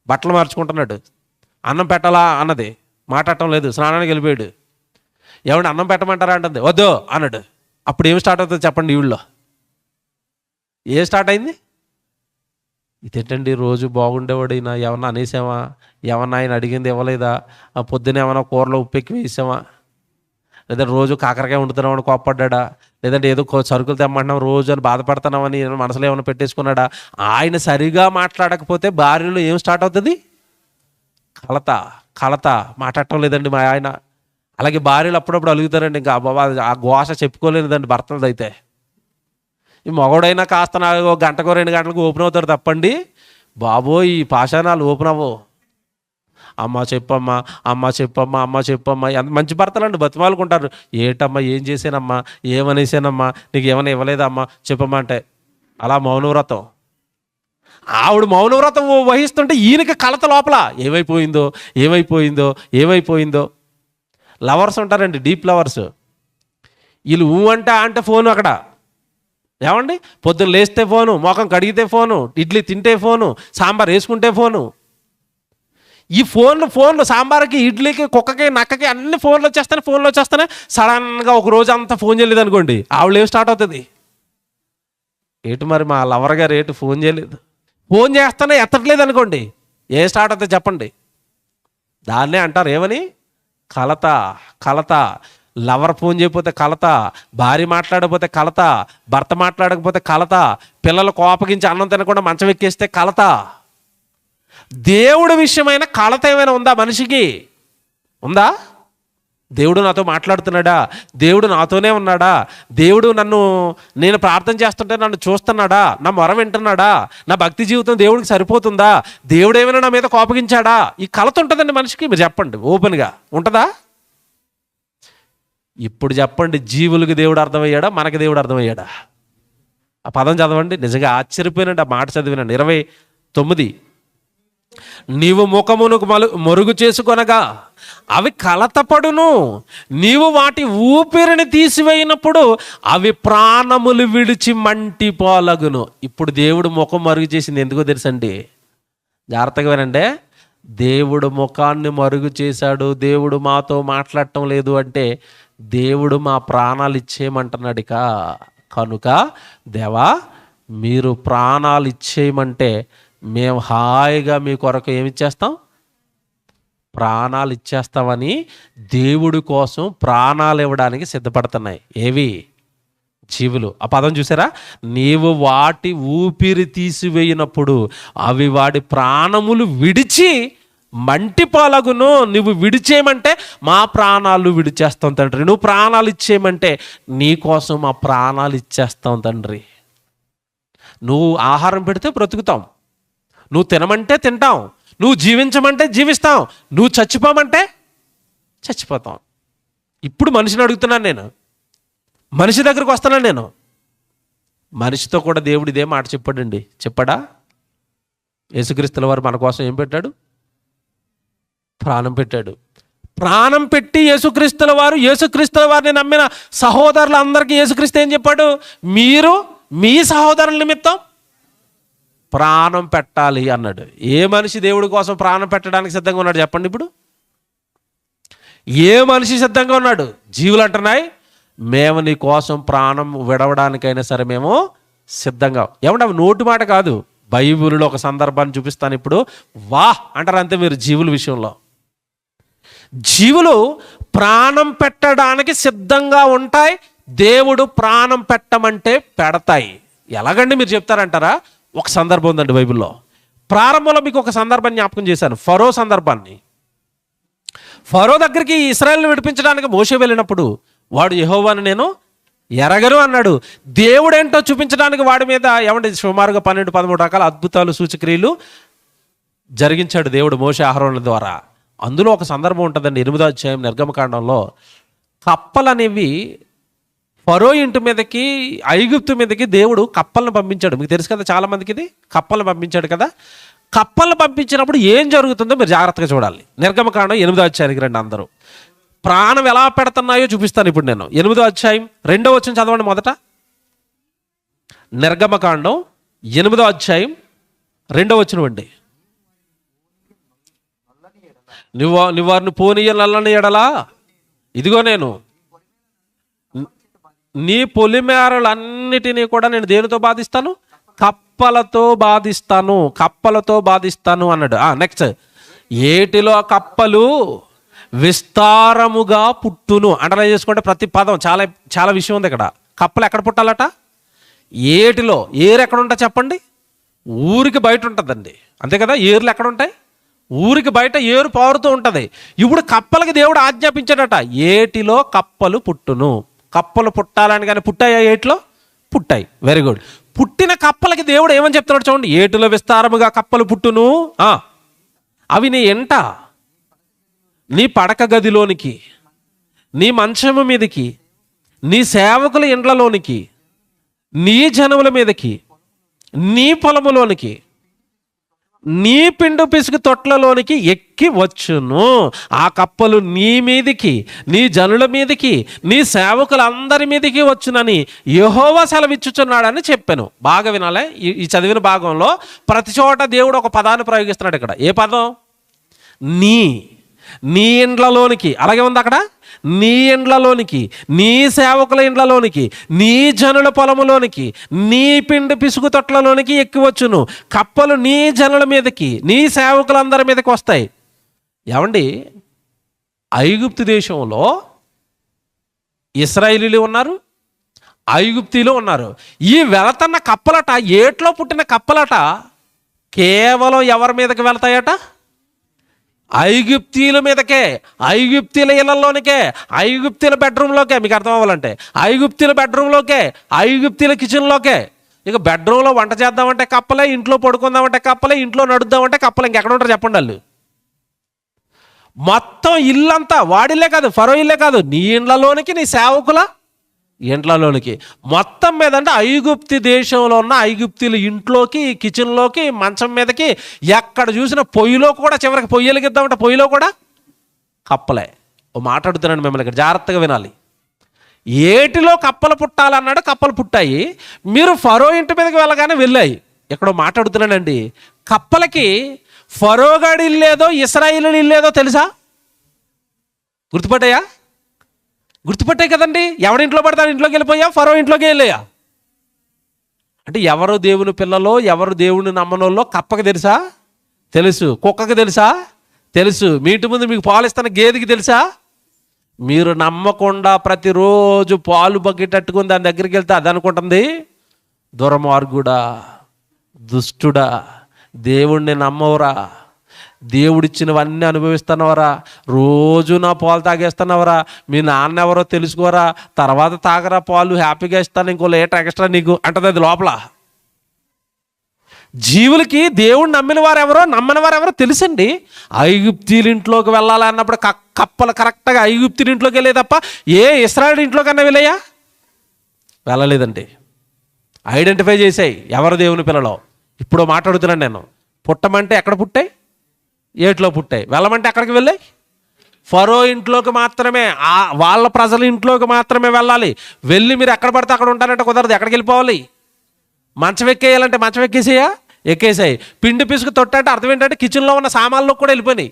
బట్టలు మార్చుకుంటున్నాడు, అన్నం పెట్టాలా అన్నది, మాట్లాడటం లేదు, స్నానానికి వెళ్ళిపోయాడు. ఏమండి అన్నం పెట్టమంటారా అంటుంది, వద్దు అన్నాడు. అప్పుడు ఏం స్టార్ట్ అవుతుంది చెప్పండి? ఈవిళ్ళలో ఏం స్టార్ట్ అయింది? ఇదేంటండి రోజు బాగుండేవాడు ఈయన, ఏమన్నా అనేసామా? ఏమన్నా ఆయన అడిగింది ఇవ్వలేదా? పొద్దున్న ఏమన్నా కూరలో ఉప్పు ఎక్కువ వేసామా? లేదంటే రోజు కాకరకాయ వండుతున్నామని కోప్పడ్డా? లేదంటే ఏదో సరుకులు తెమ్మంటున్నాం రోజు అని బాధపడుతున్నామని మనసులో ఏమైనా పెట్టేసుకున్నాడా? ఆయన సరిగా మాట్లాడకపోతే భార్యలో ఏం స్టార్ట్ అవుతుంది? కలత. కలత. మాట్లాడటం లేదండి మా ఆయన. అలాగే భార్యలు అప్పుడప్పుడు అలుగుతారండి, ఇంకా బాబా ఆ ఘోష చెప్పుకోలేదండి భర్తలది. అయితే ఈ మగవాడైనా కాస్త గంటకో 2 గంటలకు ఓపెన్ అవుతారు తప్పండి బాబోయ్ ఈ పాషాణాలు ఓపెన్ అవ్వవు. అమ్మ చెప్పమ్మా, అమ్మ చెప్పమ్మా, అమ్మ చెప్పమ్మా. ఎంత మంచి భర్తలండి, బతిమాలుకుంటారు. ఏటమ్మా, ఏం చేశానమ్మా, ఏమనేసానమ్మా, నీకు ఏమైనా ఇవ్వలేదమ్మా చెప్పమ్మా అంటే. అలా మౌనవ్రతం. ఆవిడ మౌనవ్రతం వహిస్తుంటే ఈయనకి కలత లోపల ఏమైపోయిందో ఏమైపోయిందో ఏమైపోయిందో. లవర్స్ ఉంటారండి, డీప్ లవర్స్. వీళ్ళు అంటే ఫోను అక్కడ. ఏమండి పొద్దున్న లేస్తే ఫోను, మొఖం కడిగితే ఫోను, ఇడ్లీ తింటే ఫోను, సాంబార్ వేసుకుంటే ఫోను. ఈ ఫోన్లు సాంబార్కి, ఇడ్లీకి, కుక్కకి, నక్కకి అన్ని ఫోన్లు వచ్చేస్తానే సడన్గా ఒక రోజు అంతా ఫోన్ చేయలేదు అనుకోండి, ఆవిడ ఏం స్టార్ట్ అవుతుంది? ఏటు మరి మా లవర్ గారు ఏటు ఫోన్ చేయలేదు, ఫోన్ చేస్తానే ఎత్తట్లేదు అనుకోండి, ఏ స్టార్ట్ అవుతుంది చెప్పండి? దాన్నే అంటారు ఏమని? కలత. కలత. లవర్ ఫోన్ చేయకపోతే కలత, భార్య మాట్లాడకపోతే కలత, భర్త మాట్లాడకపోతే కలత, పిల్లలు కోపగించి అన్నం తినకుండా మంచం ఎక్కేస్తే కలత. దేవుడి విషయమైన కలత ఏమైనా ఉందా మనిషికి? ఉందా? దేవుడు నాతో మాట్లాడుతున్నాడా? దేవుడు నాతోనే ఉన్నాడా? దేవుడు నేను ప్రార్థన చేస్తుంటే నన్ను చూస్తున్నాడా? నా మొర వింటున్నాడా? నా భక్తి జీవితం దేవుడికి సరిపోతుందా? దేవుడు ఏమైనా నా మీద కోపగించాడా? ఈ కలత ఉంటుందండి మనిషికి. మీరు చెప్పండి, ఓపెన్గా ఉంటుందా? ఇప్పుడు చెప్పండి, జీవులకి దేవుడు అర్థమయ్యాడా, మనకి దేవుడు అర్థమయ్యాడా? ఆ పదం చదవండి. నిజంగా ఆశ్చర్యపోయినండి ఆ మాట చదివినండి. 29 నీవు ముఖమును మరుగు చేసుకొనగా అవి కలతపడును, నీవు వాటి ఊపిరిని తీసివేయినప్పుడు అవి ప్రాణములు విడిచి మంటిపోలగును. ఇప్పుడు దేవుడు ముఖం మరుగు చేసింది ఎందుకో తెలుసండి? జాగ్రత్తగా వినండి. దేవుడు ముఖాన్ని మరుగు చేశాడు, దేవుడు మాతో మాట్లాడటం లేదు అంటే దేవుడు మా ప్రాణాలు ఇచ్చేయమంటున్నాడు. కనుక దేవా మీరు ప్రాణాలు ఇచ్చేయమంటే మేము హాయిగా మీ కొరకు ఏమిచ్చేస్తాం? ప్రాణాలు ఇచ్చేస్తామని దేవుడి కోసం ప్రాణాలు ఇవ్వడానికి సిద్ధపడుతున్నాయి. ఏవి? జీవులు. ఆ పదం చూసారా? నీవు వాటి ఊపిరి తీసివేయినప్పుడు అవి వాడి ప్రాణములు విడిచి మంటిపాలగును. నువ్వు విడిచేయమంటే మా ప్రాణాలు విడిచేస్తాం తండ్రి. నువ్వు ప్రాణాలు ఇచ్చేయమంటే నీ కోసం మా ప్రాణాలు ఇచ్చేస్తాం తండ్రి. నువ్వు ఆహారం పెడితే బ్రతుకుతాం, నువ్వు తినమంటే తింటాం, నువ్వు జీవించమంటే జీవిస్తాం, నువ్వు చచ్చిపోమంటే చచ్చిపోతాం. ఇప్పుడు మనిషిని అడుగుతున్నాను నేను, మనిషి దగ్గరకు వస్తున్నాను నేను. మనిషితో కూడా దేవుడు ఇదే మాట చెప్పాడండి. చెప్పాడా? యేసుక్రీస్తుల వారు మన కోసం ఏం పెట్టాడు? ప్రాణం పెట్టాడు. ప్రాణం పెట్టి యేసుక్రీస్తుల వారిని నమ్మిన సహోదరులందరికీ యేసుక్రీస్తు ఏం చెప్పాడు? మీరు మీ సహోదరుల నిమిత్తం ప్రాణం పెట్టాలి అన్నాడు. ఏ మనిషి దేవుడి కోసం ప్రాణం పెట్టడానికి సిద్ధంగా ఉన్నాడు చెప్పండి? ఇప్పుడు ఏ మనిషి సిద్ధంగా ఉన్నాడు? జీవులు అంటున్నాయి, మేము నీ కోసం ప్రాణం విడవడానికైనా సరే మేము సిద్ధంగా. ఏమంటే అవి నోటి మాట కాదు, బైబిల్లో ఒక సందర్భాన్ని చూపిస్తాను ఇప్పుడు. వాహ్ అంటారు అంతే మీరు. జీవుల విషయంలో జీవులు ప్రాణం పెట్టడానికి సిద్ధంగా ఉంటాయి. దేవుడు ప్రాణం పెట్టమంటే పెడతాయి. ఎలాగండి మీరు చెప్తారంటారా? ఒక సందర్భం ఉందండి బైబిల్లో. ప్రారంభంలో మీకు ఒక సందర్భాన్ని జ్ఞాపకం చేశాను, ఫరో సందర్భాన్ని. ఫరో దగ్గరికి ఇశ్రాయేలును విడిపించడానికి మోషే వెళ్ళినప్పుడు వాడు యెహోవాను నేను ఎరగను అన్నాడు. దేవుడేంటో చూపించడానికి వాడి మీద ఏమంటే సుమారుగా 12-13 రకాల అద్భుతాలు సూచక్రియలు జరిగించాడు దేవుడు మోషే అహరోనుల ద్వారా. అందులో ఒక సందర్భం ఉంటుందండి 8వ అధ్యాయం నిర్గమకాండంలో. కప్పలు అనేవి ఫరో ఇంటి మీదకి, ఐగుప్తు మీదకి దేవుడు కప్పలను పంపించాడు. మీకు తెలుసు కదా, చాలా మందికి ఇది కప్పలను పంపించాడు కదా. కప్పలను పంపించినప్పుడు ఏం జరుగుతుందో మీరు జాగ్రత్తగా చూడాలి. నిర్గమకాండం 8వ అధ్యాయానికి రండి అందరూ. ప్రాణం ఎలా పెడుతున్నాయో చూపిస్తాను ఇప్పుడు నేను. 8వ అధ్యాయం 2వ వచనం చదవండి మొదట. నిర్గమకాండం 8వ అధ్యాయం 2వ వచనం అండి. నువ్వు వారిని పోనీయలని ఎడలా, ఇదిగో నేను నీ పొలిమేరలన్నిటినీ కూడా నేను దేనితో బాధిస్తాను? కప్పలతో బాధిస్తాను, కప్పలతో బాధిస్తాను అన్నాడు. నెక్స్ట్, ఏటిలో కప్పలు విస్తారముగా పుట్టును. అండర్లైన్ చేసుకుంటే ప్రతి పదం చాలా చాలా విషయం ఉంది ఇక్కడ. కప్పలు ఎక్కడ పుట్టాలట? ఏటిలో. ఏరు ఎక్కడ ఉంటా చెప్పండి? ఊరికి బయట ఉంటుందండి, అంతే కదా. ఏర్లు ఎక్కడ ఉంటాయి? ఊరికి బయట ఏరు పారుతూ ఉంటుంది. ఇప్పుడు కప్పలకి దేవుడు ఆజ్ఞాపించాడట, ఏటిలో కప్పలు పుట్టును. కప్పలు పుట్టాలని, కానీ పుట్టాయా? ఏటిలో పుట్టాయి. Very good. పుట్టిన కప్పలకి దేవుడు ఏమని చెప్తున్నాడు చూడండి. ఏటిలో విస్తారముగా కప్పలు పుట్టును. అవి నీ ఎంట, నీ పడక గదిలోనికి, నీ మంచము మీదకి, నీ సేవకుల ఇండ్లలోనికి, నీ జనముల మీదకి, నీ పొలములోనికి, నీ పిండు పిసుకు తొట్లలోనికి ఎక్కి వచ్చును. ఆ కప్పలు నీ మీదికి, నీ జనుల మీదికి, నీ సేవకులందరి మీదికి వచ్చునని యెహోవా సెలవిచ్చుచున్నాడని చెప్పాను. బాగా వినాలే. ఈ చదివిన భాగంలో ప్రతి చోట దేవుడు ఒక పదాన్ని ప్రయోగిస్తున్నాడు ఇక్కడ. ఏ పదం? నీ ఇండ్లలోనికి. అలాగే ఉంది అక్కడ. నీ ఇండ్లలోనికి, నీ సేవకుల ఇండ్లలోనికి, నీ జనుల పొలములోనికి, నీ పిండి పిసుగు తొట్లలోనికి ఎక్కివచ్చును. కప్పలు నీ జనుల మీదకి, నీ సేవకులందరి మీదకి వస్తాయి. ఏమండి, ఐగుప్తు దేశంలో ఇశ్రాయేలీలు ఉన్నారు, ఐగుప్తీలు ఉన్నారు. ఈ వెళుతున్న కప్పలట, ఏట్లో పుట్టిన కప్పలట కేవలం ఎవరి మీదకి వెళ్తాయట? ఐగుప్తీల మీదకే, ఐగుప్తీల ఇళ్లలోనికే, ఐగుప్తీల బెడ్రూమ్లోకే. మీకు అర్థం అవ్వాలంటే ఐగుప్తీల బెడ్రూమ్లోకే, ఐగుప్తీల కిచెన్లోకే. ఇక బెడ్రూమ్లో వంట చేద్దామంటే కప్పలే, ఇంట్లో పడుకుందామంటే కప్పలే, ఇంట్లో నడుద్దామంటే కప్పలే. ఇంకెక్కడ ఉంటారు చెప్పండి వాళ్ళు? మొత్తం ఇల్లంతా వాడిల్లే కాదు, ఫరో ఇల్లే కాదు, నీ ఇండ్లలోనికి, నీ సేవకుల ఇంట్లలోనికి, మొత్తం మీద. అంటే ఐగుప్తి దేశంలో ఉన్న ఐగుప్తీల ఇంట్లోకి, కిచెన్లోకి, మంచం మీదకి, ఎక్కడ చూసిన పొయ్యిలో కూడా, చివరికి పొయ్యి వెలిగిద్దామంటే పొయ్యిలో కూడా కప్పలే. ఓ మాట్లాడుతున్నాను మిమ్మల్ని ఇక్కడ జాగ్రత్తగా వినాలి. ఏటిలో కప్పలు పుట్టాలన్నాడు, కప్పలు పుట్టాయి. మీరు ఫరో ఇంటి మీదకి వెళ్ళగానే వెళ్ళాయి. ఎక్కడో మాట్లాడుతున్నానండి. కప్పలకి ఫరోగాడి ఇల్లేదో ఇశ్రాయేలు ఇల్లేదో తెలుసా? గుర్తుపట్టాయా? గుర్తుపట్టాయి కదండి. ఎవరింట్లో పడతాడు ఇంట్లోకి వెళ్ళిపోయా? ఫరో ఇంట్లోకి వెళ్ళాయా? అంటే ఎవరు దేవుని పిల్లలో, ఎవరు దేవుని నమ్మనోళ్ళో కప్పకి తెలుసా? తెలుసు. కుక్కకి తెలుసా? తెలుసు. మీ ఇంటి ముందు మీకు పాలు ఇస్తున్న గేదెకి తెలుసా? మీరు నమ్మకుండా ప్రతిరోజు పాలు బగ్గెట్టుకుని దాని దగ్గరికి వెళ్తే అది అనుకుంటుంది, దుర్మార్గుడా, దుష్టుడా, దేవుణ్ణి నమ్మవురా, దేవుడిచ్చినవన్నీ అనుభవిస్తున్నావరా, రోజు నా పాలు తాగేస్తున్నావరా, మీ నాన్న ఎవరో తెలుసుకోరా, తర్వాత తాగరా పాలు, హ్యాపీగా ఇస్తాను, ఇంకో లీటర్ ఎక్స్ట్రా నీకు అంటది అది లోపల. జీవులకి దేవుడు నమ్మిన వారు ఎవరో, నమ్మని వారు ఎవరో తెలుసండి. ఐగుప్తీల ఇంట్లోకి వెళ్ళాలన్నప్పుడు కప్పలు కరెక్ట్గా ఐగుప్తీల ఇంట్లోకి వెళ్ళే తప్ప ఏ ఇశ్రాయేలు ఇంట్లోకన్నా వెళ్ళాయా? వెళ్ళలేదండి. ఐడెంటిఫై చేసాయి ఎవరు దేవుని పిల్లలో. ఇప్పుడు మాట్లాడుతున్నాను నేను. పుట్టమంటే ఎక్కడ పుట్టాయి? ఏట్లో పుట్టాయి. వెళ్ళమంటే ఎక్కడికి వెళ్ళాయి? ఫరో ఇంట్లోకి మాత్రమే, వాళ్ళ ప్రజల ఇంట్లోకి మాత్రమే వెళ్ళాలి. వెళ్ళి మీరు ఎక్కడ పడితే అక్కడ ఉంటానంటే కుదరదు. ఎక్కడికి వెళ్ళిపోవాలి? మంచం ఎక్కేయాలంటే మంచం ఎక్కేసాయి. పిండి పిసుకు తొట్టంటే అర్థం ఏంటంటే కిచెన్లో ఉన్న సామాన్లోకి కూడా వెళ్ళిపోయినాయి.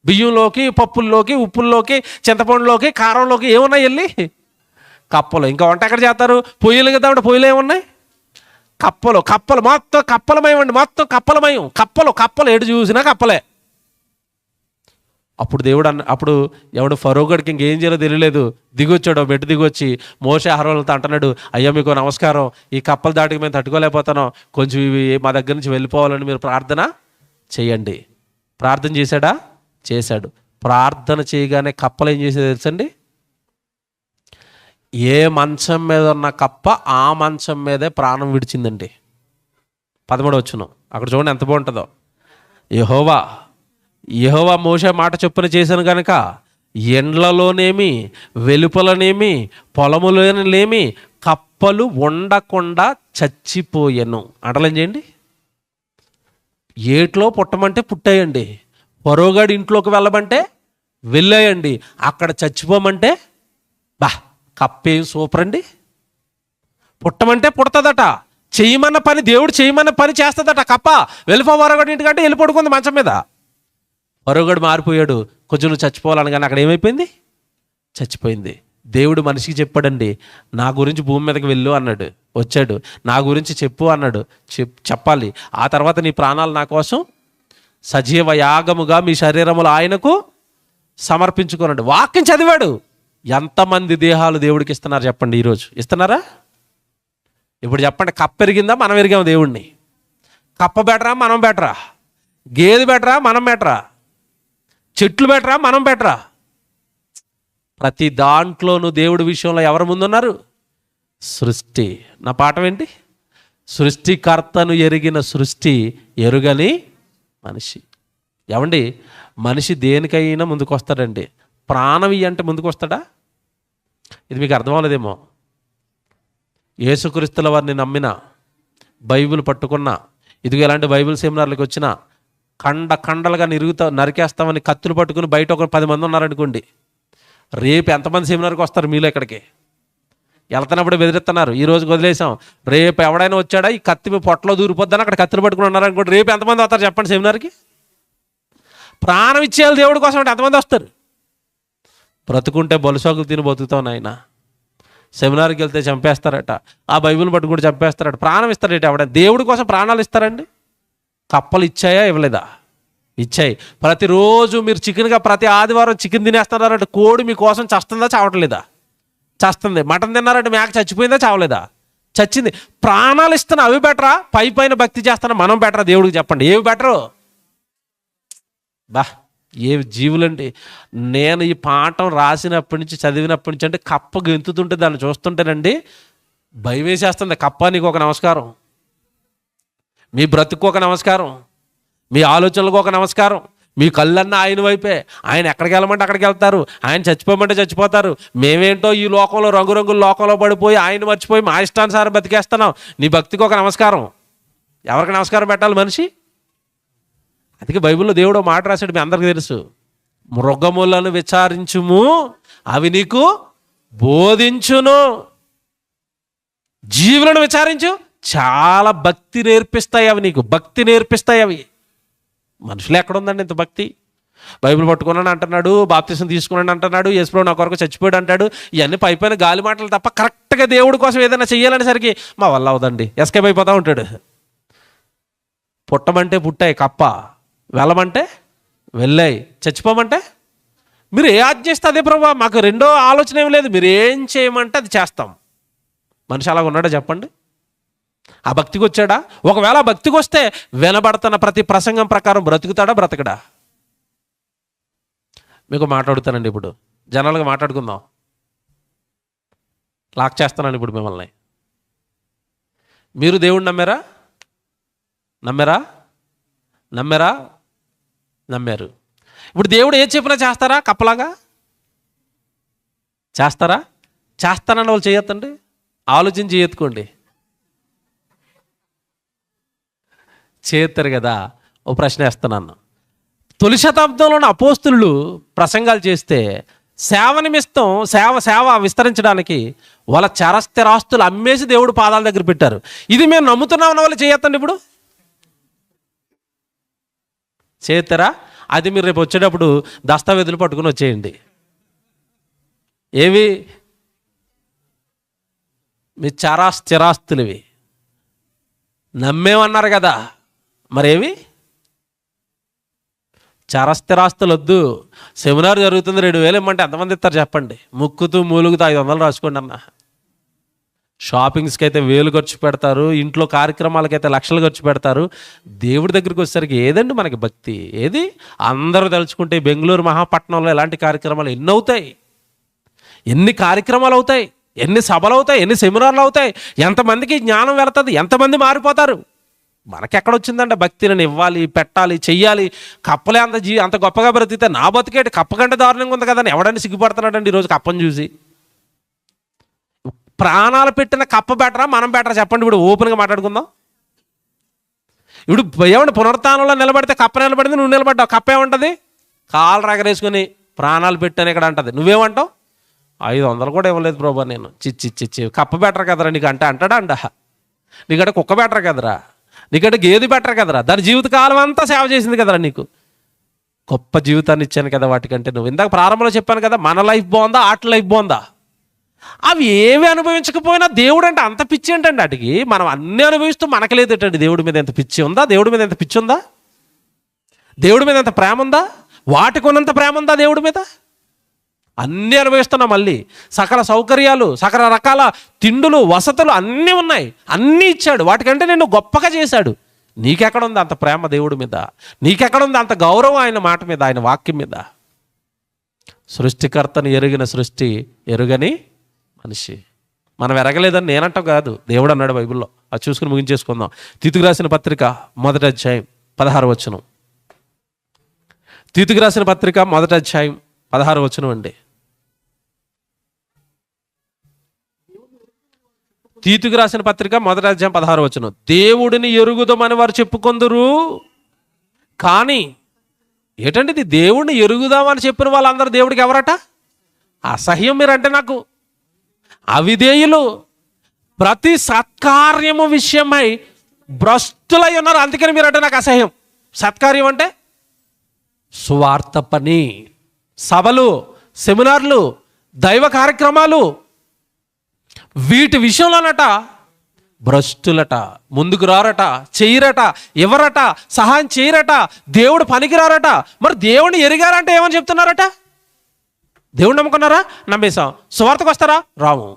బియ్యంలోకి, పప్పుల్లోకి, ఉప్పుల్లోకి, చింతపండులోకి, కారంలోకి ఏమున్నాయి వెళ్ళి కప్పలు. ఇంకా వంట ఎక్కడ చేస్తారు? పొయ్యిలు కదా, పొయ్యిలు ఏమున్నాయి? కప్పలు మొత్తం కప్పలమయం, మొత్తం కప్పలమయం, కప్పలు ఎటు చూసినా కప్పలే. అప్పుడు ఎవడు ఫరోగడికి ఇంకేం చేయాలో తెలియలేదు, దిగొచ్చాడు, మెట్టు దిగొచ్చి మోషే అహరోనులతో అంటున్నాడు, అయ్యా మీకు నమస్కారం, ఈ కప్పల దాటికి మేము తట్టుకోలేకపోతున్నాం, కొంచెం ఇవి మా దగ్గర నుంచి వెళ్ళిపోవాలని మీరు ప్రార్థన చేయండి. ప్రార్థన చేశాడా? చేశాడు. ప్రార్థన చేయగానే కప్పలు ఏం చేసేది తెలుసండి? ఏ మంచం మీద ఉన్న కప్ప ఆ మంచం మీదే ప్రాణం విడిచిందండి. 13 వచనం అక్కడ చూడండి ఎంత బాగుంటుందో. యెహోవా మోషే మాట చొప్పున చేశాను కనుక ఎండ్లలోనేమి వెలుపలనేమి పొలములోనేమి కప్పలు ఉండకుండా చచ్చిపోయాను. అంటలేం చేయండి. ఏట్లో పుట్టమంటే పుట్టాయండి, పొరోగాడి ఇంట్లోకి వెళ్ళమంటే వెళ్ళాయండి, అక్కడ చచ్చిపోమంటే కప్పేం సూపర్ అండి. పుట్టమంటే పుడతదట, చేయమన్న పని దేవుడు చేయమన్న పని చేస్తుందట. కప్ప వెళ్ళిపో పొరోగాడి ఇంటికంటే వెళ్ళి పడుకుంది మంచం మీద. పొరోగాడు మారిపోయాడు, కొంచెం నువ్వు చచ్చిపోవాలని, అక్కడ ఏమైపోయింది? చచ్చిపోయింది. దేవుడు మనిషికి చెప్పాడండి, నా గురించి భూమి మీదకి వెళ్ళు అన్నాడు, వచ్చాడు, నా గురించి చెప్పు అన్నాడు, చెప్పాలి. ఆ తర్వాత నీ ప్రాణాలు నా కోసం సజీవ యాగముగా మీ శరీరములు ఆయనకు సమర్పించుకున్నాడు. వాక్యం చదివాడు. ఎంతమంది దేహాలు దేవుడికి ఇస్తున్నారు చెప్పండి? ఈరోజు ఇస్తున్నారా? ఇప్పుడు చెప్పండి, కప్ప ఎరిగిందా? మనం ఎరిగాము దేవుడిని. కప్ప బెటరా మనం బెటరా? గేదె బెటరా మనం బెటరా? చెట్లు బెటరా మనం బెటరా? ప్రతి దాంట్లోనూ దేవుడి విషయంలో ఎవరు ముందున్నారు? సృష్టి. నా పాఠం ఏంటి? సృష్టికర్తను ఎరిగిన సృష్టి ఎరుగని మనిషి. ఏమండి, మనిషి దేనికైనా ముందుకు వస్తాడండి. ప్రాణం అంటే ముందుకు వస్తాడా? ఇది మీకు అర్థం అవ్వలేదేమో. యేసుక్రీస్తుల వారిని నమ్మిన, బైబిల్ పట్టుకున్న, ఇదిగో ఇలాంటి బైబిల్ సెమినార్లకు వచ్చిన కండలుగా నరికేస్తామని కత్తులు పట్టుకుని బయట ఒక 10 మంది ఉన్నారనుకోండి, రేపు ఎంతమంది సెమినార్కి వస్తారు మీలో? ఇక్కడికి వెళ్తున్నప్పుడు బెదిరిస్తున్నారు, ఈ రోజు వదిలేసాం, రేపు ఎవడైనా వచ్చాడా ఈ కత్తి పొట్టలో దూరిపోద్దని అక్కడ కత్తులు పట్టుకుని ఉన్నారనుకోండి, రేపు ఎంతమంది వస్తారు చెప్పండి సెమినార్కి? ప్రాణం ఇచ్చేయాలి దేవుడి కోసం అంటే ఎంతమంది వస్తారు? బ్రతుకుంటే బొలసోకులు తిని బతుకుతావు నాయన. సెమినార్కి వెళ్తే చంపేస్తారట, ఆ బైబిల్ పట్టుకుంటే చంపేస్తారట, ప్రాణం ఇస్తారట. ఎవడ దేవుడి కోసం ప్రాణాలు ఇస్తారండి? కప్పలు ఇచ్చాయా? ఇవ్వలేదా? ఇచ్చాయి. ప్రతిరోజు మీరు చికెన్గా ప్రతి ఆదివారం చికెన్ తినేస్తున్నారంటే కోడి మీకోసం చస్తుందా? చావట్లేదా? చస్తుంది. మటన్ తిన్నారంటే మేక చచ్చిపోయిందా? చావలేదా? చచ్చింది. ప్రాణాలు ఇస్తున్నా, అవి బెటరా? పైన భక్తి చేస్తున్నా మనం బెటరా? దేవుడికి చెప్పండి, ఏవి బెటరు? ఏ జీవులండి. నేను ఈ పాఠం రాసినప్పటి నుంచి, చదివినప్పటి నుంచి, అంటే కప్ప గెంతుతుంటే దాన్ని చూస్తుంటేనండి భయం వేసేస్తుంది. కప్ప నీకు ఒక నమస్కారం, మీ బ్రతుకు ఒక నమస్కారం, మీ ఆలోచనలకు ఒక నమస్కారం. మీ కళ్ళన్నా ఆయన వైపే. ఆయన ఎక్కడికి వెళ్ళమంటే అక్కడికి వెళ్తారు, ఆయన చచ్చిపోమంటే చచ్చిపోతారు. మేమేంటో ఈ లోకంలో రంగురంగుల లోకంలో పడిపోయి ఆయన మర్చిపోయి మా ఇష్టానుసారం బతికేస్తున్నాం. నీ భక్తికి ఒక నమస్కారం. ఎవరికి నమస్కారం పెట్టాలి మనిషి? అందుకే బైబిల్లో దేవుడు మాట రాశాడు, మీ అందరికీ తెలుసు, మృగములను విచారించుము అవి నీకు బోధించును, జీవులను విచారించు చాలా భక్తి నేర్పిస్తాయి అవి, నీకు భక్తి నేర్పిస్తాయి అవి. మనుషులు ఎక్కడుందండి ఇంత భక్తి? బైబిల్ పట్టుకున్నాను అంటున్నాడు, బాప్తిసం తీసుకున్నాను అంటున్నాడు, యేసుప్రభు నా కొరకు చచ్చిపోయాడు అంటాడు. ఇవన్నీ పైన గాలి మాటలు తప్ప కరెక్ట్గా దేవుడి కోసం ఏదైనా చెయ్యాలనేసరికి మా వల్ల అవదండి, ఎస్కేప్ అయిపోతూ ఉంటాడు. పుట్టమంటే పుట్టాయి కప్ప, వెళ్ళమంటే వెళ్ళాయి, చచ్చిపోమంటే మీరు ఏ ఆజ్ఞ చేస్తే అదే ప్రభా, మాకు రెండో ఆలోచన ఏం లేదు, మీరు ఏం చేయమంటే అది చేస్తాం. మనిషి అలాగ ఉన్నాడా చెప్పండి? ఆ భక్తికి వచ్చాడా? ఒకవేళ ఆ భక్తికి వస్తే వినబడుతున్న ప్రతి ప్రసంగం ప్రకారం బ్రతుకుతాడా? బ్రతకడా? మీకు మాట్లాడుతానండి, ఇప్పుడు జనాలుగా మాట్లాడుకుందాం. లాక్ చేస్తానండి ఇప్పుడు మిమ్మల్ని. మీరు దేవుడు నమ్మారా? నమ్మారా? నమ్మారా? నమ్మారు. ఇప్పుడు దేవుడు ఏం చెప్పినా చేస్తారా? కప్పలాగా చేస్తారా? చేస్తానని వాళ్ళు చేయొద్దండి, ఆలోచించి చేయెత్తుకోండి. చేస్తారు కదా. ఓ ప్రశ్న వేస్తున్నాను. తొలి శతాబ్దంలోని అపోస్తులు ప్రసంగాలు చేస్తే సేవ నిమిత్తం సేవ విస్తరించడానికి వాళ్ళ చరస్థిరాస్తులు అమ్మేసి దేవుడు పాదాల దగ్గర పెట్టారు. ఇది మేము నమ్ముతున్నామన్న వాళ్ళు చేయొద్దండి. ఇప్పుడు చేస్తారా? అది మీరు రేపు వచ్చేటప్పుడు దస్తావేజులు పట్టుకుని వచ్చేయండి. ఏవి? మీ స్థిరాస్తులు ఇవి. నమ్మేమన్నారు కదా, మరేవి స్థిరాస్తులు వద్దు. సెమినార్ జరుగుతుంది 2,000 ఇమ్మంటే ఎంతమంది ఇస్తారు చెప్పండి? ముక్కుతూ మూలుగుతూ 500 రాసుకోండి అన్న. షాపింగ్స్కి అయితే 1000 ఖర్చు పెడతారు, ఇంట్లో కార్యక్రమాలకైతే లక్షలు ఖర్చు పెడతారు. దేవుడి దగ్గరికి వచ్చేసరికి ఏదండి మనకి భక్తి? ఏది? అందరూ తలుచుకుంటే బెంగళూరు మహాపట్నంలో ఎలాంటి కార్యక్రమాలు ఎన్ని అవుతాయి, ఎన్ని కార్యక్రమాలు అవుతాయి, ఎన్ని సభలు అవుతాయి, ఎన్ని సెమినార్లు అవుతాయి, ఎంతమందికి జ్ఞానం వెళుతుంది, ఎంతమంది మారిపోతారు. మనకెక్కడొచ్చిందంటే భక్తి? నేను ఇవ్వాలి, పెట్టాలి, చెయ్యాలి. కప్పలే అంత గొప్పగా బ్రతికితే నా బతికేటి కప్ప కంటే దారుణంగా ఉంది కదా అని ఎవడని సిగ్గుపడుతున్నాడండి ఈరోజు కప్పని చూసి. ప్రాణాలు పెట్టిన కప్ప బెటరా మనం బెటరా చెప్పండి? ఇప్పుడు ఓపెన్గా మాట్లాడుకుందాం. ఇప్పుడు ఏమంటే పునరుత్థానంలో నిలబడితే కప్ప నిలబడింది, నువ్వు నిలబడ్డావు. కప్ప ఏమంటుంది? కాళ్ళు రగరేసుకుని ప్రాణాలు పెట్టాను ఇక్కడ అంటది. నువ్వేమంటావు? 500 కూడా ఇవ్వలేదు ప్రభా నేను. చిచ్చి కప్ప బెటర్ కదరా నీకు అంటే అంటాడా? నీకంటే కుక్క బెటర్ కదరా, నీకంటే గేదె బెటర్ కదరా, దాని జీవితకాలం అంతా సేవ చేసింది కదరా, నీకు గొప్ప జీవితాన్ని ఇచ్చాను కదా వాటికంటే. నువ్వు ఇందాక ప్రారంభంలో చెప్పాను కదా, మన లైఫ్ బాగుందా ఆట లైఫ్ బాగుందా? అవి ఏవి అనుభవించకపోయినా దేవుడు అంటే అంత పిచ్చి ఏంటండి వాటికి? మనం అన్నీ అనుభవిస్తూ మనకు లేదేటండి దేవుడి మీద ఎంత పిచ్చి ఉందా? దేవుడి మీద ఎంత పిచ్చి ఉందా? దేవుడి మీద ఎంత ప్రేమ ఉందా? వాటికి ఉన్నంత ప్రేమ ఉందా దేవుడి మీద? అన్నీ అనుభవిస్తున్నాం. మళ్ళీ సకల సౌకర్యాలు, సకల రకాల తిండులు, వసతులు అన్నీ ఉన్నాయి, అన్నీ ఇచ్చాడు. వాటికంటే నిన్ను గొప్పగా చేశాడు. నీకెక్కడుంది అంత ప్రేమ దేవుడి మీద? నీకెక్కడుంది అంత గౌరవం ఆయన మాట మీద, ఆయన వాక్యం మీద? సృష్టికర్తను ఎరిగిన సృష్టి, ఎరుగని మనిషి. మనం ఎరగలేదని నేనంటాం కాదు, దేవుడు అన్నాడు బైబిల్లో. అది చూసుకుని ముగించేసుకుందాం. తీతుకు రాసిన పత్రిక 1వ అధ్యాయం 16వ వచనం. తీతుకు రాసిన పత్రిక 1వ అధ్యాయం 16వ వచనం అండి. తీతుకు రాసిన పత్రిక 1వ అధ్యాయం 16వ వచనం. దేవుడిని ఎరుగుదామని వారు చెప్పుకొందురు కానీ, ఏంటంటే ఇది దేవుడిని ఎరుగుదామని చెప్పిన వాళ్ళందరూ దేవుడికి ఎవరట? అసహ్యం మీరంటే నాకు. అవిధేయులు, ప్రతి సత్కార్యము విషయమై భ్రష్టులై ఉన్నారు, అందుకని మీరంటే నాకు అసహ్యం. సత్కార్యం అంటే సువార్త పని, సభలు, సెమినార్లు, దైవ కార్యక్రమాలు, వీటి విషయంలోనట భ్రష్టులట, ముందుకు రారట, చెయ్యరట, ఎవరట, సహాయం చేయరట, దేవుడు పనికి రారట. మరి దేవుడిని ఎరిగారంటే ఏమని చెప్తున్నారట? దేవుడు నమ్ముకున్నారా? నమ్మేశాం. సువార్తకు వస్తారా? రాము.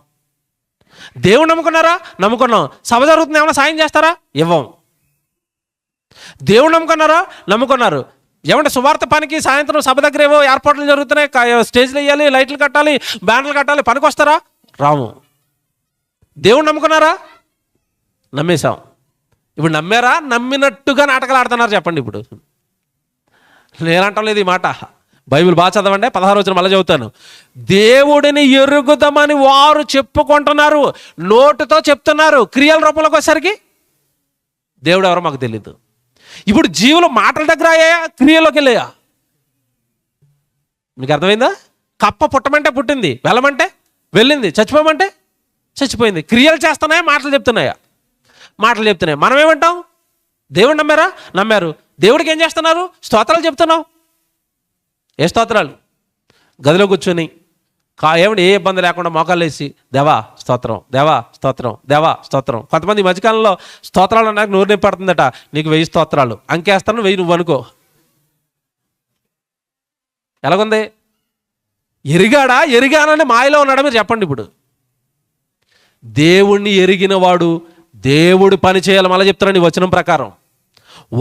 దేవుడు నమ్ముకున్నారా? నమ్ముకున్నాం. సభ జరుగుతుంది, ఏమైనా సాయం చేస్తారా? ఇవ్వం. దేవుడు నమ్ముకున్నారా? నమ్ముకున్నారు. ఏమంటే సువార్త పనికి సాయంత్రం సభ దగ్గర ఏవో ఏర్పాట్లు జరుగుతున్నాయి, స్టేజ్లు వేయాలి, లైట్లు కట్టాలి, బ్యానర్లు కట్టాలి, పనికి వస్తారా? రాము. దేవుడు నమ్ముకున్నారా? నమ్మేశాం. ఇప్పుడు నమ్మారా? నమ్మినట్టుగా నాటకాలు ఆడుతున్నారు చెప్పండి. ఇప్పుడు నేనంటం లేదు ఈ మాట. బైబిల్ బాగా చదవండి. 16వ వచనం మళ్ళీ చదువుతాను. దేవుడిని ఎరుగుదామని వారు చెప్పుకుంటున్నారు, నోటుతో చెప్తున్నారు, క్రియల రూపంలోకి వచ్చేసరికి దేవుడు ఎవరో మాకు తెలియదు. ఇప్పుడు జీవులు మాటల దగ్గర అయ్యాయా, క్రియలోకి వెళ్ళాయా? మీకు అర్థమైందా? కప్ప పుట్టమంటే పుట్టింది, వెళ్ళమంటే వెళ్ళింది, చచ్చిపోమంటే చచ్చిపోయింది. క్రియలు చేస్తున్నాయా, మాటలు చెప్తున్నాయా? మాటలు చెప్తున్నాయి. మనం ఏమంటాం? దేవుడు నమ్మారా? నమ్మారు. దేవుడికి ఏం చేస్తున్నారు? స్తోత్రాలు చెప్తున్నాం. ఏ స్తోత్రాలు? గదిలో కూర్చొని ఏమిటి ఏ ఇబ్బంది లేకుండా మోకాళ్ళు వేసి దేవా స్తోత్రం, దేవా స్తోత్రం, దేవా స్తోత్రం. కొంతమంది ఈ మధ్యకాలంలో స్తోత్రాలు నాకు నోరు నొప్పి పడుతుందట, నీకు 1000 స్తోత్రాలు, అంకేస్తాను 1000 నువ్వు అనుకో. ఎలాగుంది? ఎరిగాడా? ఎరిగానని మాయలో ఉన్నాడా? మీరు చెప్పండి. ఇప్పుడు దేవుణ్ణి ఎరిగిన వాడు దేవుడు పని చేయాలి. మళ్ళీ చెప్తారండి వచనం ప్రకారం,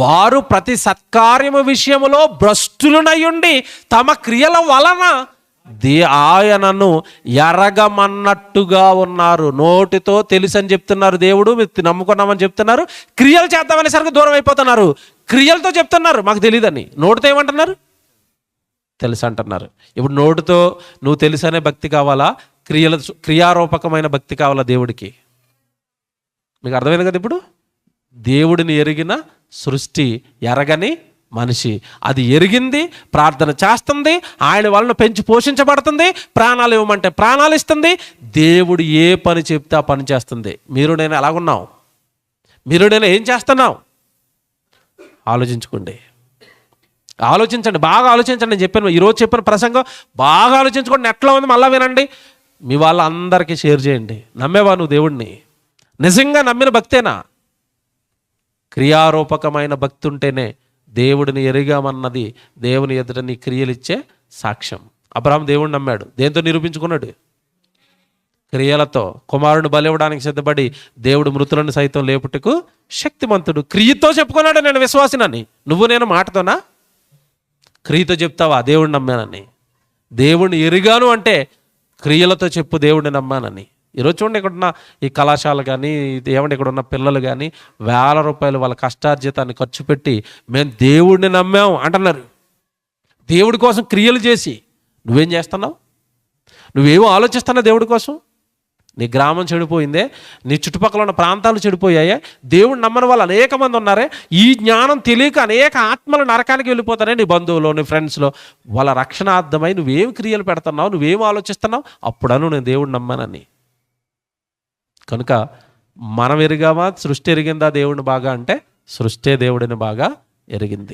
వారు ప్రతి సత్కార్యము విషయములో భ్రష్టులనయుండి తమ క్రియల వలన ఆయనను ఎరగమన్నట్టుగా ఉన్నారు. నోటితో తెలుసు అని చెప్తున్నారు, దేవుడు నమ్ముకున్నామని చెప్తున్నారు, క్రియలు చేద్దామనేసరికి దూరం అయిపోతున్నారు. క్రియలతో చెప్తున్నారు మాకు తెలియదని, నోటితో ఏమంటున్నారు? తెలుసు అంటున్నారు. ఇప్పుడు నోటితో నువ్వు తెలుసు అనే భక్తి కావాలా, క్రియారూపకమైన భక్తి కావాలా దేవుడికి? మీకు అర్థమైంది కదా? ఇప్పుడు దేవుడిని ఎరిగిన సృష్టి, ఎరగని మనిషి. అది ఎరిగింది, ప్రార్థన చేస్తుంది, ఆయన వలన పెంచి పోషించబడుతుంది, ప్రాణాలు ఇవ్వమంటే ప్రాణాలు ఇస్తుంది. దేవుడు ఏ పని చెప్తే ఆ పని చేస్తుంది. మీరు నేను ఎలాగున్నాం? మీరు నేను ఏం చేస్తున్నాం? ఆలోచించుకోండి, ఆలోచించండి, బాగా ఆలోచించండి. నేను చెప్పాను ఈరోజు చెప్పిన ప్రసంగం బాగా ఆలోచించుకోండి. నెట్లో ఉంది, మళ్ళీ వినండి. మీ వాళ్ళందరికీ షేర్ చేయండి. నమ్మేవా నువ్వు దేవుణ్ణి? నిజంగా నమ్మిన భక్తేనా? క్రియారూపకమైన భక్తి ఉంటేనే దేవుడిని ఎరిగామన్నది దేవుని ఎదుట నీ క్రియలిచ్చే సాక్ష్యం. అబ్రహాము దేవుడిని నమ్మాడు. దేంతో నిరూపించుకున్నాడు? క్రియలతో. కుమారుని బలివ్వడానికి సిద్ధపడి దేవుడు మృతులను సైతం లేపుటకు శక్తిమంతుడు. క్రియతో చెప్పుకున్నాడు నేను విశ్వాసినని. నువ్వు నేను మాటతోనా? క్రియతో చెప్తావా దేవుడిని నమ్మానని? దేవుడిని ఎరిగాను అంటే క్రియలతో చెప్పు దేవుడిని నమ్మానని. ఈరోజు చూడండి, ఇక్కడ ఉన్న ఈ కళాశాల కానీ ఏమంటే ఇక్కడ ఉన్న పిల్లలు కానీ వేల రూపాయలు వాళ్ళ కష్టార్జితాన్ని ఖర్చు పెట్టి మేము దేవుడిని నమ్మాం అంటున్నారు. దేవుడి కోసం క్రియలు చేసి నువ్వేం చేస్తున్నావు? నువ్వేమో ఆలోచిస్తున్నావు దేవుడి కోసం? నీ గ్రామం చెడిపోయిందే, నీ చుట్టుపక్కల ఉన్న ప్రాంతాలు చెడిపోయాయే, దేవుడు నమ్మని వాళ్ళు అనేక మంది ఉన్నారే. ఈ జ్ఞానం తెలియక అనేక ఆత్మలు నరకానికి వెళ్ళిపోతారే. నీ బంధువులు, నీ ఫ్రెండ్స్లో వాళ్ళ రక్షణార్థమై నువ్వేం క్రియలు పెడుతున్నావు, నువ్వేం ఆలోచిస్తున్నావు? అప్పుడను నేను దేవుడు నమ్మానని. కనుక మనం ఎరిగామా? సృష్టి ఎరిగిందా దేవుడిని బాగా అంటే సృష్టి దేవుడిని బాగా ఎరిగింది.